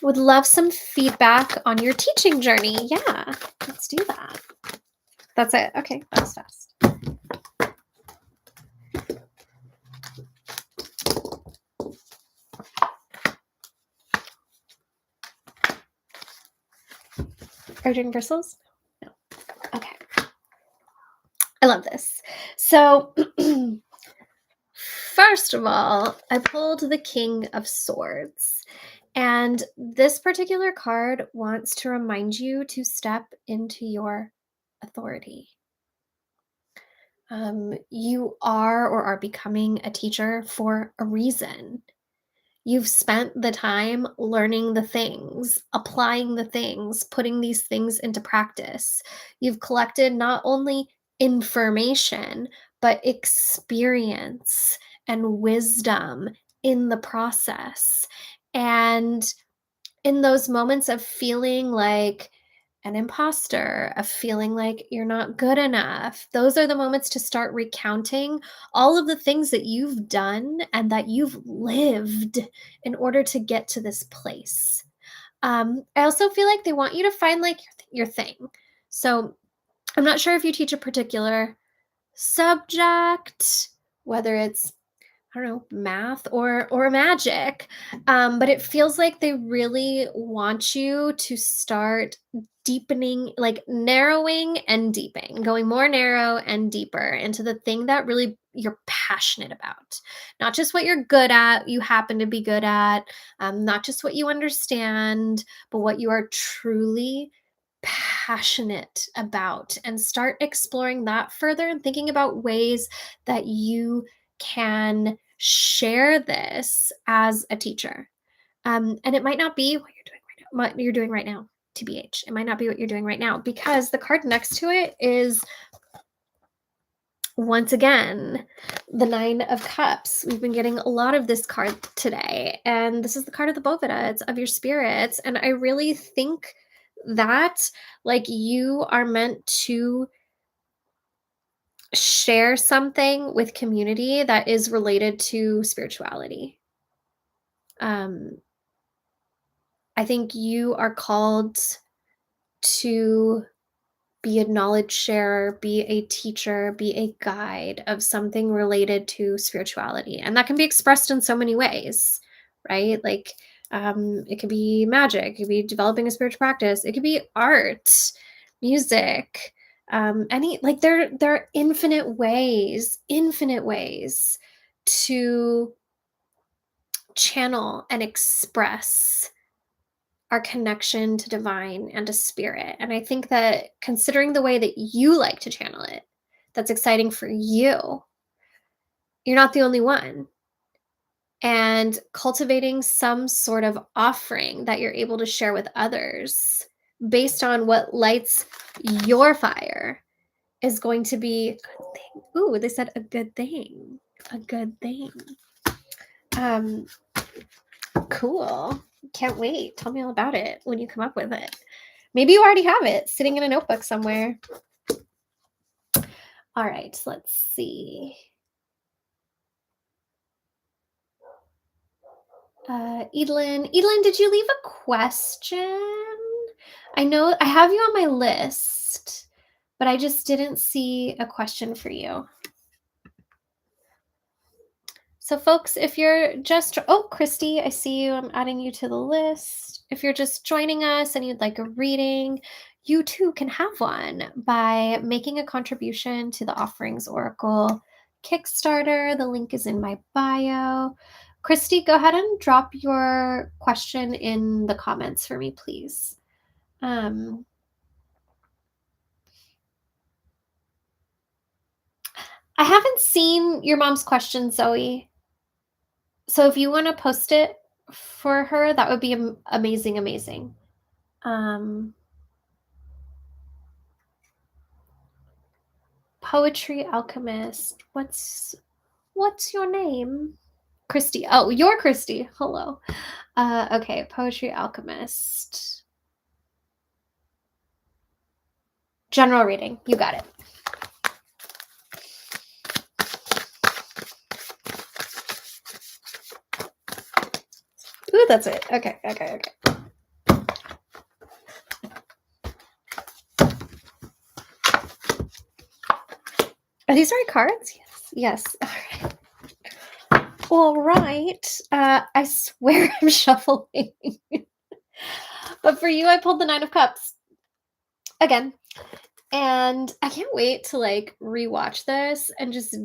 Would love some feedback on your teaching journey. Yeah, let's do that. That's it. Okay, that was fast. Are you doing bristles? No. Okay. I love this. So, first of all, I pulled the King of Swords. And this particular card wants to remind you to step into your authority. You are or are becoming a teacher for a reason. You've spent the time learning the things, applying the things, putting these things into practice. You've collected not only information, but experience and wisdom in the process. And in those moments of feeling like an imposter, of feeling like you're not good enough, those are the moments to start recounting all of the things that you've done and that you've lived in order to get to this place. I also feel like they want you to find like your thing. So I'm not sure if you teach a particular subject, whether it's I don't know, math or magic. But it feels like they really want you to start deepening, like narrowing and deepening, going more narrow and deeper into the thing that really you're passionate about. Not just what you're good at, you happen to be good at, not just what you understand, but what you are truly passionate about, and start exploring that further and thinking about ways that you can share this as a teacher. And it might not be what you're doing right now, TBH. It might not be what you're doing right now, because the card next to it is, once again, the Nine of Cups. We've been getting a lot of this card today, and this is the card of the Bovida. It's of your spirits. And I really think that like you are meant to share something with community that is related to spirituality. I think you are called to be a knowledge sharer, be a teacher, be a guide of something related to spirituality. And that can be expressed in so many ways, right? Like it could be magic, it could be developing a spiritual practice, it could be art. music, like there are infinite ways to channel and express our connection to divine and to spirit. And I think that considering the way that you like to channel it, that's exciting for you. You're not the only one. And cultivating some sort of offering that you're able to share with others based on what lights your fire is going to be a good thing. Ooh, they said a good thing. A good thing. Cool. Can't wait. Tell me all about it when you come up with it. Maybe you already have it sitting in a notebook somewhere. All right, let's see. Edelyn, did you leave a question? I know I have you on my list, but I just didn't see a question for you. So folks, if you're just, oh, Christy, I see you. I'm adding you to the list. If you're just joining us and you'd like a reading, you too can have one by making a contribution to the Offerings Oracle Kickstarter. The link is in my bio. Christy, go ahead and drop your question in the comments for me, please. I haven't seen your mom's question, Zoe. So if you want to post it for her, that would be amazing, amazing. Poetry Alchemist. What's your name? Christy. Oh, you're Christy. Hello. Okay, Poetry Alchemist. General reading. You got it. Ooh, that's it. Okay. Are these the right cards? Yes. All right. I swear I'm shuffling. But for you, I pulled the Nine of Cups. Again. And I can't wait to like rewatch this and just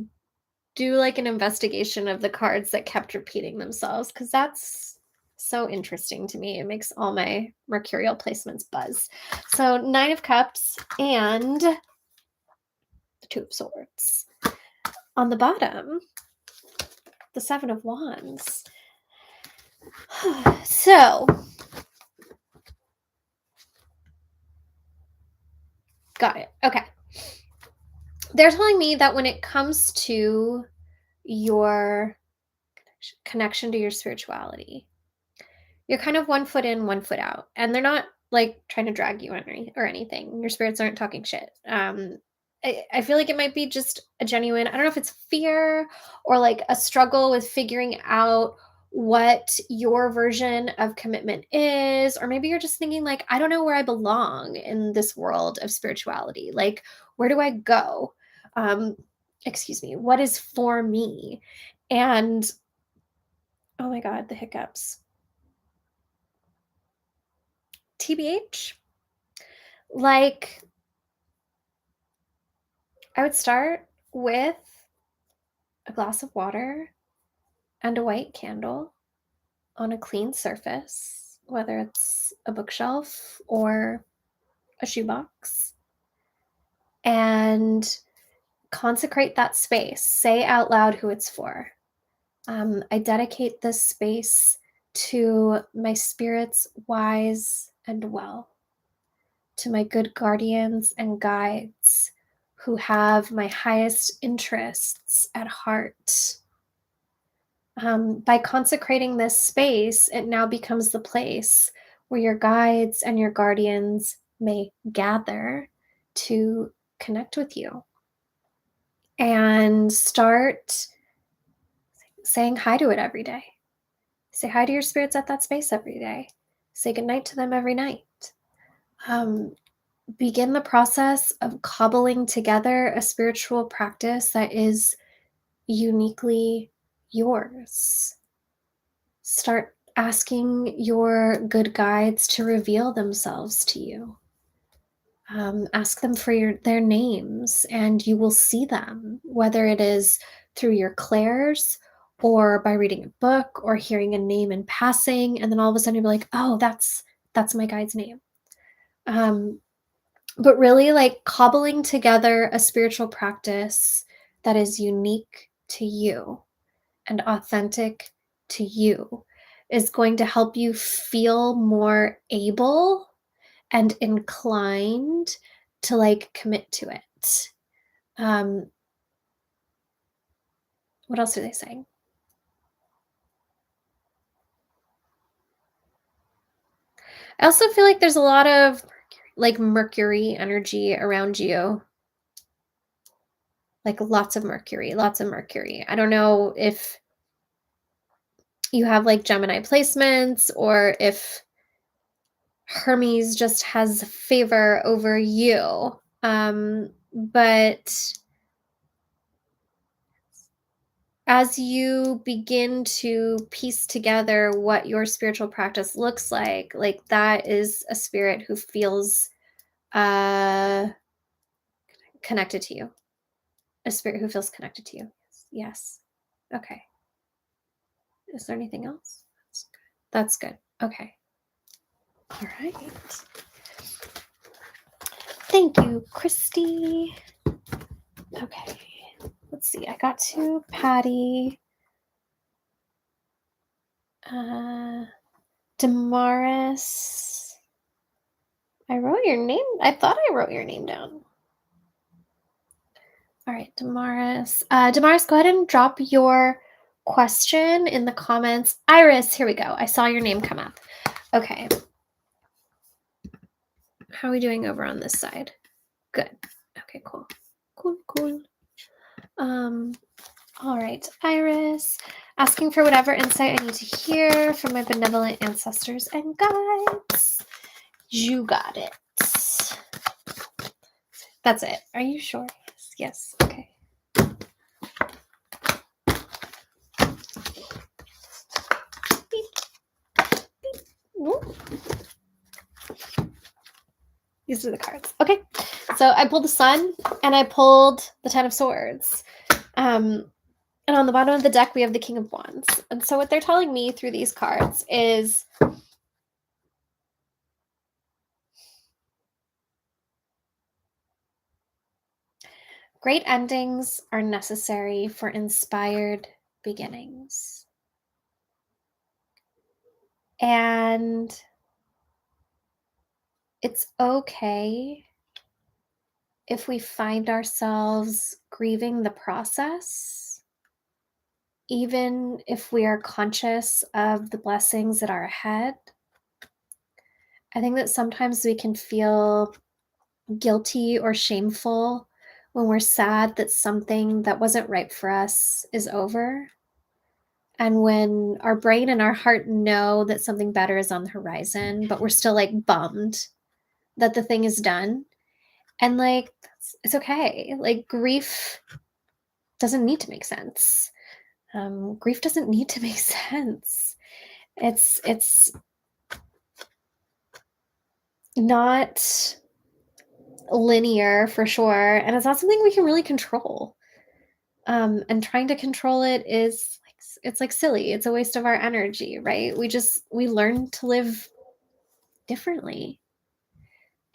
do like an investigation of the cards that kept repeating themselves, because that's so interesting to me. It makes all my mercurial placements buzz. So Nine of Cups and the Two of Swords. On the bottom, the Seven of Wands. So got it. Okay. They're telling me that when it comes to your connection to your spirituality, you're kind of 1 foot in, 1 foot out. And they're not like trying to drag you in or anything. Your spirits aren't talking shit. I feel like it might be just a genuine, I don't know if it's fear or like a struggle with figuring out what your version of commitment is. Or maybe you're just thinking like, I don't know where I belong in this world of spirituality. Like, where do I go? Excuse me, what is for me? And oh my God, the hiccups. TBH, like, I would start with a glass of water and a white candle on a clean surface, whether it's a bookshelf or a shoebox, and consecrate that space. Say out loud who it's for. I dedicate this space to my spirits wise and well, to my good guardians and guides who have my highest interests at heart. By consecrating this space, it now becomes the place where your guides and your guardians may gather to connect with you. And start saying hi to it every day. Say hi to your spirits at that space every day. Say goodnight to them every night. Begin the process of cobbling together a spiritual practice that is uniquely yours. Start asking your good guides to reveal themselves to you. Ask them for their names, and you will see them, whether it is through your clairs or by reading a book or hearing a name in passing, and then all of a sudden you'll be like, oh, that's my guide's name. But really, like, cobbling together a spiritual practice that is unique to you and authentic to you is going to help you feel more able and inclined to, like, commit to it. What else are they saying? I also feel like there's a lot of like Mercury energy around you. Like lots of Mercury, lots of Mercury. I don't know if you have like Gemini placements or if Hermes just has favor over you. But as you begin to piece together what your spiritual practice looks like that is a spirit who feels uh connected to you. A spirit who feels connected to you. Yes. Okay. Is there anything else? That's good. Okay. All right. Thank you, Christy. Okay. Let's see. I got to Patty. Damaris. I wrote your name. I thought I wrote your name down. All right, Damaris. Damaris, go ahead and drop your question in the comments. Iris, here we go. I saw your name come up. Okay. How are we doing over on this side? Good. Okay, cool. Cool. All right, Iris, asking for whatever insight I need to hear from my benevolent ancestors and guides. You got it. That's it. Are you sure? Yes. Okay. These are the cards. Okay. So I pulled the Sun and I pulled the Ten of Swords. And on the bottom of the deck, we have the King of Wands. And so what they're telling me through these cards is great endings are necessary for inspired beginnings. And it's okay if we find ourselves grieving the process, even if we are conscious of the blessings that are ahead. I think that sometimes we can feel guilty or shameful when we're sad that something that wasn't right for us is over. And when our brain and our heart know that something better is on the horizon, but we're still like bummed that the thing is done. And like, it's okay. Like, grief doesn't need to make sense. Grief doesn't need to make sense. It's not linear for sure, and it's not something we can really control. And trying to control it is like, it's like silly. It's a waste of our energy, right? We learn to live differently.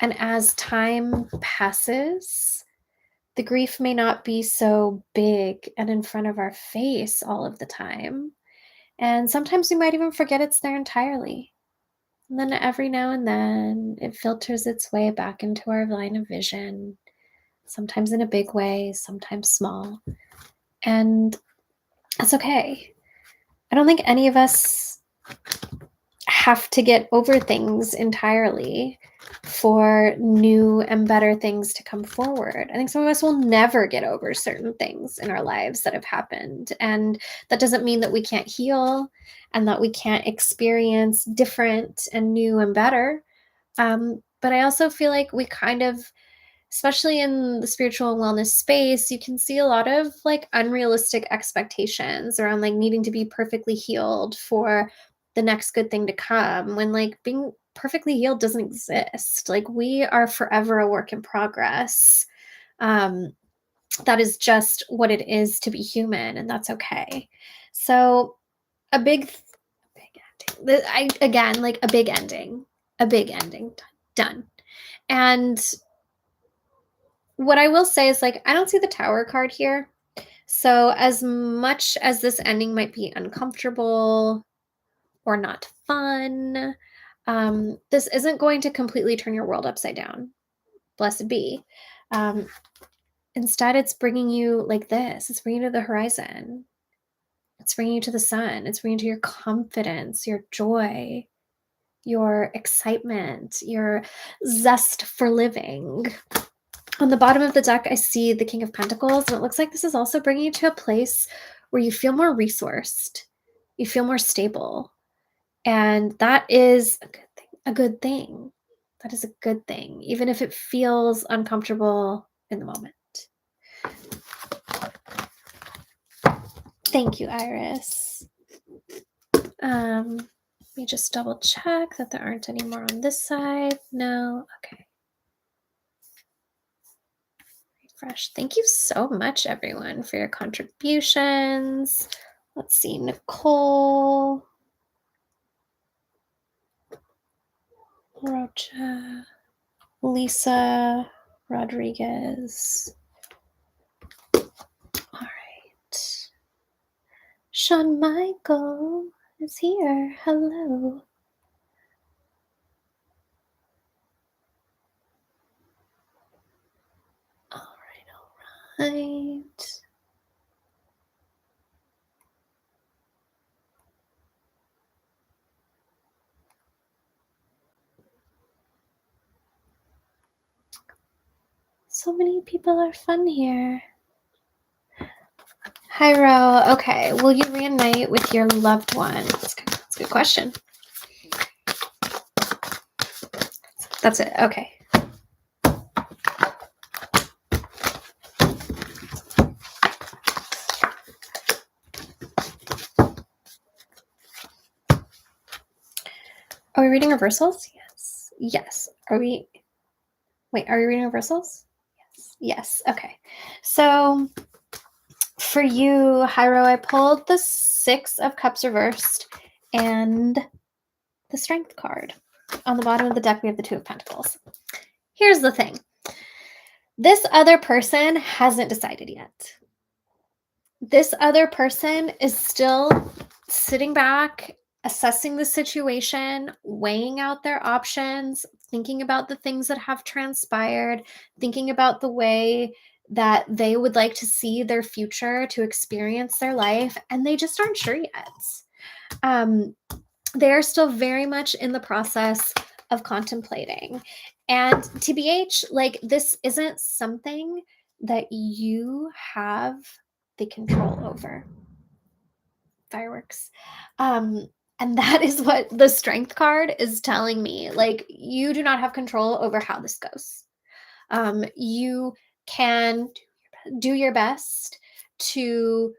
And as time passes, the grief may not be so big and in front of our face all of the time. And sometimes we might even forget it's there entirely. And then every now and then it filters its way back into our line of vision, sometimes in a big way, sometimes small. And that's okay. I don't think any of us have to get over things entirely for new and better things to come forward. I think some of us will never get over certain things in our lives that have happened. And that doesn't mean that we can't heal and that we can't experience different and new and better. But I also feel like we kind of, especially in the spiritual wellness space, you can see a lot of like unrealistic expectations around like needing to be perfectly healed for the next good thing to come, when like being perfectly healed doesn't exist. Like, we are forever a work in progress. That is just what it is to be human, and that's okay. So a big ending. Again, like a big ending, done. And what I will say is, like, I don't see the Tower card here. So as much as this ending might be uncomfortable or not fun, this isn't going to completely turn your world upside down. Blessed be. Instead, it's bringing you like this. It's bringing you to the horizon. It's bringing you to the sun. It's bringing you to your confidence, your joy, your excitement, your zest for living. On the bottom of the deck, I see the King of Pentacles, and it looks like this is also bringing you to a place where you feel more resourced, you feel more stable, and that is a good thing. That is a good thing, even if it feels uncomfortable in the moment. Thank you, Iris. Let me just double check that there aren't any more on this side. No, okay. Refresh. Thank you so much, everyone, for your contributions. Let's see, Nicole, Rocha, Lisa, Rodriguez. All right. Sean Michael is here. Hello. All right. So many people are fun here. Hyro, okay. Will you reunite with your loved one? That's a good question. That's it. Okay. Are we reading reversals? Yes. Yes. Are we reading reversals? Yes. Yes. Okay. So for you, Hyro, I pulled the 6 of Cups reversed and the Strength card. On the bottom of the deck, we have the 2 of Pentacles. Here's the thing. This other person hasn't decided yet. This other person is still sitting back, assessing the situation, weighing out their options, thinking about the things that have transpired, thinking about the way that they would like to see their future, to experience their life, and they just aren't sure yet. They're still very much in the process of contemplating. And TBH, like, this isn't something that you have the control over. Fireworks. And that is what the Strength card is telling me. Like, you do not have control over how this goes. You can do your best to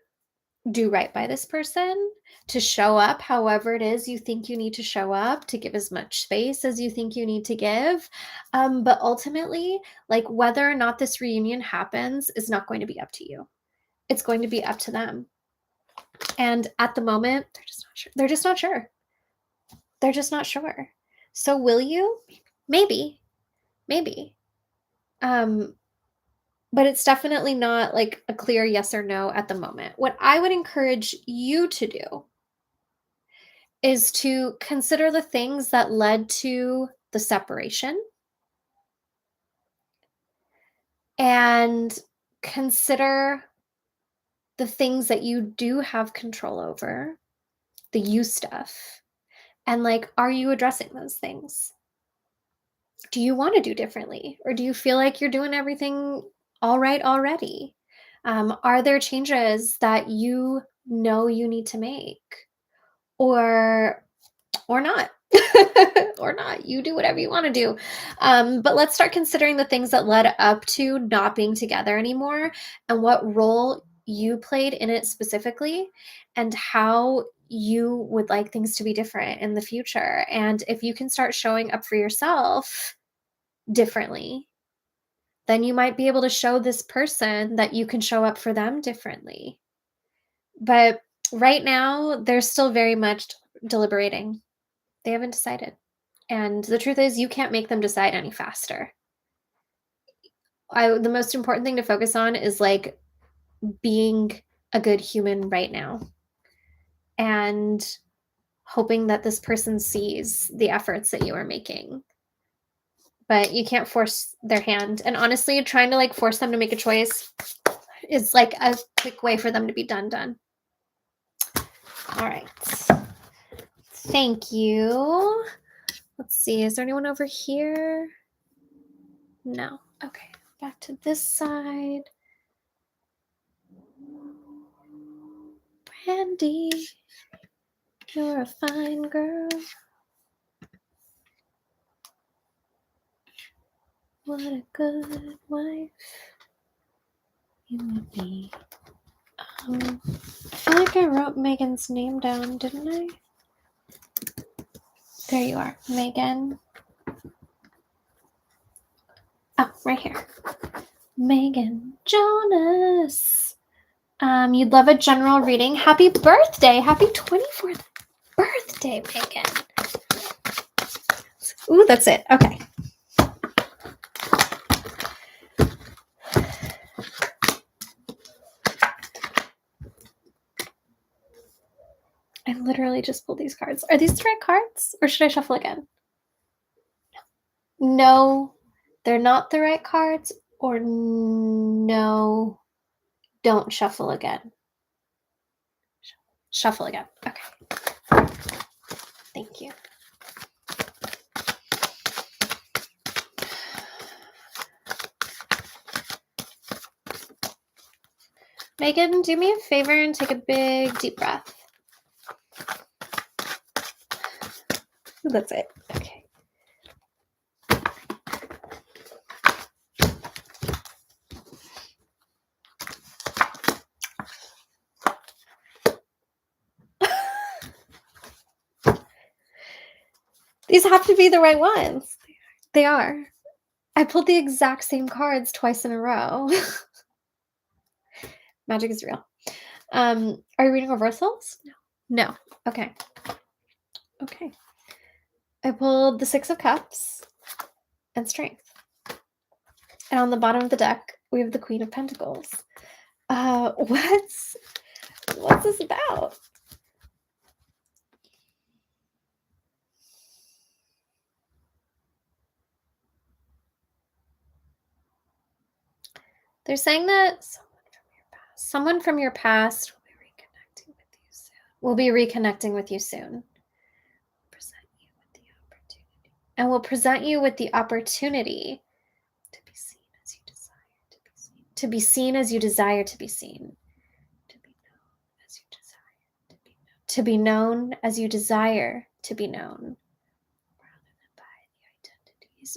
do right by this person, to show up however it is you think you need to show up, to give as much space as you think you need to give. But ultimately, like, whether or not this reunion happens is not going to be up to you. It's going to be up to them. And at the moment, they're just not sure. They're just not sure. They're just not sure. So will you? Maybe. But it's definitely not like a clear yes or no at the moment. What I would encourage you to do is to consider the things that led to the separation, and consider the things that you do have control over, the you stuff, and, like, are you addressing those things? Do you want to do differently, or do you feel like you're doing everything all right already? Are there changes that you know you need to make, or not? Or not? You do whatever you want to do. But let's start considering the things that led up to not being together anymore, and what role you played in it specifically, and how you would like things to be different in the future. And if you can start showing up for yourself differently, then you might be able to show this person that you can show up for them differently. But right now, they're still very much deliberating. They haven't decided. And the truth is, you can't make them decide any faster. The most important thing to focus on is like being a good human right now and hoping that this person sees the efforts that you are making. But you can't force their hand. And honestly, trying to like force them to make a choice is like a quick way for them to be done. All right. Thank you. Let's see. Is there anyone over here? No. Okay. Back to this side. Brandy, you're a fine girl. What a good wife you would be. I feel like I wrote Megan's name down, didn't I? There you are, Megan. Oh, right here. Megan Jonas. You'd love a general reading. Happy birthday. Happy 24th birthday, Megan. Ooh, that's it. Okay. I literally just pulled these cards. Are these the right cards? Or should I shuffle again? No, they're not the right cards. Or no, don't shuffle again. Shuffle again. Okay. Thank you. Megan, do me a favor and take a big deep breath. That's it. Okay. These have to be the right ones. They are. I pulled the exact same cards twice in a row. Magic is real. Are you reading reversals? No. Okay. Okay. I pulled the Six of Cups and Strength. And on the bottom of the deck, we have the Queen of Pentacles. What's this about? They're saying that someone from your past will be reconnecting with you soon. And will present you with the opportunity to be seen as you desire to be seen. To be seen as you desire to be seen. To be known as you desire to be known. To be known as you desire to be known.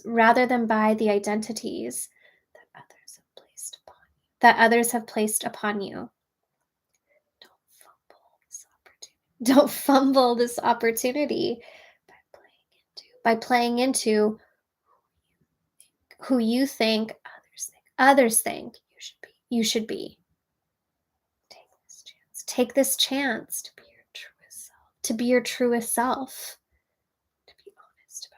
Rather than by the identities that others have placed upon you. Don't fumble this opportunity by playing into who you think others think you should be. Take this chance to be your truest self. To be your truest self.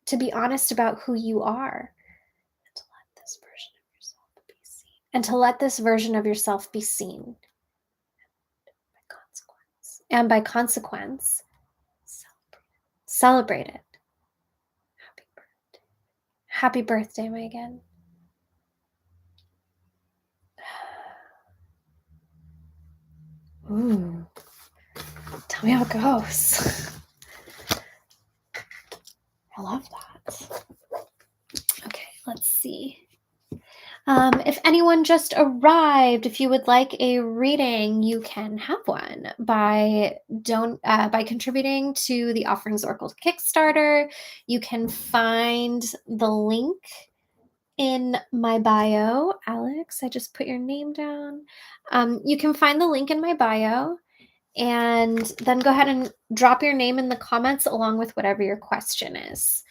To be honest about who you are. And to let this version of yourself be seen. And by consequence, celebrate it. Happy birthday. Happy birthday, Megan. Ooh. Tell me how it goes. I love that. Okay, let's see. If anyone just arrived, if you would like a reading, you can have one by contributing to the Offerings Oracle Kickstarter. You can find the link in my bio. Alex, I just put your name down. You can find the link in my bio, And then go ahead and drop your name in the comments along with whatever your question is.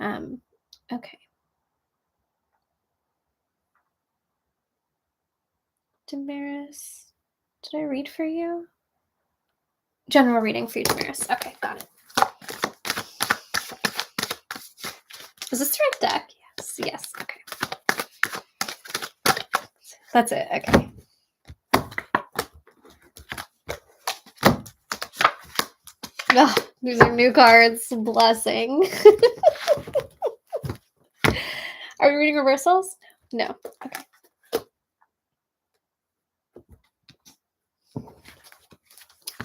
Okay. Damaris, did I read for you? General reading for you, Damaris. Okay, got it. Is this the right deck? Yes, okay. That's it, okay. Oh, these are new cards. Blessing. Are we reading reversals? No. Okay.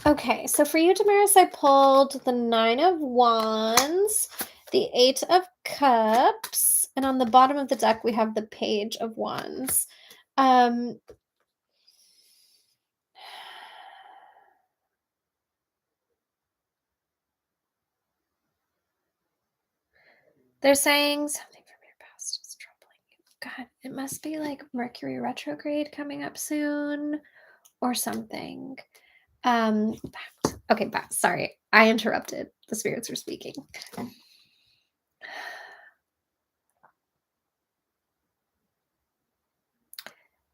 Okay, so for you, Damaris, I pulled the 9 of Wands, the 8 of Cups, and on the bottom of the deck, we have the Page of Wands. They're saying something from your past is troubling you. God, it must be like Mercury retrograde coming up soon or something. Okay, back. Sorry, I interrupted. The spirits were speaking.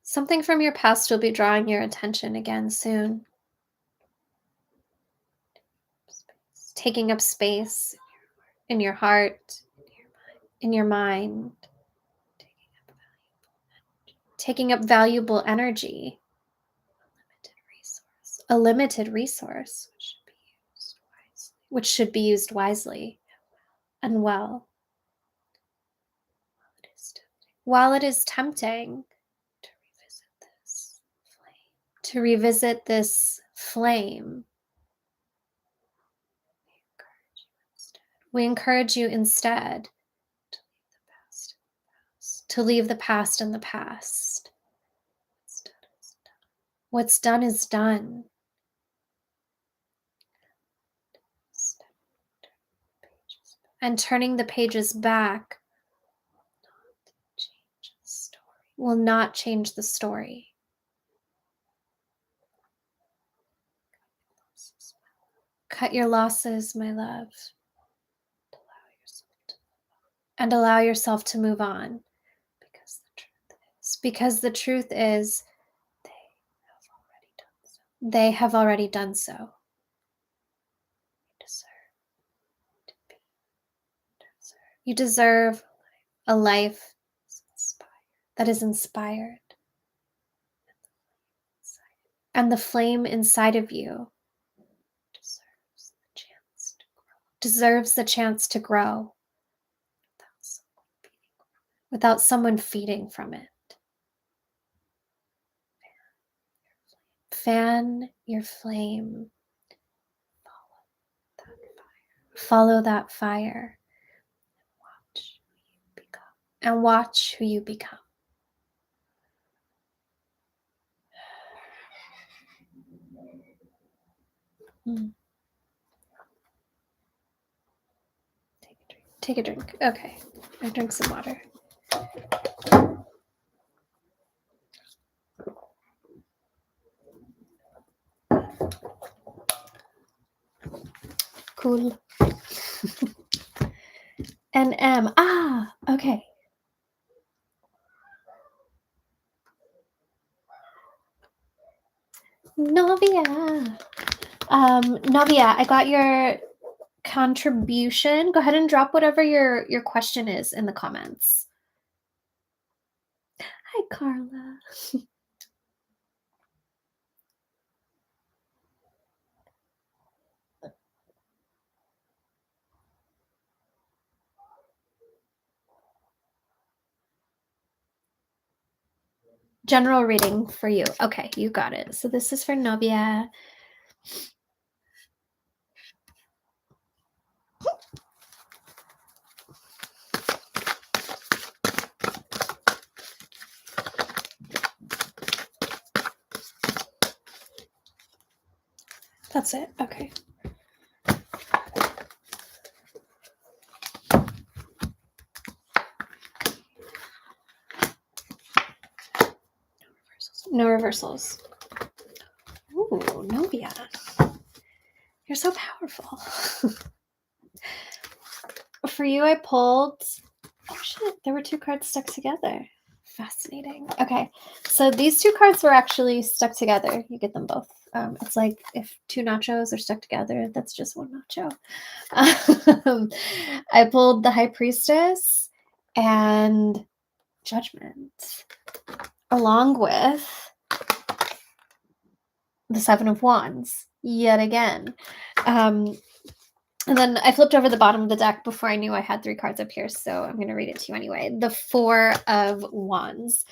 Something from your past will be drawing your attention again soon. Taking up space in your heart, in your mind. Taking up valuable energy. A limited resource which should be used wisely and well. While it is tempting to revisit this flame, we encourage you instead to leave the past in the past. What's done is done. And turning the pages back will not change the story. Cut your losses, my love. And allow yourself to move on. Because the truth is, they have already done so. You deserve a life that is inspired. And the flame inside of you deserves the chance to grow without someone feeding from it. Fan your flame. Follow that fire. And watch who you become. Take a drink. Okay. I drink some water. Cool. NM. Okay. Novia. Novia, I got your contribution. Go ahead and drop whatever your question is in the comments. Hi, Carla. General reading for you. Okay, you got it. So this is for Novia. That's it. Okay. No reversals. Ooh, Novia. You're so powerful. For you, I pulled, oh shit, there were 2 cards stuck together. Fascinating. Okay, so these 2 cards were actually stuck together. You get them both. It's like if 2 nachos are stuck together, that's just 1 nacho. I pulled the High Priestess and Judgment, along with the 7 of Wands, yet again. And then I flipped over the bottom of the deck before I knew I had 3 cards up here, so I'm going to read it to you anyway. The 4 of Wands.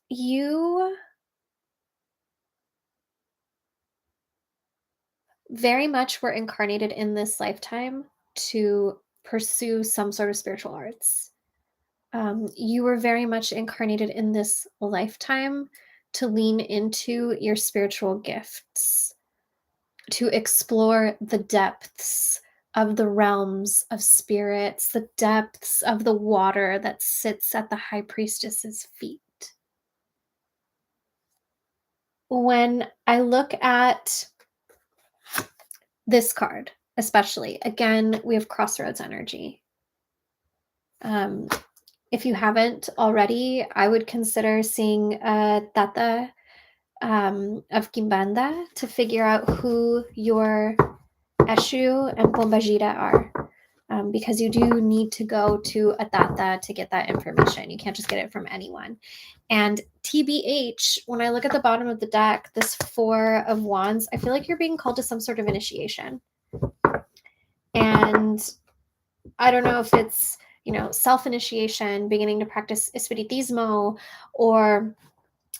You very much were incarnated in this lifetime to pursue some sort of spiritual arts. You were very much incarnated in this lifetime to lean into your spiritual gifts, to explore the depths of the realms of spirits, the depths of the water that sits at the High Priestess's feet. When I look at this card, especially, again, we have Crossroads energy. If you haven't already, I would consider seeing a Tata of Kimbanda to figure out who your Eshu and Bombajita are. Because you do need to go to a Tata to get that information. You can't just get it from anyone. And TBH, when I look at the bottom of the deck, this 4 of Wands, I feel like you're being called to some sort of initiation. And I don't know if it's, self-initiation, beginning to practice Espiritismo, or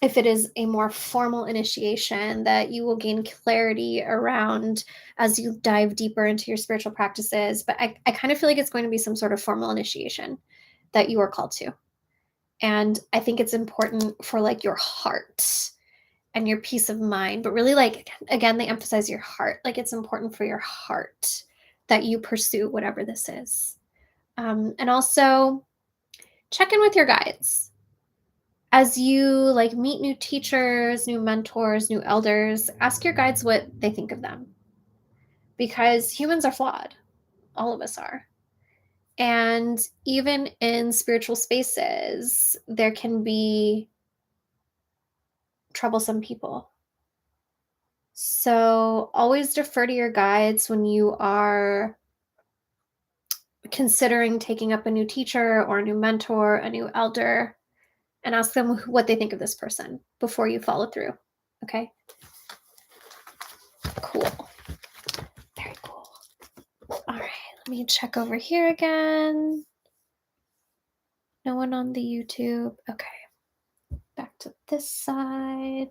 if it is a more formal initiation that you will gain clarity around as you dive deeper into your spiritual practices. But I kind of feel like it's going to be some sort of formal initiation that you are called to. And I think it's important for like your heart and your peace of mind, but really like, again, they emphasize your heart. Like it's important for your heart that you pursue whatever this is. And also check in with your guides. As you like meet new teachers, new mentors, new elders, ask your guides what they think of them. Because humans are flawed. All of us are. And even in spiritual spaces, there can be troublesome people. So always defer to your guides when you are considering taking up a new teacher or a new mentor, a new elder, and ask them what they think of this person before you follow through. Okay? Cool. Very cool. All right, let me check over here again. No one on the YouTube. Okay. Back to this side.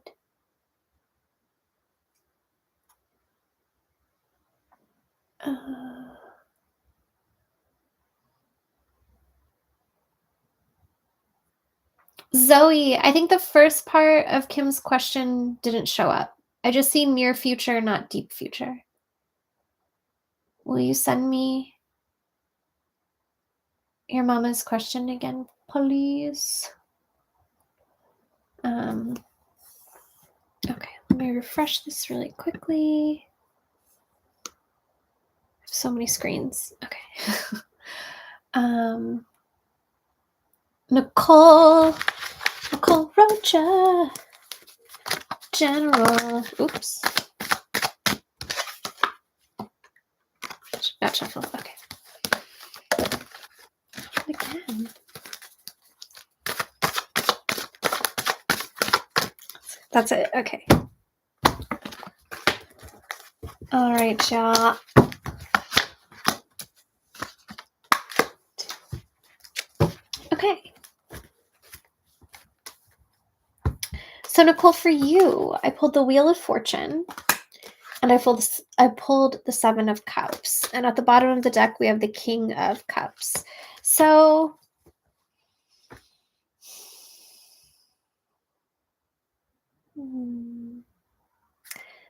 Zoe, I think the first part of Kim's question didn't show up. I just see near future, not deep future. Will you send me your mama's question again, please? Okay, let me refresh this really quickly. I have so many screens. Okay. Nicole Rocha, General. Oops. Not shuffle. Okay. Again. That's it. Okay. All right, y'all. Okay. So Nicole, for you, I pulled the Wheel of Fortune, and I pulled the 7 of Cups, and at the bottom of the deck we have the King of Cups. So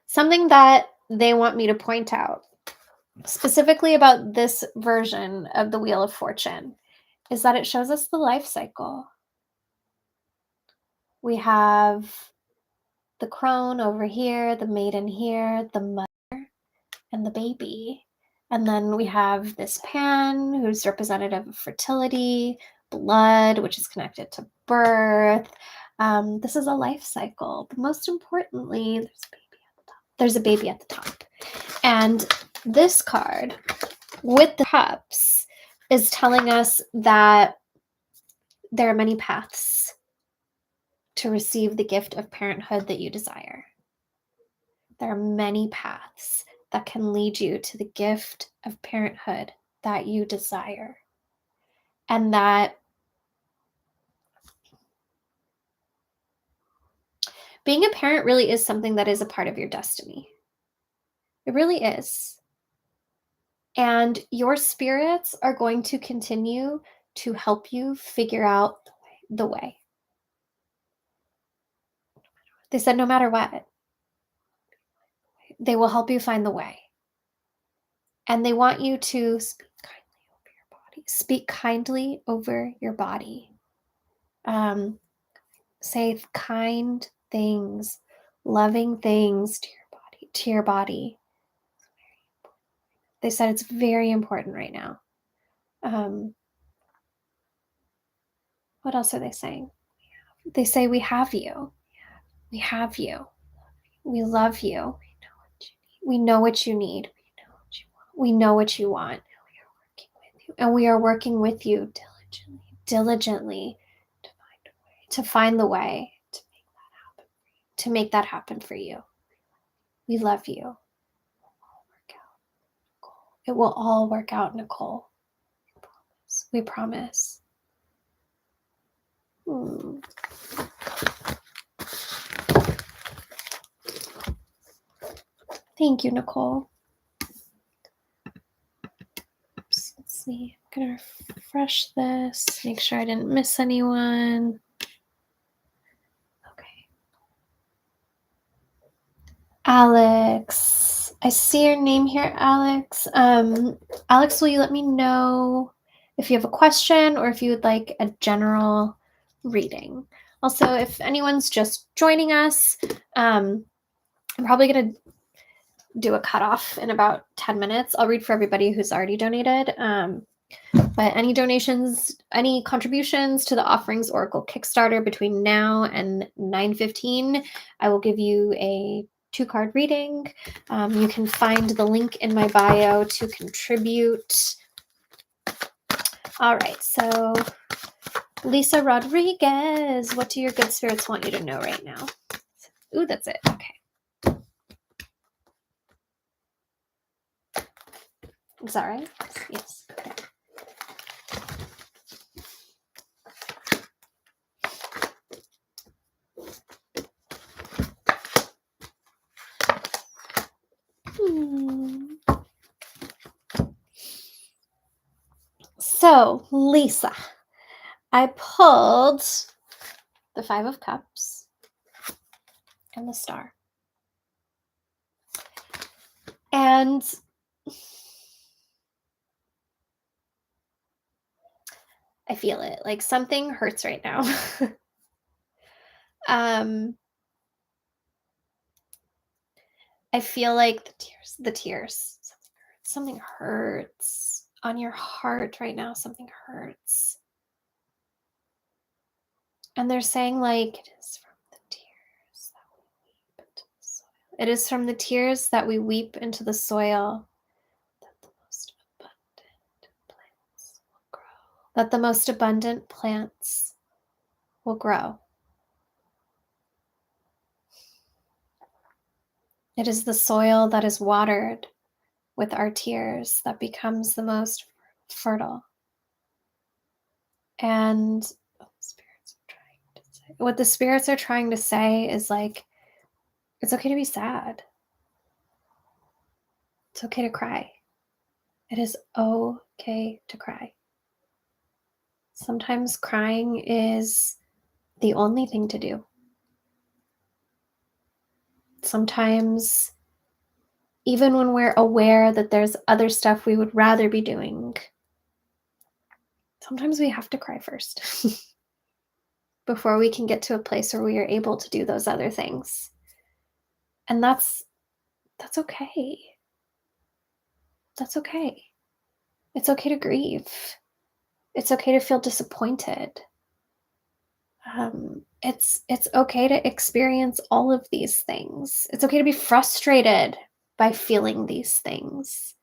something that they want me to point out specifically about this version of the Wheel of Fortune is that it shows us the life cycle. We have the crone over here, the maiden here, the mother, and the baby. And then we have this Pan, who's representative of fertility, blood, which is connected to birth. This is a life cycle. But most importantly, there's a baby at the top. And this card with the cups is telling us that there are many paths to receive the gift of parenthood that you desire. There are many paths that can lead you to the gift of parenthood that you desire. And that being a parent really is something that is a part of your destiny. It really is. And your spirits are going to continue to help you figure out the way. They said no matter what, they will help you find the way. And they want you to speak kindly over your body. Speak kindly over your body. Say kind things, loving things to your body. They said it's very important right now. What else are they saying? They say, we have you. We have you. We love you. We know what you need. We know what you want. And we are working with you diligently to find the way to make that happen for you. We love you. It will all work out, Nicole. We promise. Thank you, Nicole. Oops, let's see. I'm going to refresh this, make sure I didn't miss anyone. Okay. Alex. I see your name here, Alex. Alex, will you let me know if you have a question or if you would like a general reading? Also, if anyone's just joining us, I'm probably going to do a cutoff in about 10 minutes. I'll read for everybody who's already donated. But any donations, any contributions to the Offerings Oracle Kickstarter between now and 9:15, I will give you a 2-card reading. You can find the link in my bio to contribute. All right, so Lisa Rodriguez, what do your good spirits want you to know right now? Ooh, that's it. Okay. Is that right? Yes. Okay. So, Lisa, I pulled the 5 of Cups and the Star. And I feel it. Like something hurts right now. I feel like the tears. Something hurts on your heart right now. Something hurts. And they're saying like, it is from the tears that we weep into the soil. It is from the tears that we weep into the soil that the most abundant plants will grow. That the most abundant plants will grow. It is the soil that is watered with our tears that becomes the most fertile. And what the spirits are trying to say is like, it's okay to be sad. It's okay to cry. It is okay to cry. Sometimes crying is the only thing to do. Sometimes, even when we're aware that there's other stuff we would rather be doing, sometimes we have to cry first before we can get to a place where we are able to do those other things. And that's okay. That's okay. It's okay to grieve. It's okay to feel disappointed. It's okay to experience all of these things. It's okay to be frustrated by feeling these things,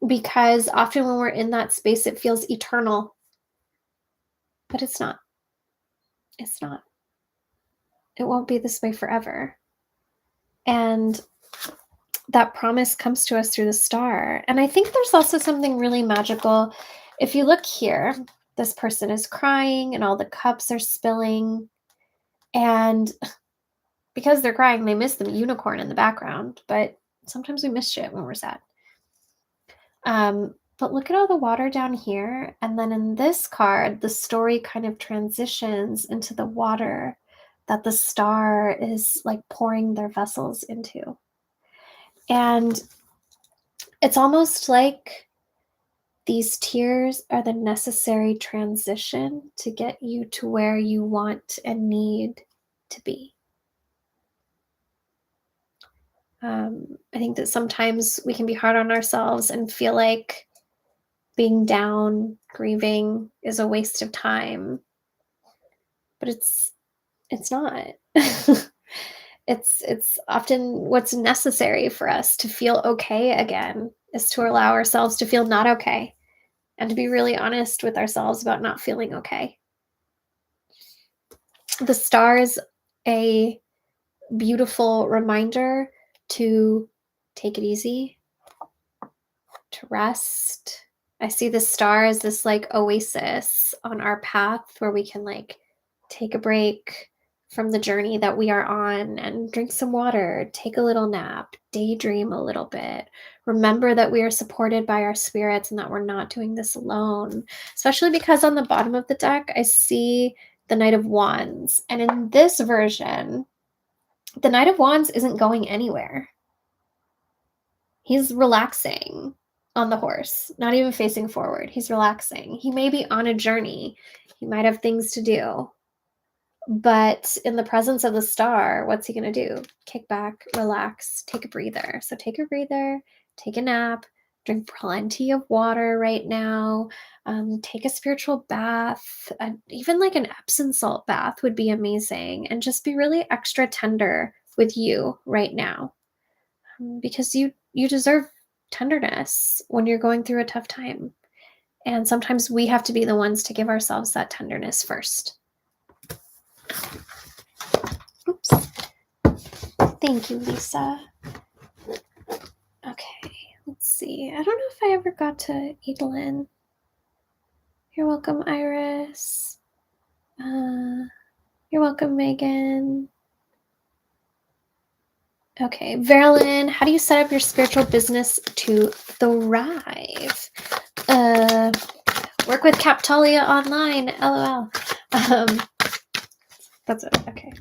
because often when we're in that space, it feels eternal, but it's not. It's not. It won't be this way forever. And that promise comes to us through the star. And I think there's also something really magical. If you look here, this person is crying and all the cups are spilling. And because they're crying, they miss the unicorn in the background. But sometimes we miss shit when we're sad. But look at all the water down here. And then in this card, the story kind of transitions into the water that the star is like pouring their vessels into. And it's almost like these tears are the necessary transition to get you to where you want and need to be. I think that sometimes we can be hard on ourselves and feel like being down, grieving is a waste of time. But it's not. It's often what's necessary for us to feel okay again, is to allow ourselves to feel not okay and to be really honest with ourselves about not feeling okay. The star is a beautiful reminder to take it easy, to rest. I see the star as this like oasis on our path where we can like take a break from the journey that we are on and drink some water, take a little nap, daydream a little bit. Remember that we are supported by our spirits and that we're not doing this alone, especially because on the bottom of the deck, I see the Knight of Wands. And in this version, the Knight of Wands isn't going anywhere. He's relaxing on the horse, not even facing forward. He's relaxing. He may be on a journey. He might have things to do. But in the presence of the star, what's he going to do? Kick back, relax, take a breather. So take a breather, take a nap, drink plenty of water right now, take a spiritual bath. Even like an Epsom salt bath would be amazing. And just be really extra tender with you right now, because you deserve tenderness when you're going through a tough time. And sometimes we have to be the ones to give ourselves that tenderness first. Oops. Thank you, Lisa. Okay, let's see. I don't know if I ever got to Edelyn. You're welcome, Iris. You're welcome, Megan. Okay, Verilyn, how do you set up your spiritual business to thrive? Work with Captalia online, LOL. That's it, okay.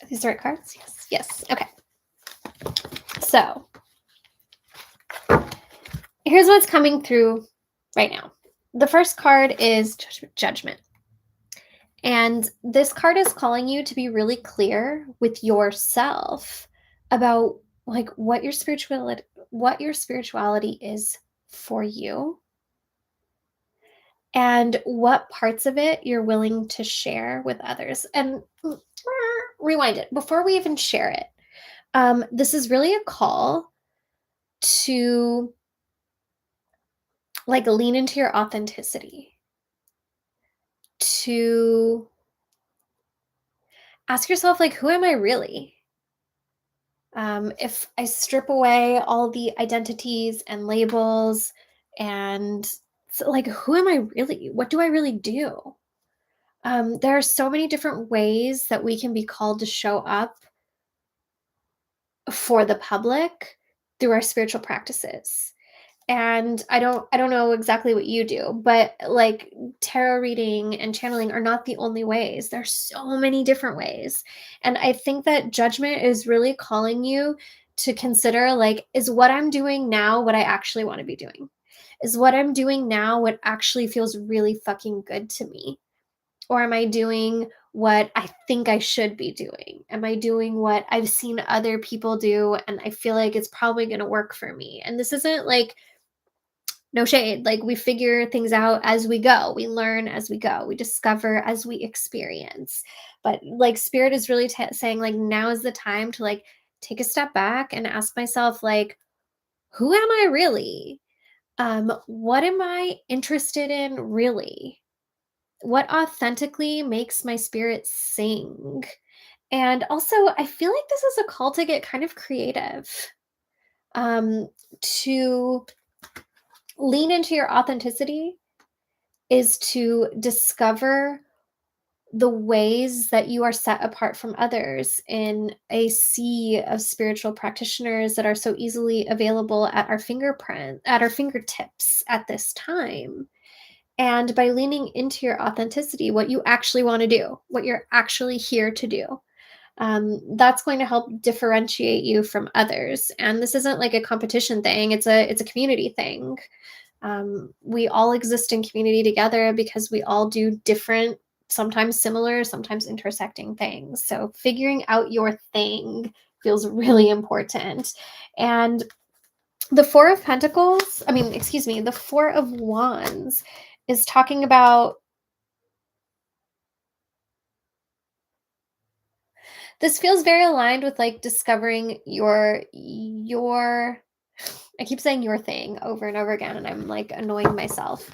Are these the right cards? Yes, okay. So, here's what's coming through right now. The first card is Judgment. And this card is calling you to be really clear with yourself about like what your spirituality is for you, and what parts of it you're willing to share with others. And rewind it before we even share it. This is really a call to like lean into your authenticity, to ask yourself, like, who am I really? If I strip away all the identities and labels and so, like, who am I really? What do I really do? There are so many different ways that we can be called to show up for the public through our spiritual practices. And I don't know exactly what you do, but like tarot reading and channeling are not the only ways. There's so many different ways. And I think that Judgment is really calling you to consider, like, is what I'm doing now what I actually want to be doing? Is what I'm doing now what actually feels really fucking good to me? Or am I doing what I think I should be doing? Am I doing what I've seen other people do and I feel like it's probably going to work for me? And this isn't like, no shade, like we figure things out as we go. We learn as we go. We discover as we experience. But like spirit is really saying like now is the time to like take a step back and ask myself like, who am I really? What am I interested in really? What authentically makes my spirit sing? And also, I feel like this is a call to get kind of creative, to lean into your authenticity is to discover the ways that you are set apart from others in a sea of spiritual practitioners that are so easily available at our fingertips at this time. And by leaning into your authenticity, what you actually want to do, what you're actually here to do, that's going to help differentiate you from others. And this isn't like a competition thing; it's a community thing. We all exist in community together because we all do different, sometimes similar, sometimes intersecting things. So figuring out your thing feels really important. And the Four of Pentacles, the Four of Wands is talking about, this feels very aligned with like discovering your I keep saying your thing over and over again and I'm like annoying myself.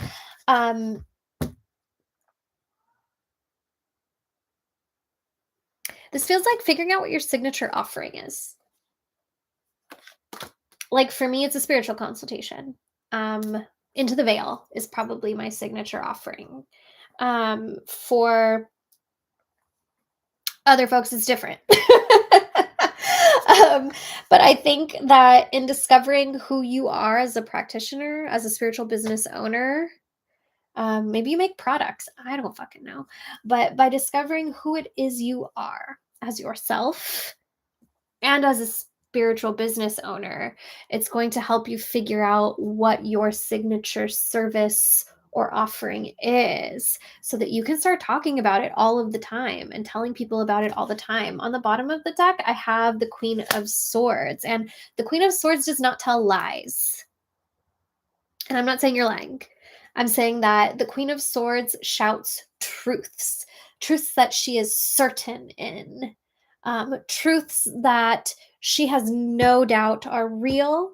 This feels like figuring out what your signature offering is. Like for me, it's a spiritual consultation. Into the Veil is probably my signature offering. For other folks, it's different. But I think that in discovering who you are as a practitioner, as a spiritual business owner, maybe you make products. I don't fucking know. But by discovering who it is you are as yourself and as a spiritual business owner, it's going to help you figure out what your signature service or offering is so that you can start talking about it all of the time and telling people about it all the time. On the bottom of the deck, I have the Queen of Swords, and the Queen of Swords does not tell lies. And I'm not saying you're lying. I'm saying that the Queen of Swords shouts truths that she is certain in, truths that she has no doubt are real.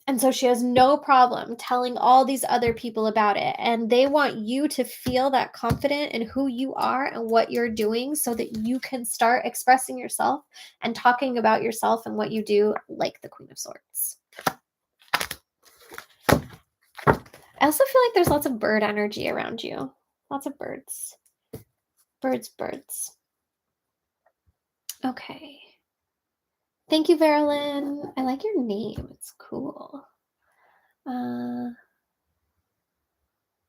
And so she has no problem telling all these other people about it. And they want you to feel that confident in who you are and what you're doing so that you can start expressing yourself and talking about yourself and what you do like the Queen of Swords. I also feel like there's lots of bird energy around you. Lots of birds. Birds. Okay. Thank you, Verilyn. I like your name. It's cool.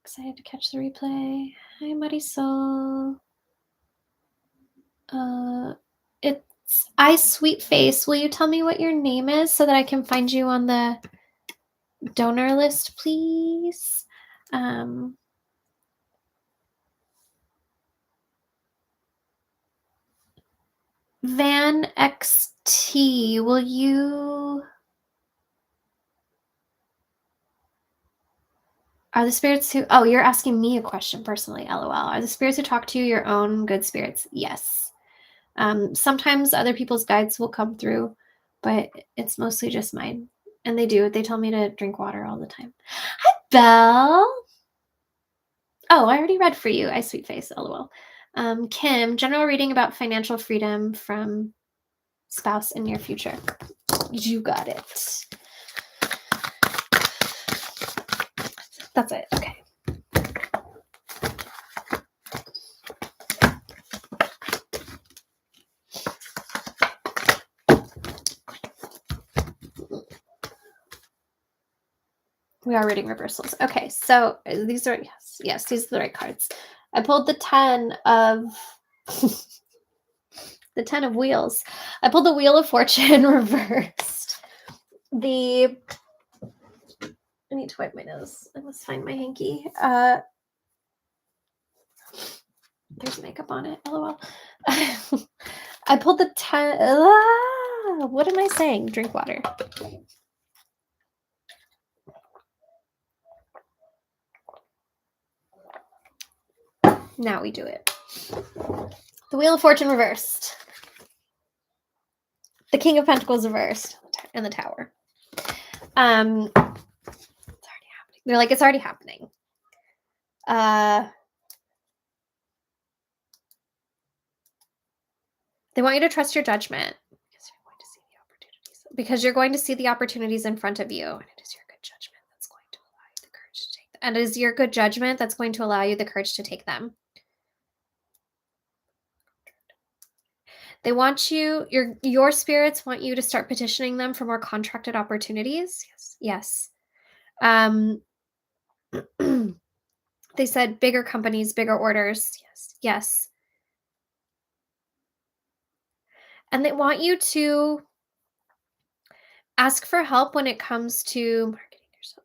Excited to catch the replay. Hi, Marisol. It's I Sweet Face. Will you tell me what your name is so that I can find you on the donor list, please? Van XT, will you... Are the spirits who... Oh, you're asking me a question personally, LOL. Are the spirits who talk to you your own good spirits? Yes. Sometimes other people's guides will come through, but it's mostly just mine. And they do. They tell me to drink water all the time. Hi, Belle. Oh, I already read for you. I Sweet Face, LOL. Kim, general reading about financial freedom from spouse in near future. You got it. That's it. Okay. We are reading reversals. Okay, so these are, yes, these are the right cards. I pulled the 10 of the 10 of Wheels. I pulled the Wheel of Fortune reversed. I need to wipe my nose. I must find my hanky. There's makeup on it. LOL. I pulled the what am I saying? Drink water. Now we do it. The Wheel of Fortune reversed. The King of Pentacles reversed. And the Tower. It's already happening. They're like, it's already happening. They want you to trust your judgment. Because you're going to see the opportunities in front of you. And it is your good judgment that's going to allow you the courage to take them. And it is your good judgment that's going to allow you the courage to take them. They want you, your spirits want you to start petitioning them for more contracted opportunities. Yes. They said bigger companies, bigger orders. Yes. And they want you to ask for help when it comes to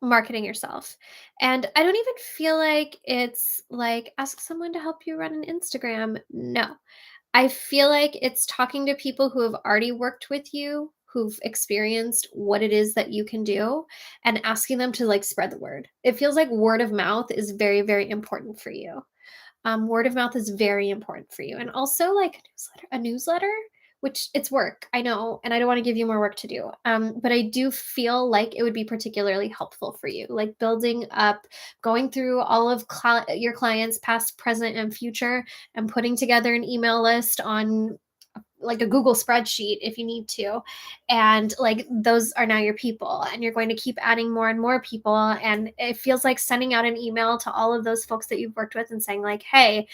marketing yourself. And I don't even feel like it's like ask someone to help you run an Instagram. No. I feel like it's talking to people who have already worked with you, who've experienced what it is that you can do, and asking them to like spread the word. It feels like word of mouth is very, very important for you. Word of mouth is very important for you. And also like a newsletter, which it's work, I know, and I don't want to give you more work to do. But I do feel like it would be particularly helpful for you, like building up, going through all of your clients, past, present, and future, and putting together an email list on like a Google spreadsheet if you need to. And like those are now your people, and you're going to keep adding more and more people. And it feels like sending out an email to all of those folks that you've worked with and saying like, hey,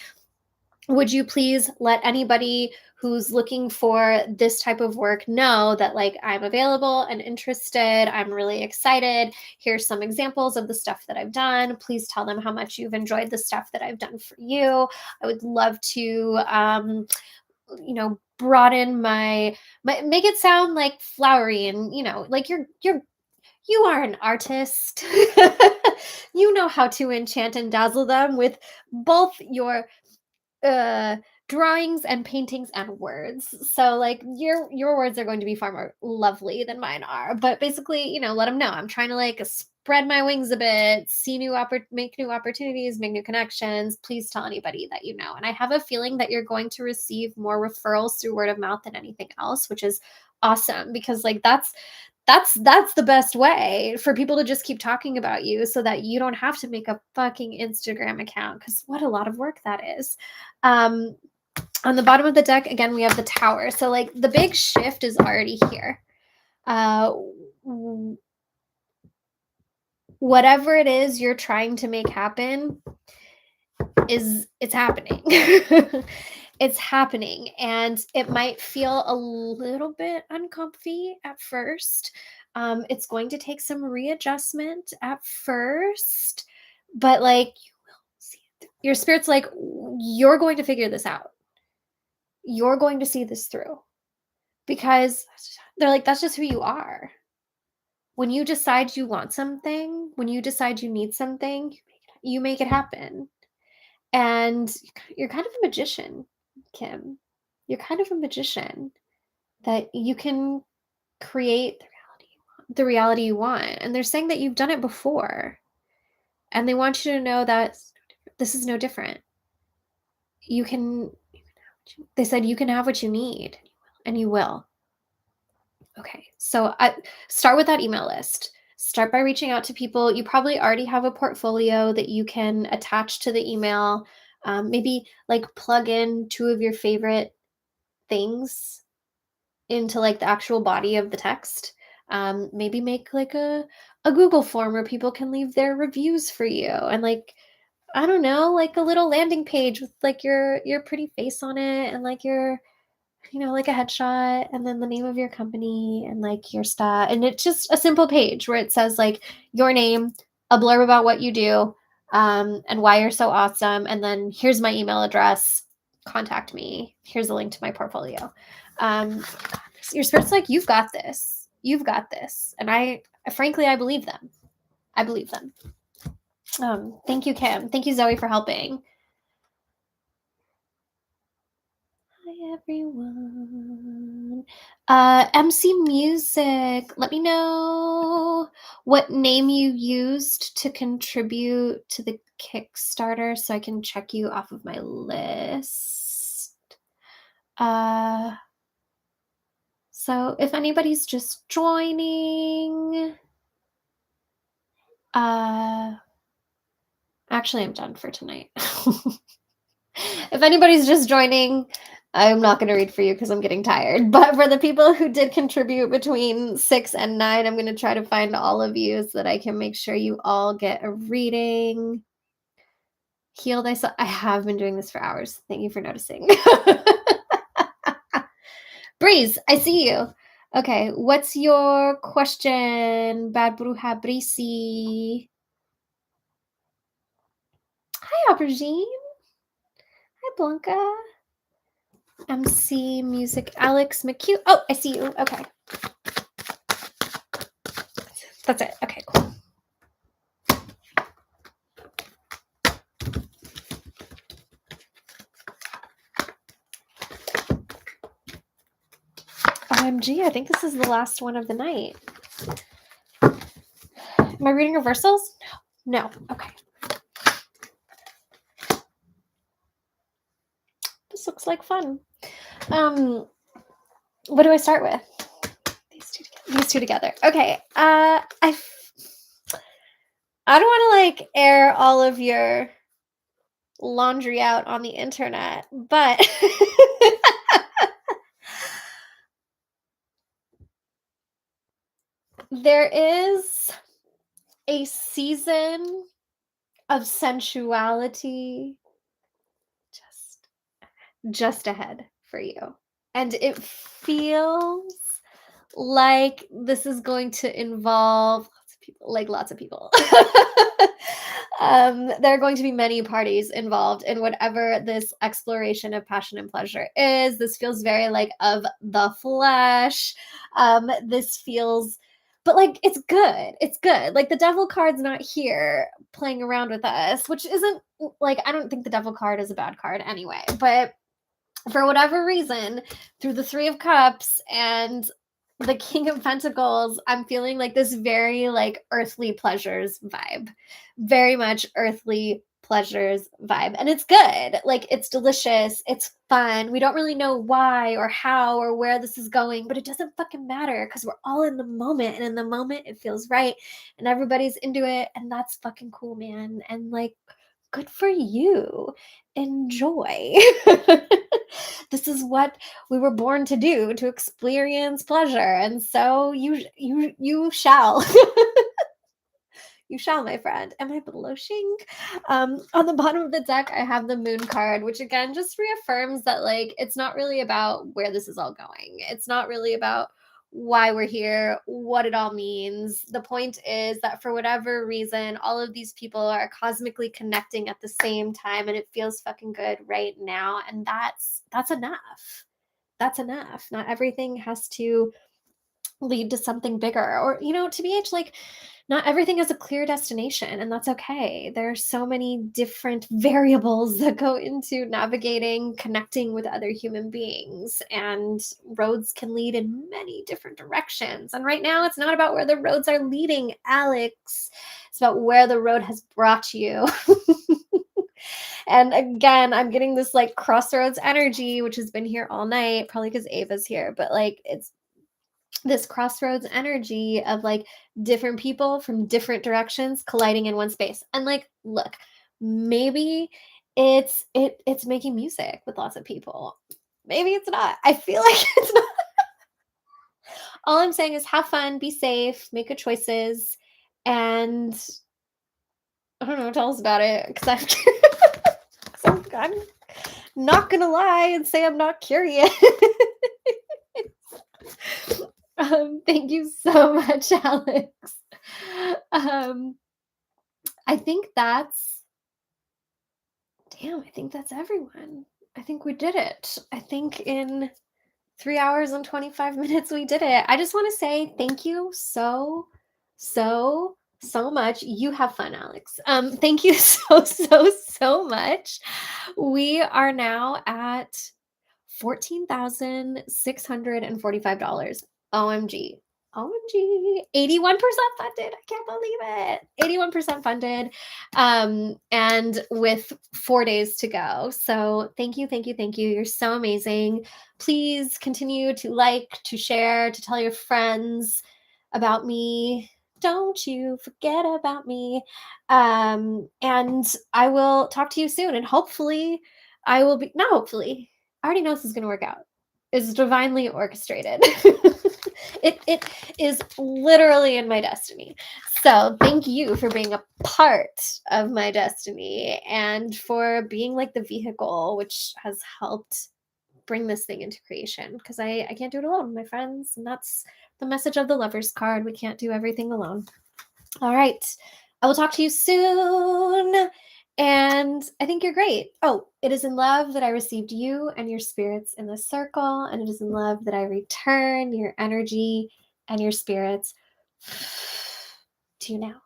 would you please let anybody who's looking for this type of work know that like I'm available and interested. I'm really excited. Here's some examples of the stuff that I've done. Please tell them how much you've enjoyed the stuff that I've done for you. I would love to, broaden my make it sound like flowery and, like you are an artist. You know how to enchant and dazzle them with both your drawings and paintings and words. So like your words are going to be far more lovely than mine are. But basically, let them know I'm trying to like spread my wings a bit, see make new opportunities, make new connections. Please tell anybody that you know. And I have a feeling that you're going to receive more referrals through word of mouth than anything else, which is awesome because like that's the best way for people to just keep talking about you so that you don't have to make a fucking Instagram account, because what a lot of work that is. On the bottom of the deck, again, we have the Tower. So like the big shift is already here. Whatever it is you're trying to make happen it's happening. It's happening, and it might feel a little bit uncomfy at first. It's going to take some readjustment at first, but like you will see it. Your spirit's like, you're going to figure this out. You're going to see this through, because they're like, that's just who you are. When you decide you want something, when you decide you need something, you make it happen. And you're kind of a magician, Kim. You're kind of a magician that you can create the reality you want. And they're saying that you've done it before. And they want you to know that this is no different. They said you can have what you need, and you will. Okay, so start with that email list. Start by reaching out to people. You probably already have a portfolio that you can attach to the email. Maybe like plug in 2 of your favorite things into like the actual body of the text. Maybe make like a Google form where people can leave their reviews for you, and like, I don't know, like a little landing page with like your pretty face on it, and like your, like a headshot, and then the name of your company and like your stuff. And it's just a simple page where it says like your name, a blurb about what you do, and why you're so awesome. And then here's my email address, contact me. Here's a link to my portfolio. Your spirit's like, you've got this. You've got this. And I believe them. I believe them. Thank you, Kim. Thank you, Zoe, for helping. Hi, everyone. MC Music, let me know what name you used to contribute to the Kickstarter so I can check you off of my list. So if anybody's just joining, actually, I'm done for tonight. If anybody's just joining, I'm not going to read for you because I'm getting tired. But for the people who did contribute between 6 and 9, I'm going to try to find all of you so that I can make sure you all get a reading. Healed, I have been doing this for hours. Thank you for noticing. Breeze, I see you. Okay, what's your question, Bad Bruja Brisi? Hi, Aubergine. Hi, Blanca. MC Music, Alex McHugh. Oh, I see you. Okay. That's it. Okay, cool. OMG, I think this is the last one of the night. Am I reading reversals? No. Okay. This looks like fun. What do I start with? These two together. Okay. I don't want to air all of your laundry out on the internet, but there is a season of sensuality just ahead for you. And it feels like this is going to involve lots of people. There are going to be many parties involved in whatever this exploration of passion and pleasure is. This feels very of the flesh. This feels, but it's good. It's good. The devil card's not here playing around with us, which isn't I don't think the devil card is a bad card anyway, but for whatever reason, through the Three of Cups and the King of Pentacles, I'm feeling this very earthly pleasures vibe. Very much earthly pleasures vibe. And it's good. It's delicious. It's fun. We don't really know why or how or where this is going, but it doesn't fucking matter because we're all in the moment. And in the moment, it feels right. And everybody's into it. And that's fucking cool, man. And good for you. Enjoy. This is what we were born to do, to experience pleasure. And so you shall. You shall, my friend. Am I blushing? On the bottom of the deck, I have the Moon card, which again just reaffirms that it's not really about where this is all going. It's not really about why we're here, what it all means. The point is that for whatever reason, all of these people are cosmically connecting at the same time, and it feels fucking good right now. And that's enough. That's enough. Not everything has to lead to something bigger, or TBH, not everything has a clear destination, and that's okay. There are so many different variables that go into navigating, connecting with other human beings, and roads can lead in many different directions. And right now, it's not about where the roads are leading, Alex. It's about where the road has brought you. And again, I'm getting this crossroads energy, which has been here all night, probably because Ava's here, but it's this crossroads energy of different people from different directions colliding in one space. And look, maybe it's making music with lots of people. Maybe it's not. I feel like it's not. All I'm saying is have fun, be safe, make good choices, and I don't know, tell us about it, because I'm not gonna lie and say I'm not curious. Thank you so much, Alex. I think that's everyone. I think we did it. I think in 3 hours and 25 minutes. We did it. I just want to say thank you so much. You have fun, Alex. Thank you so much. We are now at $14,645. OMG. OMG. 81% funded. I can't believe it. 81% funded. And with 4 days to go. So thank you. You're so amazing. Please continue to like, to share, to tell your friends about me. Don't you forget about me. And I will talk to you soon. And hopefully I will be, not hopefully, I already know this is going to work out. It's divinely orchestrated. It is literally in my destiny. So thank you for being a part of my destiny and for being like the vehicle which has helped bring this thing into creation, because I can't do it alone, my friends. And that's the message of the Lover's card. We can't do everything alone. All right. I will talk to you soon. And I think you're great. Oh, it is in love that I received you and your spirits in this circle. And it is in love that I return your energy and your spirits to you now.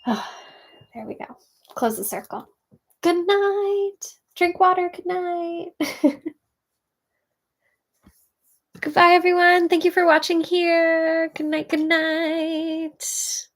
Oh, there we go. Close the circle. Good night. Drink water. Good night. Goodbye, everyone. Thank you for watching here. Good night. Good night.